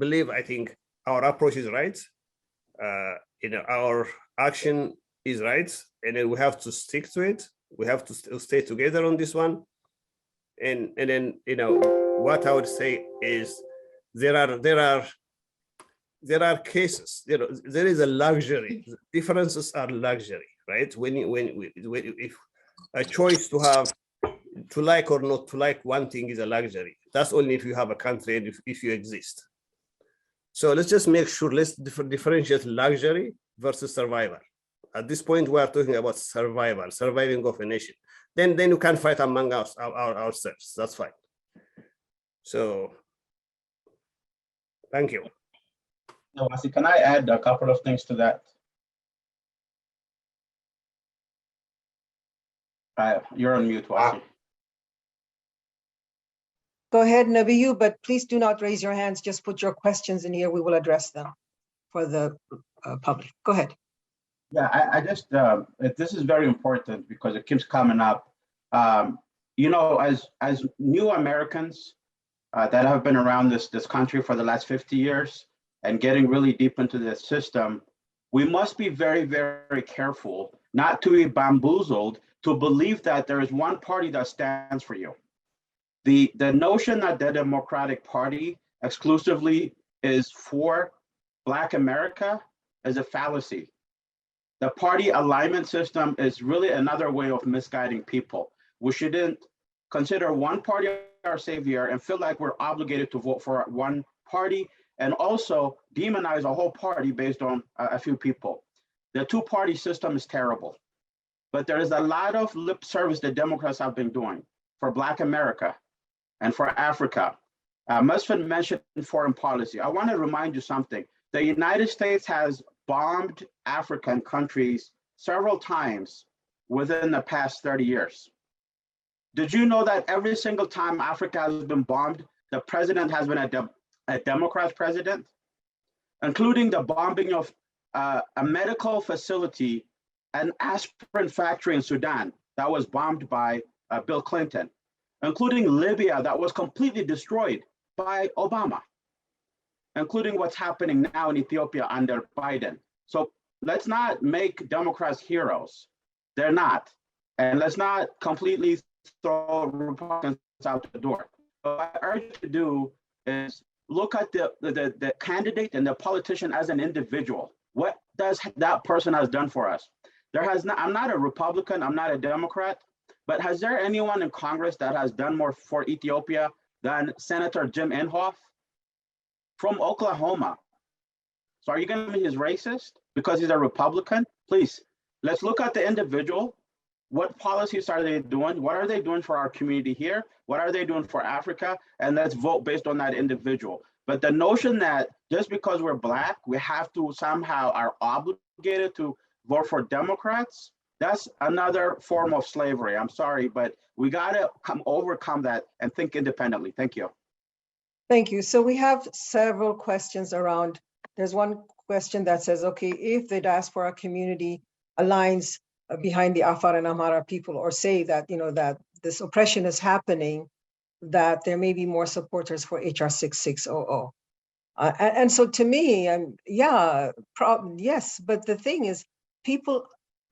believe, I think, our approach is right. Our action is right, and then we have to stick to it. We have to stay together on this one. And then, what I would say is there are cases, there is a luxury. Differences are luxury, right? If a choice to like or not to like one thing is a luxury. That's only if you have a country and if you exist. So let's just make sure, let's differentiate luxury versus survival. At this point, we are talking about surviving of a nation. Then you can fight among ourselves. That's fine. So, thank you. No, Wasi, can I add a couple of things to that? You're on mute, Wasi. Go ahead, Nabiyu, but please do not raise your hands. Just put your questions in here. We will address them for the public. Go ahead. Yeah, I just, this is very important because it keeps coming up. As new Americans that have been around this country for the last 50 years and getting really deep into this system, we must be very, very careful not to be bamboozled to believe that there is one party that stands for you. The notion that the Democratic Party exclusively is for Black America is a fallacy. The party alignment system is really another way of misguiding people. We shouldn't consider one party our savior and feel like we're obligated to vote for one party and also demonize a whole party based on a few people. The two-party system is terrible, but there is a lot of lip service that Democrats have been doing for Black America and for Africa. Musfin mentioned foreign policy. I want to remind you something. The United States has bombed African countries several times within the past 30 years. Did you know that every single time Africa has been bombed, the president has been a Democrat president, including the bombing of a medical facility, an aspirin factory in Sudan that was bombed by Bill Clinton, including Libya that was completely destroyed by Obama, including what's happening now in Ethiopia under Biden. So let's not make Democrats heroes. They're not. And let's not completely throw Republicans out the door. What I urge you to do is look at the candidate and the politician as an individual. What does that person has done for us? I'm not a Republican, I'm not a Democrat, but has there anyone in Congress that has done more for Ethiopia than Senator Jim Inhofe from Oklahoma? So are you going to be his racist because he's a Republican? Please, let's look at the individual. What policies are they doing? What are they doing for our community here? What are they doing for Africa? And let's vote based on that individual. But the notion that just because we're Black, we have to somehow are obligated to vote for Democrats, that's another form of slavery. I'm sorry, but we got to overcome that and think independently. Thank you. Thank you. So we have several questions around. There's one question that says, okay, if the diaspora community aligns behind the Afar and Amhara people, or say that, that this oppression is happening, that there may be more supporters for HR 6600. And so to me, yes, but the thing is,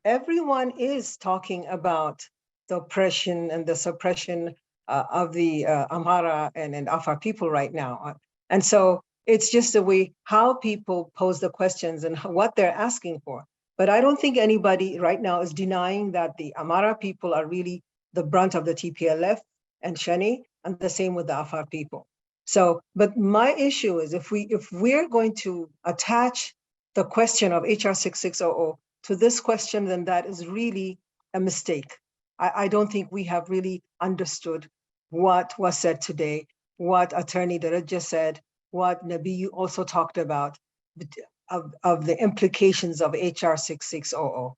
everyone is talking about the oppression and the suppression of the Amhara and Afar people right now. And so it's just the way how people pose the questions and what they're asking for. But I don't think anybody right now is denying that the Amhara people are really the brunt of the TPLF and Shani, and the same with the Afar people. So, but my issue is if we're going to attach the question of HR 6600 to this question, then that is really a mistake. I don't think we have really understood what was said today, what Attorney Daraja said, what Nabi also talked about, of the implications of HR 6600.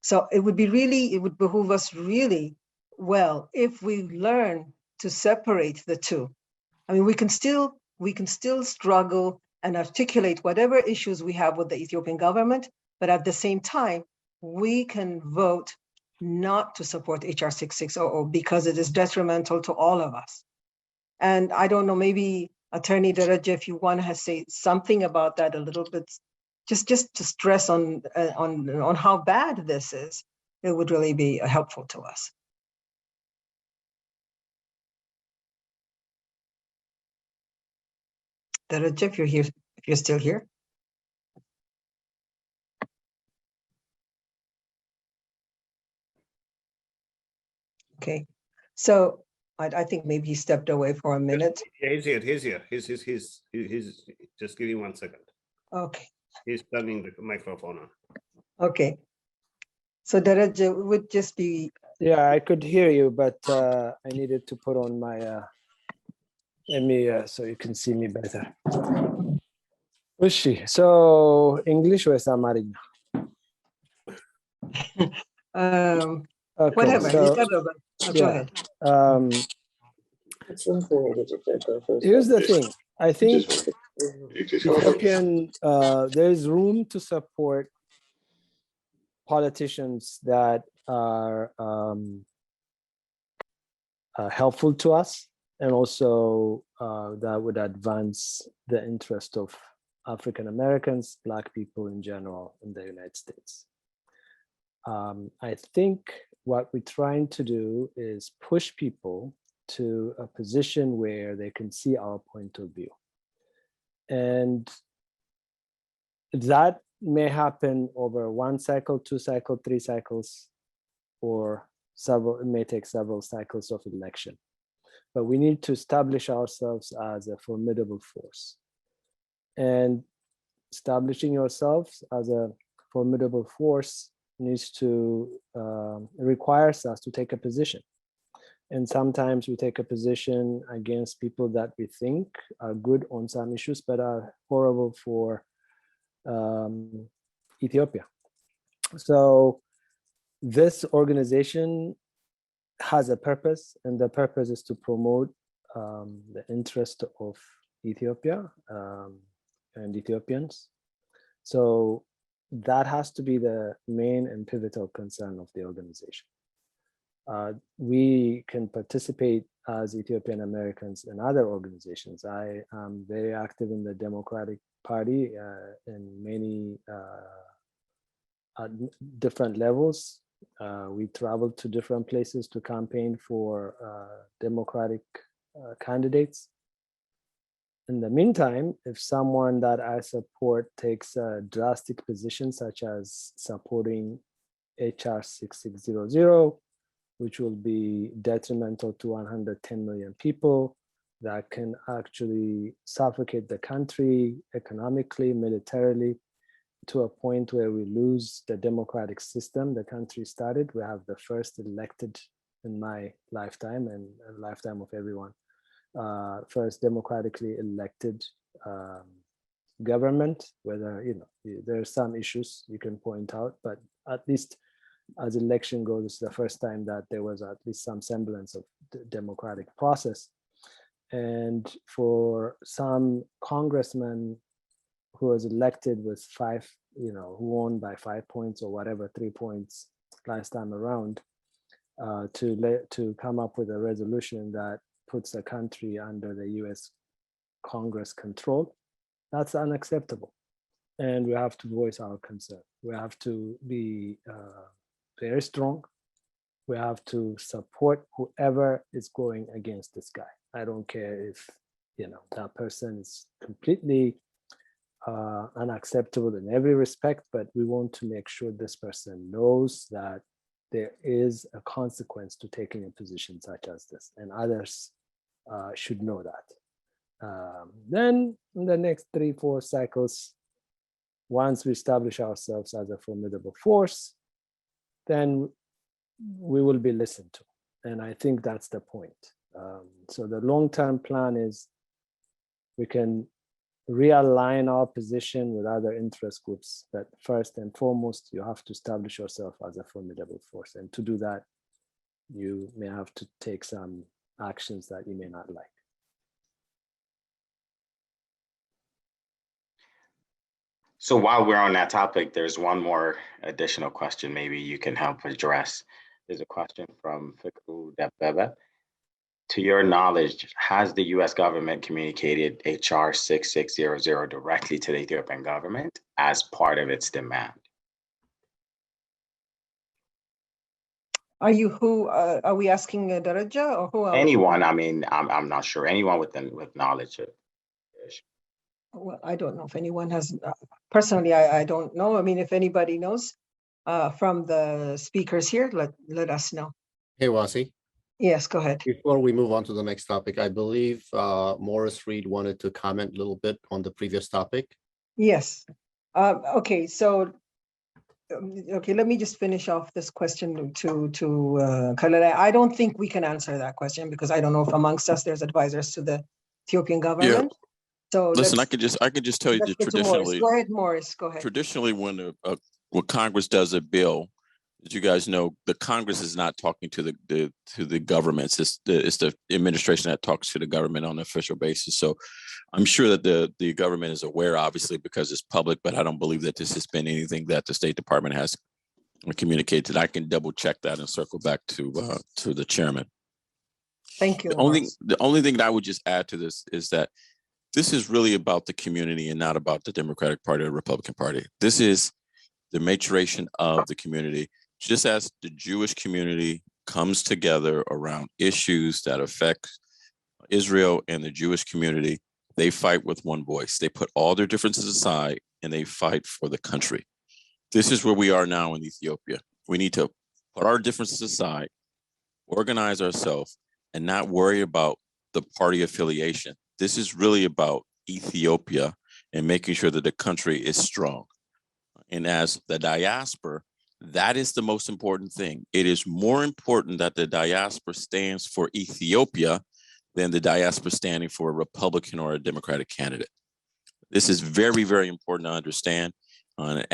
So it would behoove us really well if we learn to separate the two. I mean, we can still struggle and articulate whatever issues we have with the Ethiopian government, but at the same time, we can vote not to support HR 6600 because it is detrimental to all of us. And I don't know, maybe Attorney Daraja, if you want to say something about that a little bit, just to stress on how bad this is, it would really be helpful to us. Daraja, if you're here, if you're still here. Okay, so I think maybe he stepped away for a minute. Yeah, he's here. He's just give me 1 second. Okay. He's turning the microphone on. Okay. So Daraja would just be. Yeah, I could hear you, but I needed to put on my, let me, so you can see me better. Ushi, so English or Amharic? Okay, whatever. So, go ahead. Here's the thing. I think Ethiopian, there's room to support politicians that are helpful to us, and also that would advance the interest of African Americans, Black people in general in the United States. I think what we're trying to do is push people to a position where they can see our point of view. And that may happen over 1 cycle, 2 cycles, 3 cycles, or several, it may take several cycles of election. But we need to establish ourselves as a formidable force. And establishing yourselves as a formidable force needs to requires us to take a position. And sometimes we take a position against people that we think are good on some issues, but are horrible for Ethiopia. So this organization has a purpose, and the purpose is to promote the interest of Ethiopia and Ethiopians. So that has to be the main and pivotal concern of the organization. We can participate as Ethiopian Americans in other organizations. I am very active in the Democratic Party in many different levels. We traveled to different places to campaign for Democratic candidates. In the meantime, if someone that I support takes a drastic position, such as supporting HR 6600, which will be detrimental to 110 million people, that can actually suffocate the country economically, militarily, to a point where we lose the democratic system the country started. We have the first elected in my lifetime and a lifetime of everyone, first democratically elected government, whether, there are some issues you can point out, but at least as election goes, it's the first time that there was at least some semblance of democratic process. And for some congressman who was elected with who won by 5 points or whatever, 3 points last time around, to come up with a resolution that puts the country under the US Congress control, that's unacceptable. And we have to voice our concern. We have to be very strong. We have to support whoever is going against this guy. I don't care if, that person is completely unacceptable in every respect, but we want to make sure this person knows that there is a consequence to taking a position such as this, and others should know that. Then in the next 3-4 cycles, once we establish ourselves as a formidable force, then we will be listened to. And I think that's the point. So the long-term plan is we can realign our position with other interest groups, but first and foremost, you have to establish yourself as a formidable force. And to do that, you may have to take some actions that you may not like. So while we're on that topic, there's one more additional question maybe you can help address. There's a question from Fikru Debebe. To your knowledge, has the US government communicated HR 6600 directly to the Ethiopian government as part of its demand? Are we asking Daraja or who else? Anyone, I mean, I'm not sure. Anyone with knowledge of it. Well, I don't know if anyone has, personally, I don't know. I mean, if anybody knows from the speakers here, let us know. Hey, Wasi. Yes, go ahead. Before we move on to the next topic, I believe Morris Reed wanted to comment a little bit on the previous topic. Yes. Okay, so, let me just finish off this question to Khaled. I don't think we can answer that question because I don't know if amongst us there's advisors to the Ethiopian government. So listen, I could just tell you that traditionally, go ahead, Morris, go ahead. Traditionally, when Congress does a bill, as you guys know, the Congress is not talking to the governments. It's the administration that talks to the government on an official basis. So I'm sure that the government is aware, obviously, because it's public, but I don't believe that this has been anything that the State Department has communicated. I can double check that and circle back to the chairman. Thank you. The only thing that I would just add to this is that this is really about the community and not about the Democratic Party or the Republican Party. This is the maturation of the community. Just as the Jewish community comes together around issues that affect Israel and the Jewish community, they fight with one voice. They put all their differences aside and they fight for the country. This is where we are now in Ethiopia. We need to put our differences aside, organize ourselves, and not worry about the party affiliation. This is really about Ethiopia and making sure that the country is strong. And as the diaspora, that is the most important thing. It is more important that the diaspora stands for Ethiopia than the diaspora standing for a Republican or a Democratic candidate. This is very, very important to understand.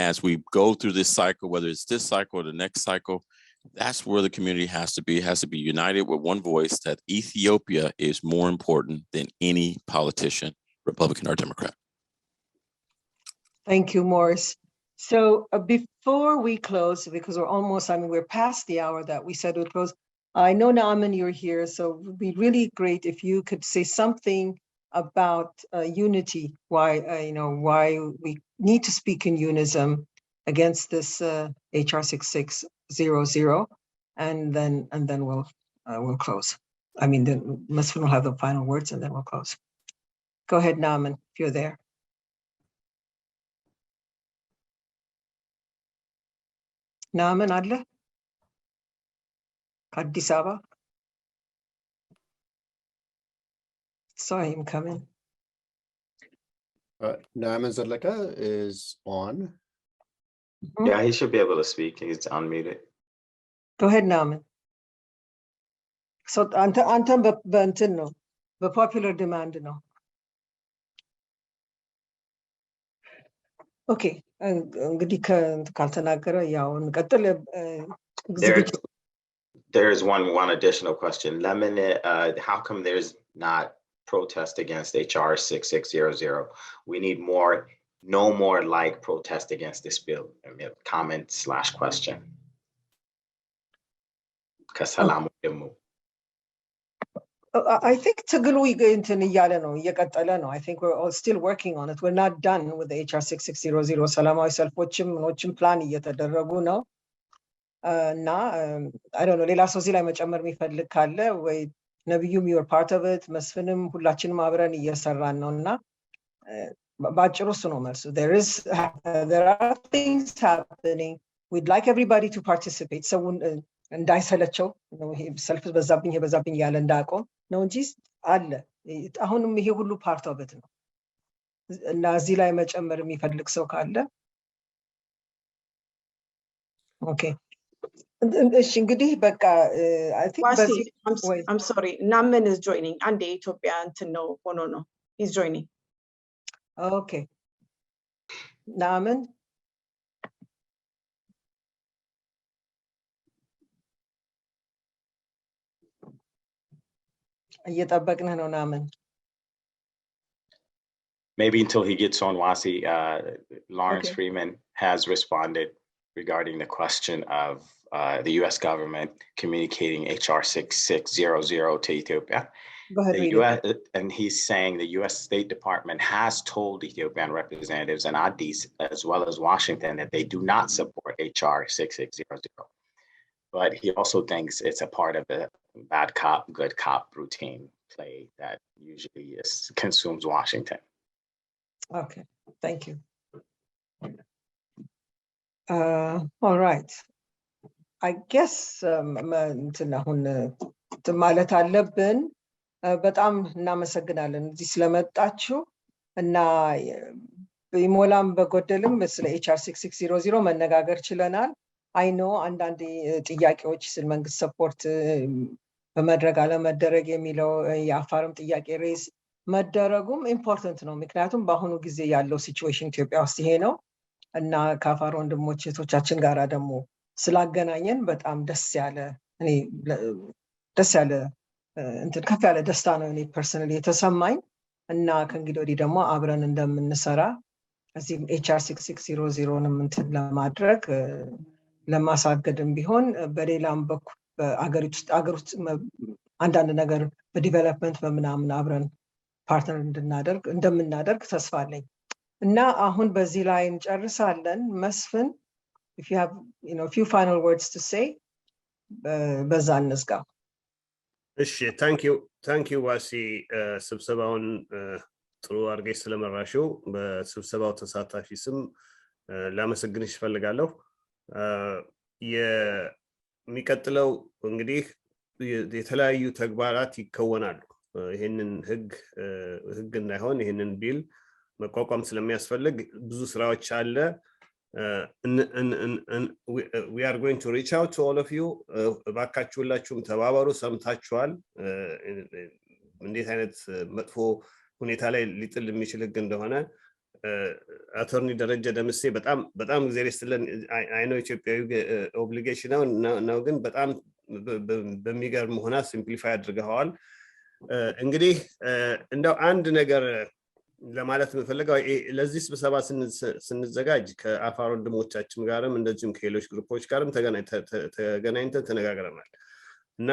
As we go through this cycle, whether it's this cycle or the next cycle, that's where the community has to be. It has to be united with one voice that Ethiopia is more important than any politician, Republican or Democrat. Thank you, Morris. So before we close, because we're almost, we're past the hour that we said we'd close. I know, Naaman, you're here, so it would be really great if you could say something about unity, why we need to speak in unison against this HR 6600, and then we'll close. Then Masfin will have the final words, and then we'll close. Go ahead, Naaman, if you're there. Naaman Adla, Addis Ababa. Saw him coming. Naaman Zadlaka is on. Yeah, he should be able to speak. He's unmuted. Go ahead, Naaman. So, Anton በእንትን ነው በፖፑላር ዲማንድ ነው። ኦኬ እንግዲህ ካልተናገረ ያው እንቀጥል። There is one additional question. Lemon, how come there's not protest against HR 6600? We need no more like protest against this bill. Comment/question. I think ትግሉ እንትን እያለ ነው እየቀጠለ ነው. I think we're all still working on it. We're not done with the HR 6600. ሰላማዊ ሰልፎችም ምኖችም ፕላን እየተደረጉ ነው. እና I don't know ሌላ ሰው እዚህ ላይ መጨመር የሚፈልግ ካለ ወይ ነብዩም you're part of it, መስፍንም ሁላችንም አብረን እየሰራን ነው እና ባጭሩ እሱ ነው መልሱ. There are things happening. We'd like everybody to participate. ሰውን እንዳይሰለቸው ነው ይሄ ሰልፍ በዛብኝ ያለ እንዳቆም ነው እንጂ አለ አሁንም ይሄ ሁሉ ፓርት ኦፍ ኢት ነው እና እዚህ ላይ መጨመር የሚፈልግ ሰው ካለ ኦኬ እሺ እንግዲህ በቃ I think I'm sorry Naaman is joining and Ethiopia እንትን ነው ሆኖ ነው he's joining okay Naaman እየጠበቅንህ ነው Naaman Maybe until he gets on, Wasi, Lawrence Freeman has responded regarding the question of the U.S. government communicating HR 6600 to Ethiopia. Go ahead, and he's saying the U.S. State Department has told Ethiopian representatives in Addis as well as Washington that they do not support HR 6600. But he also thinks it's a part of the bad cop, good cop routine play that usually consumes Washington. Okay, thank you. All right. I guess ማለት አለብን በጣም እናመሰግናለን እዚህ ስለመጣችሁ እና በሞላም በጎደልም ስለ HR 6600 መነጋገር ችለናል I know አንዳንድ ጥያቄዎች ስለ መንግስት ሰፖርት በመድረግ አለመደረግ የሚለው የአፋርም ጥያቄ ሬስ መደረጉም ኢምፖርታንት ነው ምክንያቱም በአሁኑ ጊዜ ያለው ሲቹዌሽን ኢትዮጵያ ውስጥ ይሄ ነው እና ከአፋር ወንድሞች እህቶቻችን ጋር ደግሞ ስላገናኘን በጣም ደስ ያለ እንትን ከፍ ያለ ደስታ ነው እኔ ፐርሰናሊ የተሰማኝ እና ከእንግዲህ ወዲህ ደግሞ አብረን እንደምንሰራ እዚህ HR 6600ንም እንትን ለማድረግ ለማሳገድም ቢሆን በሌላም በኩል አገር ውስጥ አንዳንድ ነገር በዲቨሎፕመንት በምናምን አብረን ፓርትነር እንደምናደርግ ተስፋ አለኝ እና አሁን በዚህ ላይ እንጨርሳለን መስፍን if you have a few final words to say በዛ እንዝጋ እሺ thank you ዋሲ ስብሰባውን ጥሩ አድርገሽ ስለመራሽው በስብሰባው ተሳታፊ ስም ላመሰግንሽ ፈልጋለሁ የሚቀጥለው እንግዲህ የተለያዩ ተግባራት ይከወናሉ ይሄንን ህግ እንዳይሆን ይሄንን ቢል መቋቋም ስለሚያስፈልግ ብዙ ስራዎች አለ we are going to reach out to all of you ባካችሁ ሁላችሁም ተባበሩ ሰምታችኋል እንዴት አይነት መጥፎ ሁኔታ ላይ ሊጥል የሚችል ህግ እንደሆነ አቶርኒ ደረጀ ደምሴ በጣም እግዚአብሔር ይስጥልን አይ ኖ ኢትዮጵያዊ ኦብሊጌሽን ነው ግን በጣም በሚገርም ሆና ሲምፕሊፋይ አድርገዋል እንግዲህ እንደው አንድ ነገር ለማለት የምፈልገው ለዚህ ስብሰባ ስንዘጋጅ ከአፋር ወንድሞቻችን ጋርም እንደዚሁም ከሌሎች ግሩፖች ጋርም ተገናኝተን ተነጋግረናል እና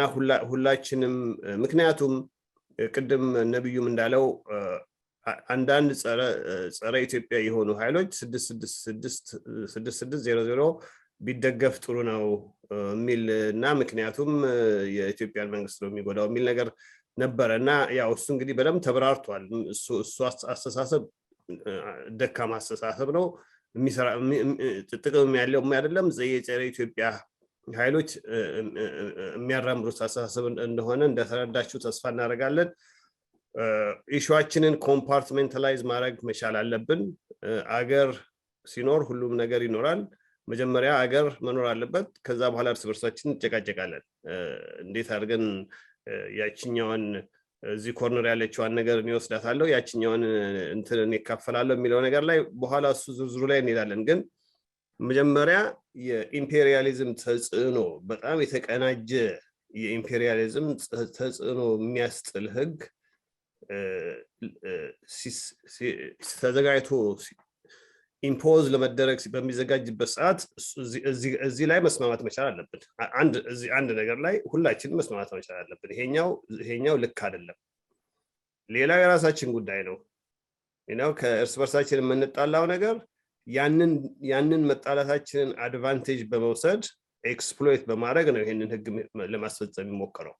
ሁላችንም ምክንያቱም ቅድም ነብዩም እንዳለው አንዳንድ ጸረ ኢትዮጵያ የሆኑ ኃይሎች 6600 ቢደገፍ ጥሩ ነው ሚልና ምክንያቱም የኢትዮጵያን መንግስት ነው የሚጎዳው ሚል ነገር ነበርና ያው እሱ እንግዲህ በደም ተብራርቷል እሱ አስተሳሰብ ደካማ አስተሳሰብ ነው የሚሰራ ጥቅም ያለው አይደለም የጸረ ኢትዮጵያ ኃይሎች የሚያራምዱት አስተሳሰብ እንደሆነ እንደተረዳችሁ ተስፋ እናደርጋለን ኢሹአችንን ኮምፓርትመንታላይዝ ማድረግ መቻል አለብን አገር ሲኖር ሁሉም ነገር ይኖራል መጀመሪያ አገር መኖር አለበት ከዛ በኋላ እርስ በርሳችን እንጨቃጨቃለን እንዴት አድርገን ያቺኛውን እዚህ ኮርነር ያለችዋን ነገር እንወስዳታለሁ ያቺኛውን እንትን ይካፈላል የሚለው ነገር ላይ በኋላ እሱ ዝርዝሩ ላይ እንሄዳለን ግን መጀመሪያ የኢምፔሪያሊዝም ተጽዕኖ በጣም የተቀናጀ የኢምፔሪያሊዝም ተጽዕኖ የሚያስጥል ህግ ተዘጋጅቶ ኢምፖዝ ለመደረግ በሚዘጋጅበት ሰዓት እዚህ ላይ መስማማት መቻል አለብን አንድ ነገር ላይ ሁላችንም መስማማት መቻል አለብን ይሄኛው ልክ አይደለም ሌላው የራሳችን ጉዳይ ነው ከእርስ በርሳችን የምንጣላው ነገር ያንን መጣላታችንን አድቫንቴጅ በመውሰድ ኤክስፕሎይት በማድረግ ነው ይሄንን ህግ ለማስፈጸም የሚሞክረው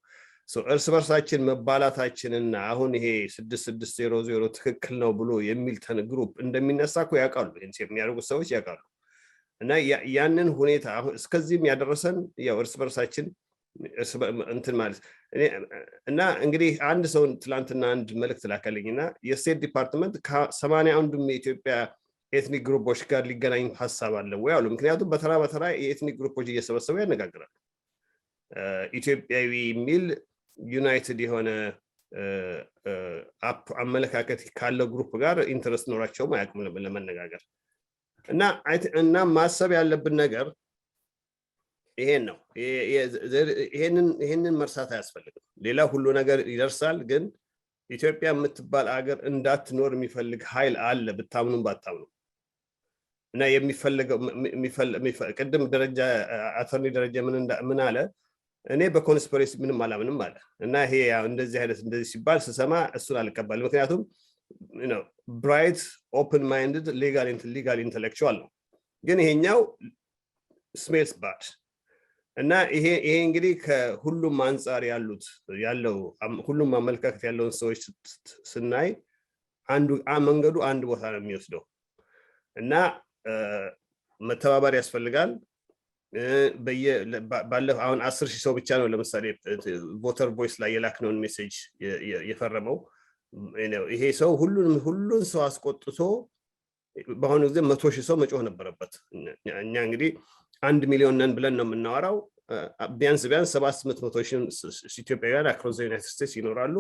እርስ በርሳችን መባላታችንና አሁን ይሄ 6600 ትክክል ነው ብሎ የሚል ግሩፕ እንደሚነሳኩ ያውቃሉ የሚያደርጉት ሰዎች ያውቃሉ እና ያንን ሁኔታ አሁን እስከዚህም ያደረሰን ያው እርስ በርሳችን እንትን ማለት እና እንግዲህ አንድ ሰው ትላንትና አንድ መልእክት ላከልኝና የስቴት ዲፓርትመንት ከ81ዱም የኢትዮጵያ ኤትኒክ ግሩፖች ጋር ሊገናኝ ሐሳብ አለ ወይ አሉ ምክንያቱም በተራ የኤትኒክ ግሩፖች እየሰበሰቡ ያነጋግራሉ ኢትዮጵያዊ ሚል ዩናይትድ የሆነ አመለካከት ካለው ግሩፕ ጋር ኢንተረስት ኖራቸው ማያውቁም ለመነጋገር እና ማሰብ ያለብን ነገር ይሄን ነው ይሄንን መርሳት አያስፈልግም ሌላ ሁሉ ነገር ይደርሳል ግን ኢትዮጵያ የምትባል አገር እንዳትኖር የሚፈልግ ኃይል አለ ብታምኑም ባታምኑ እና የሚፈልገው ቅድም ደረጃ አቶርኒ ደረጃ ምን አለ እኔ በኮንስፒሬሲ ምንም አላምንም አለ እና ይሄ እንደዚህ አይነት እንደዚህ ሲባል ስሰማ እሱን አልቀበልም ምክንያቱም ብራይት ኦፕን ማይንድድ ሌጋል ኢንተሌክቹዋል ነው ግን ይሄኛው ስሜልስ ባድ እና ይሄ እንግዲህ ከሁሉም አንፃር ያለው ሁሉም አመለካከት ያለውን ሰዎች ስናይ መንገዱ አንድ ቦታ ነው የሚወስደው እና መተባበር ያስፈልጋል ባለፈው አሁን 10,000 ሰው ብቻ ነው ለምሳሌ ቮተር ቮይስ ላይ የላክነውን ሜሴጅ የፈረመው ይሄ ሰው ሁሉን ሰው አስቆጥቶ በአሁኑ ጊዜ 100,000 ሰው መጮህ ነበረበት እኛ እንግዲህ 1 ሚሊዮን ነን ብለን ነው የምናወራው ቢያንስ 700,000 ኢትዮጵያውያን አክሮስ ዩናይትድ ስቴትስ ይኖራሉ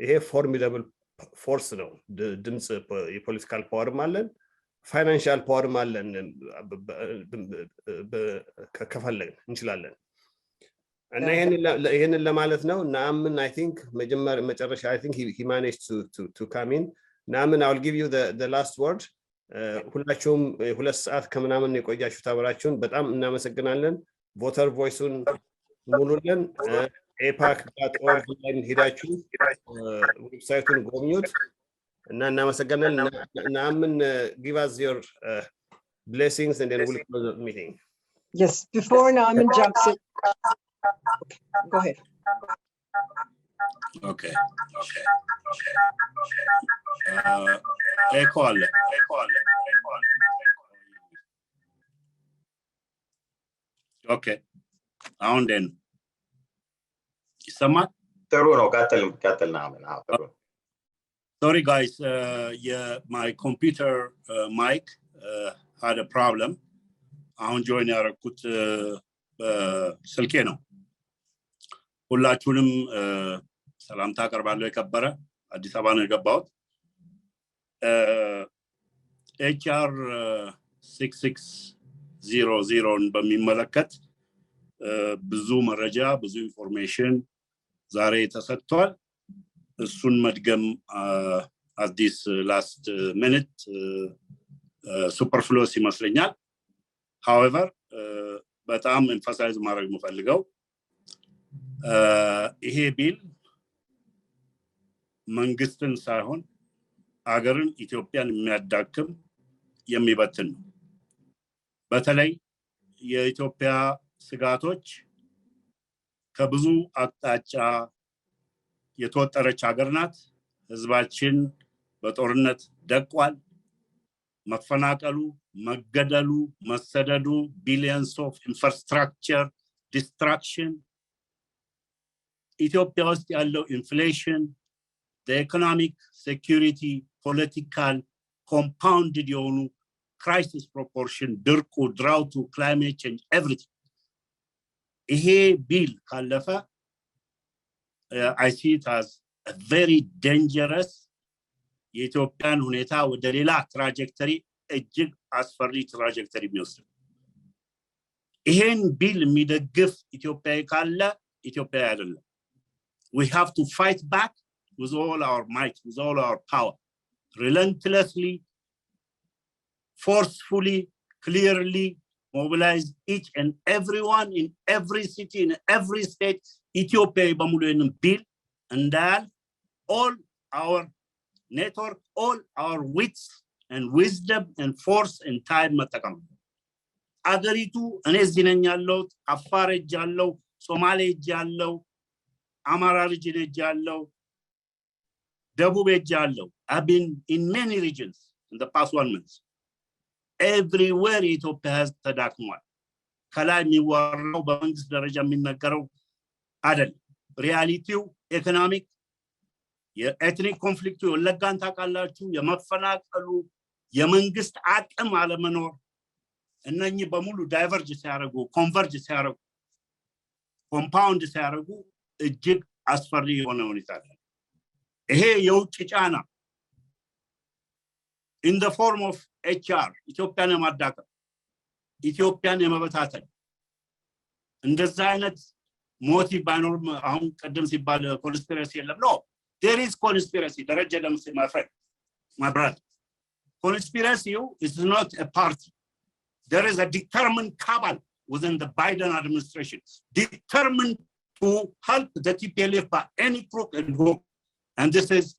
ይሄ ፎርሚደብል ፎርስ ነው ድምጽ የፖለቲካል ፓወርም አለን ፋይናንሻል ፓወርም አለን ከፈለግን እንችላለን እና ይሄንን ለማለት ነው ናምን አይ ቲንክ መጨረሻ አይ ቲንክ he managed to come in ናምን I'll give you the last word ሁላችሁም 2 ሰዓት ከምናምን የቆያችሁ ታበራችሁን በጣም እናመሰግናለን ቮተር ቮይሱን ሙሉልን AEPAC.org ላይ ሄዳችሁ ዌብሳይቱን ጎብኙት እና እናመሰግናለን ናምን give us your blessings and then we'll close the meeting yes before Naaman jumps in okay, go ahead okay echo okay አሁን then ይሰማል ጥሩ ነው ቀጥል ናምን ጥሩ Sorry guys, yeah, my computer mic had a problem. አሁን ጆይን ያደረኩት ስልኬ ነው። ሁላችሁንም ሰላምታ አቀርባለሁ። የከበረ አዲስ አበባ ነው የገባሁት። HR 6600ን በሚመለከት ብዙ መረጃ ብዙ ኢንፎርሜሽን ዛሬ ተሰጥቷል። እሱን መድገም at this last minute superfluous ይመስለኛል። However, በጣም emphasize ማድረግ የምፈልገው ይሄ ቢል መንግስትን ሳይሆን አገርን ኢትዮጵያን የሚያዳክም የሚበትን ነው። በተለይ የኢትዮጵያ ስጋቶች ከብዙ አቅጣጫ የተወጠረች ሀገር ናት። ህዝባችን በጦርነት ደቋል። መፈናቀሉ፣ መገደሉ፣ መሰደዱ፣ ቢሊየንስ ኦፍ ኢንፍራስትራክቸር ዲስትራክሽን፣ ኢትዮጵያ ውስጥ ያለው ኢንፍሌሽን፣ ኢኮኖሚክ ሴኩሪቲ፣ ፖለቲካል ኮምፓውንድድ የሆኑ ክራይሲስ ፕሮፖርሽን፣ ድርቁ፣ ድራውቱ፣ ክላይሜት ቼንጅ ኤቭሪቲንግ ይሄ ቢል ካለፈ I see it as a very dangerous የኢትዮጵያን ሁኔታ ወደ ሌላ ትራጀክተሪ እጅግ አስፈሪ ትራጀክተሪ የሚወስድ። ይሄን ቢል የሚደግፍ ኢትዮጵያዊ ካለ ኢትዮጵያዊ አይደለም። We have to fight back with all our might, with all our power, relentlessly, forcefully, clearly mobilize each and everyone in every city, in every state. Ethiopia በሙሉንም ቢል እንዳል all our network, all our wits and wisdom and force and time መጠቀም። አገሪቱ እኔ እዚህ ነኝ ያለሁት፣ አፋር ሄጃለሁ፣ ሶማሌ ሄጃለሁ፣ አማራ ሪጅን ሄጃለሁ፣ ደቡብ ሄጃለሁ። I've been in many regions in the past 1 month. Everywhere ኢትዮጵያ has ተዳክሟል። ከላይ የሚወራው በመንግስት ደረጃ የሚነገረው አይደለም። ሪያሊቲው ኢኮኖሚክ የኤትኒክ ኮንፍሊክቱ የወለጋን ታውቃላችሁ፣ የመፈናቀሉ የመንግስት አቅም አለመኖር እነኚህ በሙሉ ዳይቨርጅ ሲያደርጉ ኮንቨርጅ ሲያደርጉ ኮምፓውንድ ሲያደርጉ እጅግ አስፈሪ የሆነ ሁኔታ አለ። ይሄ የውጭ ጫና in the form of HR ኢትዮጵያን የማዳከም ኢትዮጵያን የመበታተን እንደዛ አይነት ሞቲቭ ባይኖርም አሁን ቀደም ሲባል ኮንስፒረሲ የለም ነው። There is conspiracy. My friend, my brother. Conspiracy is not a party. There is a determined cabal within the Biden administration, determined to help the TPLF by any crook and hook. And this is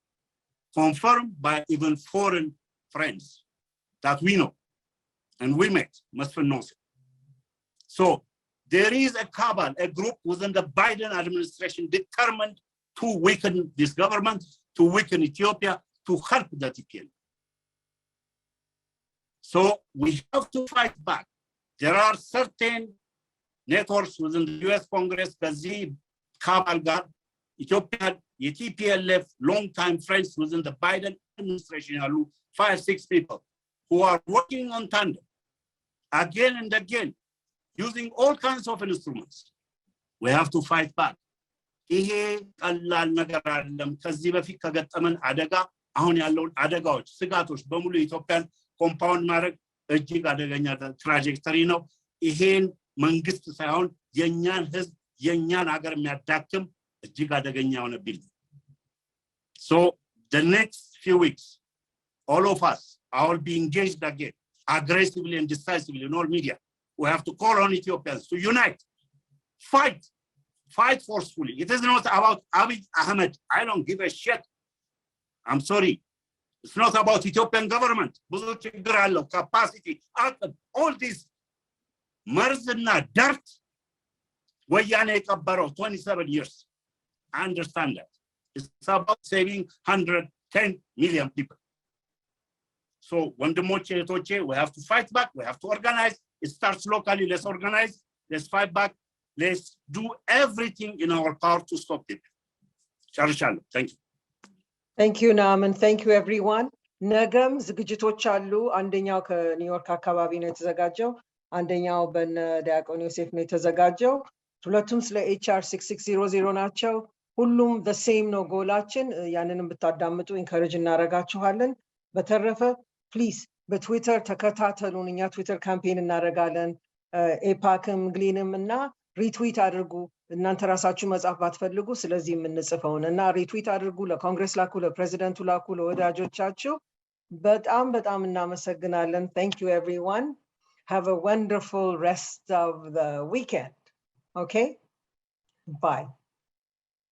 confirmed by even foreign friends that we know and we met, must know. So there is a cabal, a group within the Biden administration determined to weaken this government, to weaken Ethiopia, to help the TPLF. So we have to fight back. There are certain networks within the US Congress, Gazi, Kabal Gad, Ethiopia, TPLF, long-time friends within the Biden administration, 5-6 people who are working on tandem again and again, using all kinds of instruments. We have to fight back. ይሄ ቀላል ነገር አይደለም። ከዚህ በፊት ከገጠመን አደጋ አሁን ያለውን አደጋዎች ስጋቶች በሙሉ ኢትዮጵያን ኮምፓውንድ ማድረግ እጅግ አደገኛ ትራጀክተሪ ነው። ይሄን መንግስት ሳይሆን የኛን ህዝብ የኛን ሀገር የሚያዳክም እጅግ አደገኛ የሆነ ቢል። So the next few weeks all of us will be engaged again aggressively and decisively in all media. We have to call on Ethiopians to unite, fight forcefully. It is not about Abiy Ahmed. I don't give a shit. I'm sorry. It's not about Ethiopian government. Capacity, all this merz and dirt. 27 years. I understand that. It's about saving 110 million people. So when the moche, we have to fight back. We have to organize. It starts locally. Let's organize. Let's fight back. Let's do everything in our power to stop it. Thank you. Thank you, Naaman. Thank you, everyone. ነገም ዝግጅቶች አሉ። አንደኛው ከኒውዮርክ አካባቢ ነው የተዘጋጀው፣ አንደኛው በነ ዲያቆን ዮሴፍ ነው የተዘጋጀው። ሁለቱም ስለ HR 6600 ናቸው። ሁሉም the same ነው ጎላችን። ያንንም ብታዳምጡ ኢንከሬጅ እናረጋችኋለን። በተረፈ ፕሊዝ በትዊተር ተከታተሉን። እኛ ትዊተር ካምፔን እናረጋለን። ኤፓክም ግሊንም እና ሪትዊት አድርጉ። እናንተ ራሳችሁ መጻፍ ባትፈልጉ ስለዚህ የምንጽፈውን እና ሪትዊት አድርጉ። ለኮንግረስ ላኩ፣ ለፕሬዚደንቱ ላኩ፣ ለወዳጆቻችሁ። በጣም እናመሰግናለን። Thank you, everyone. Have a wonderful rest of the weekend. Okay? Bye.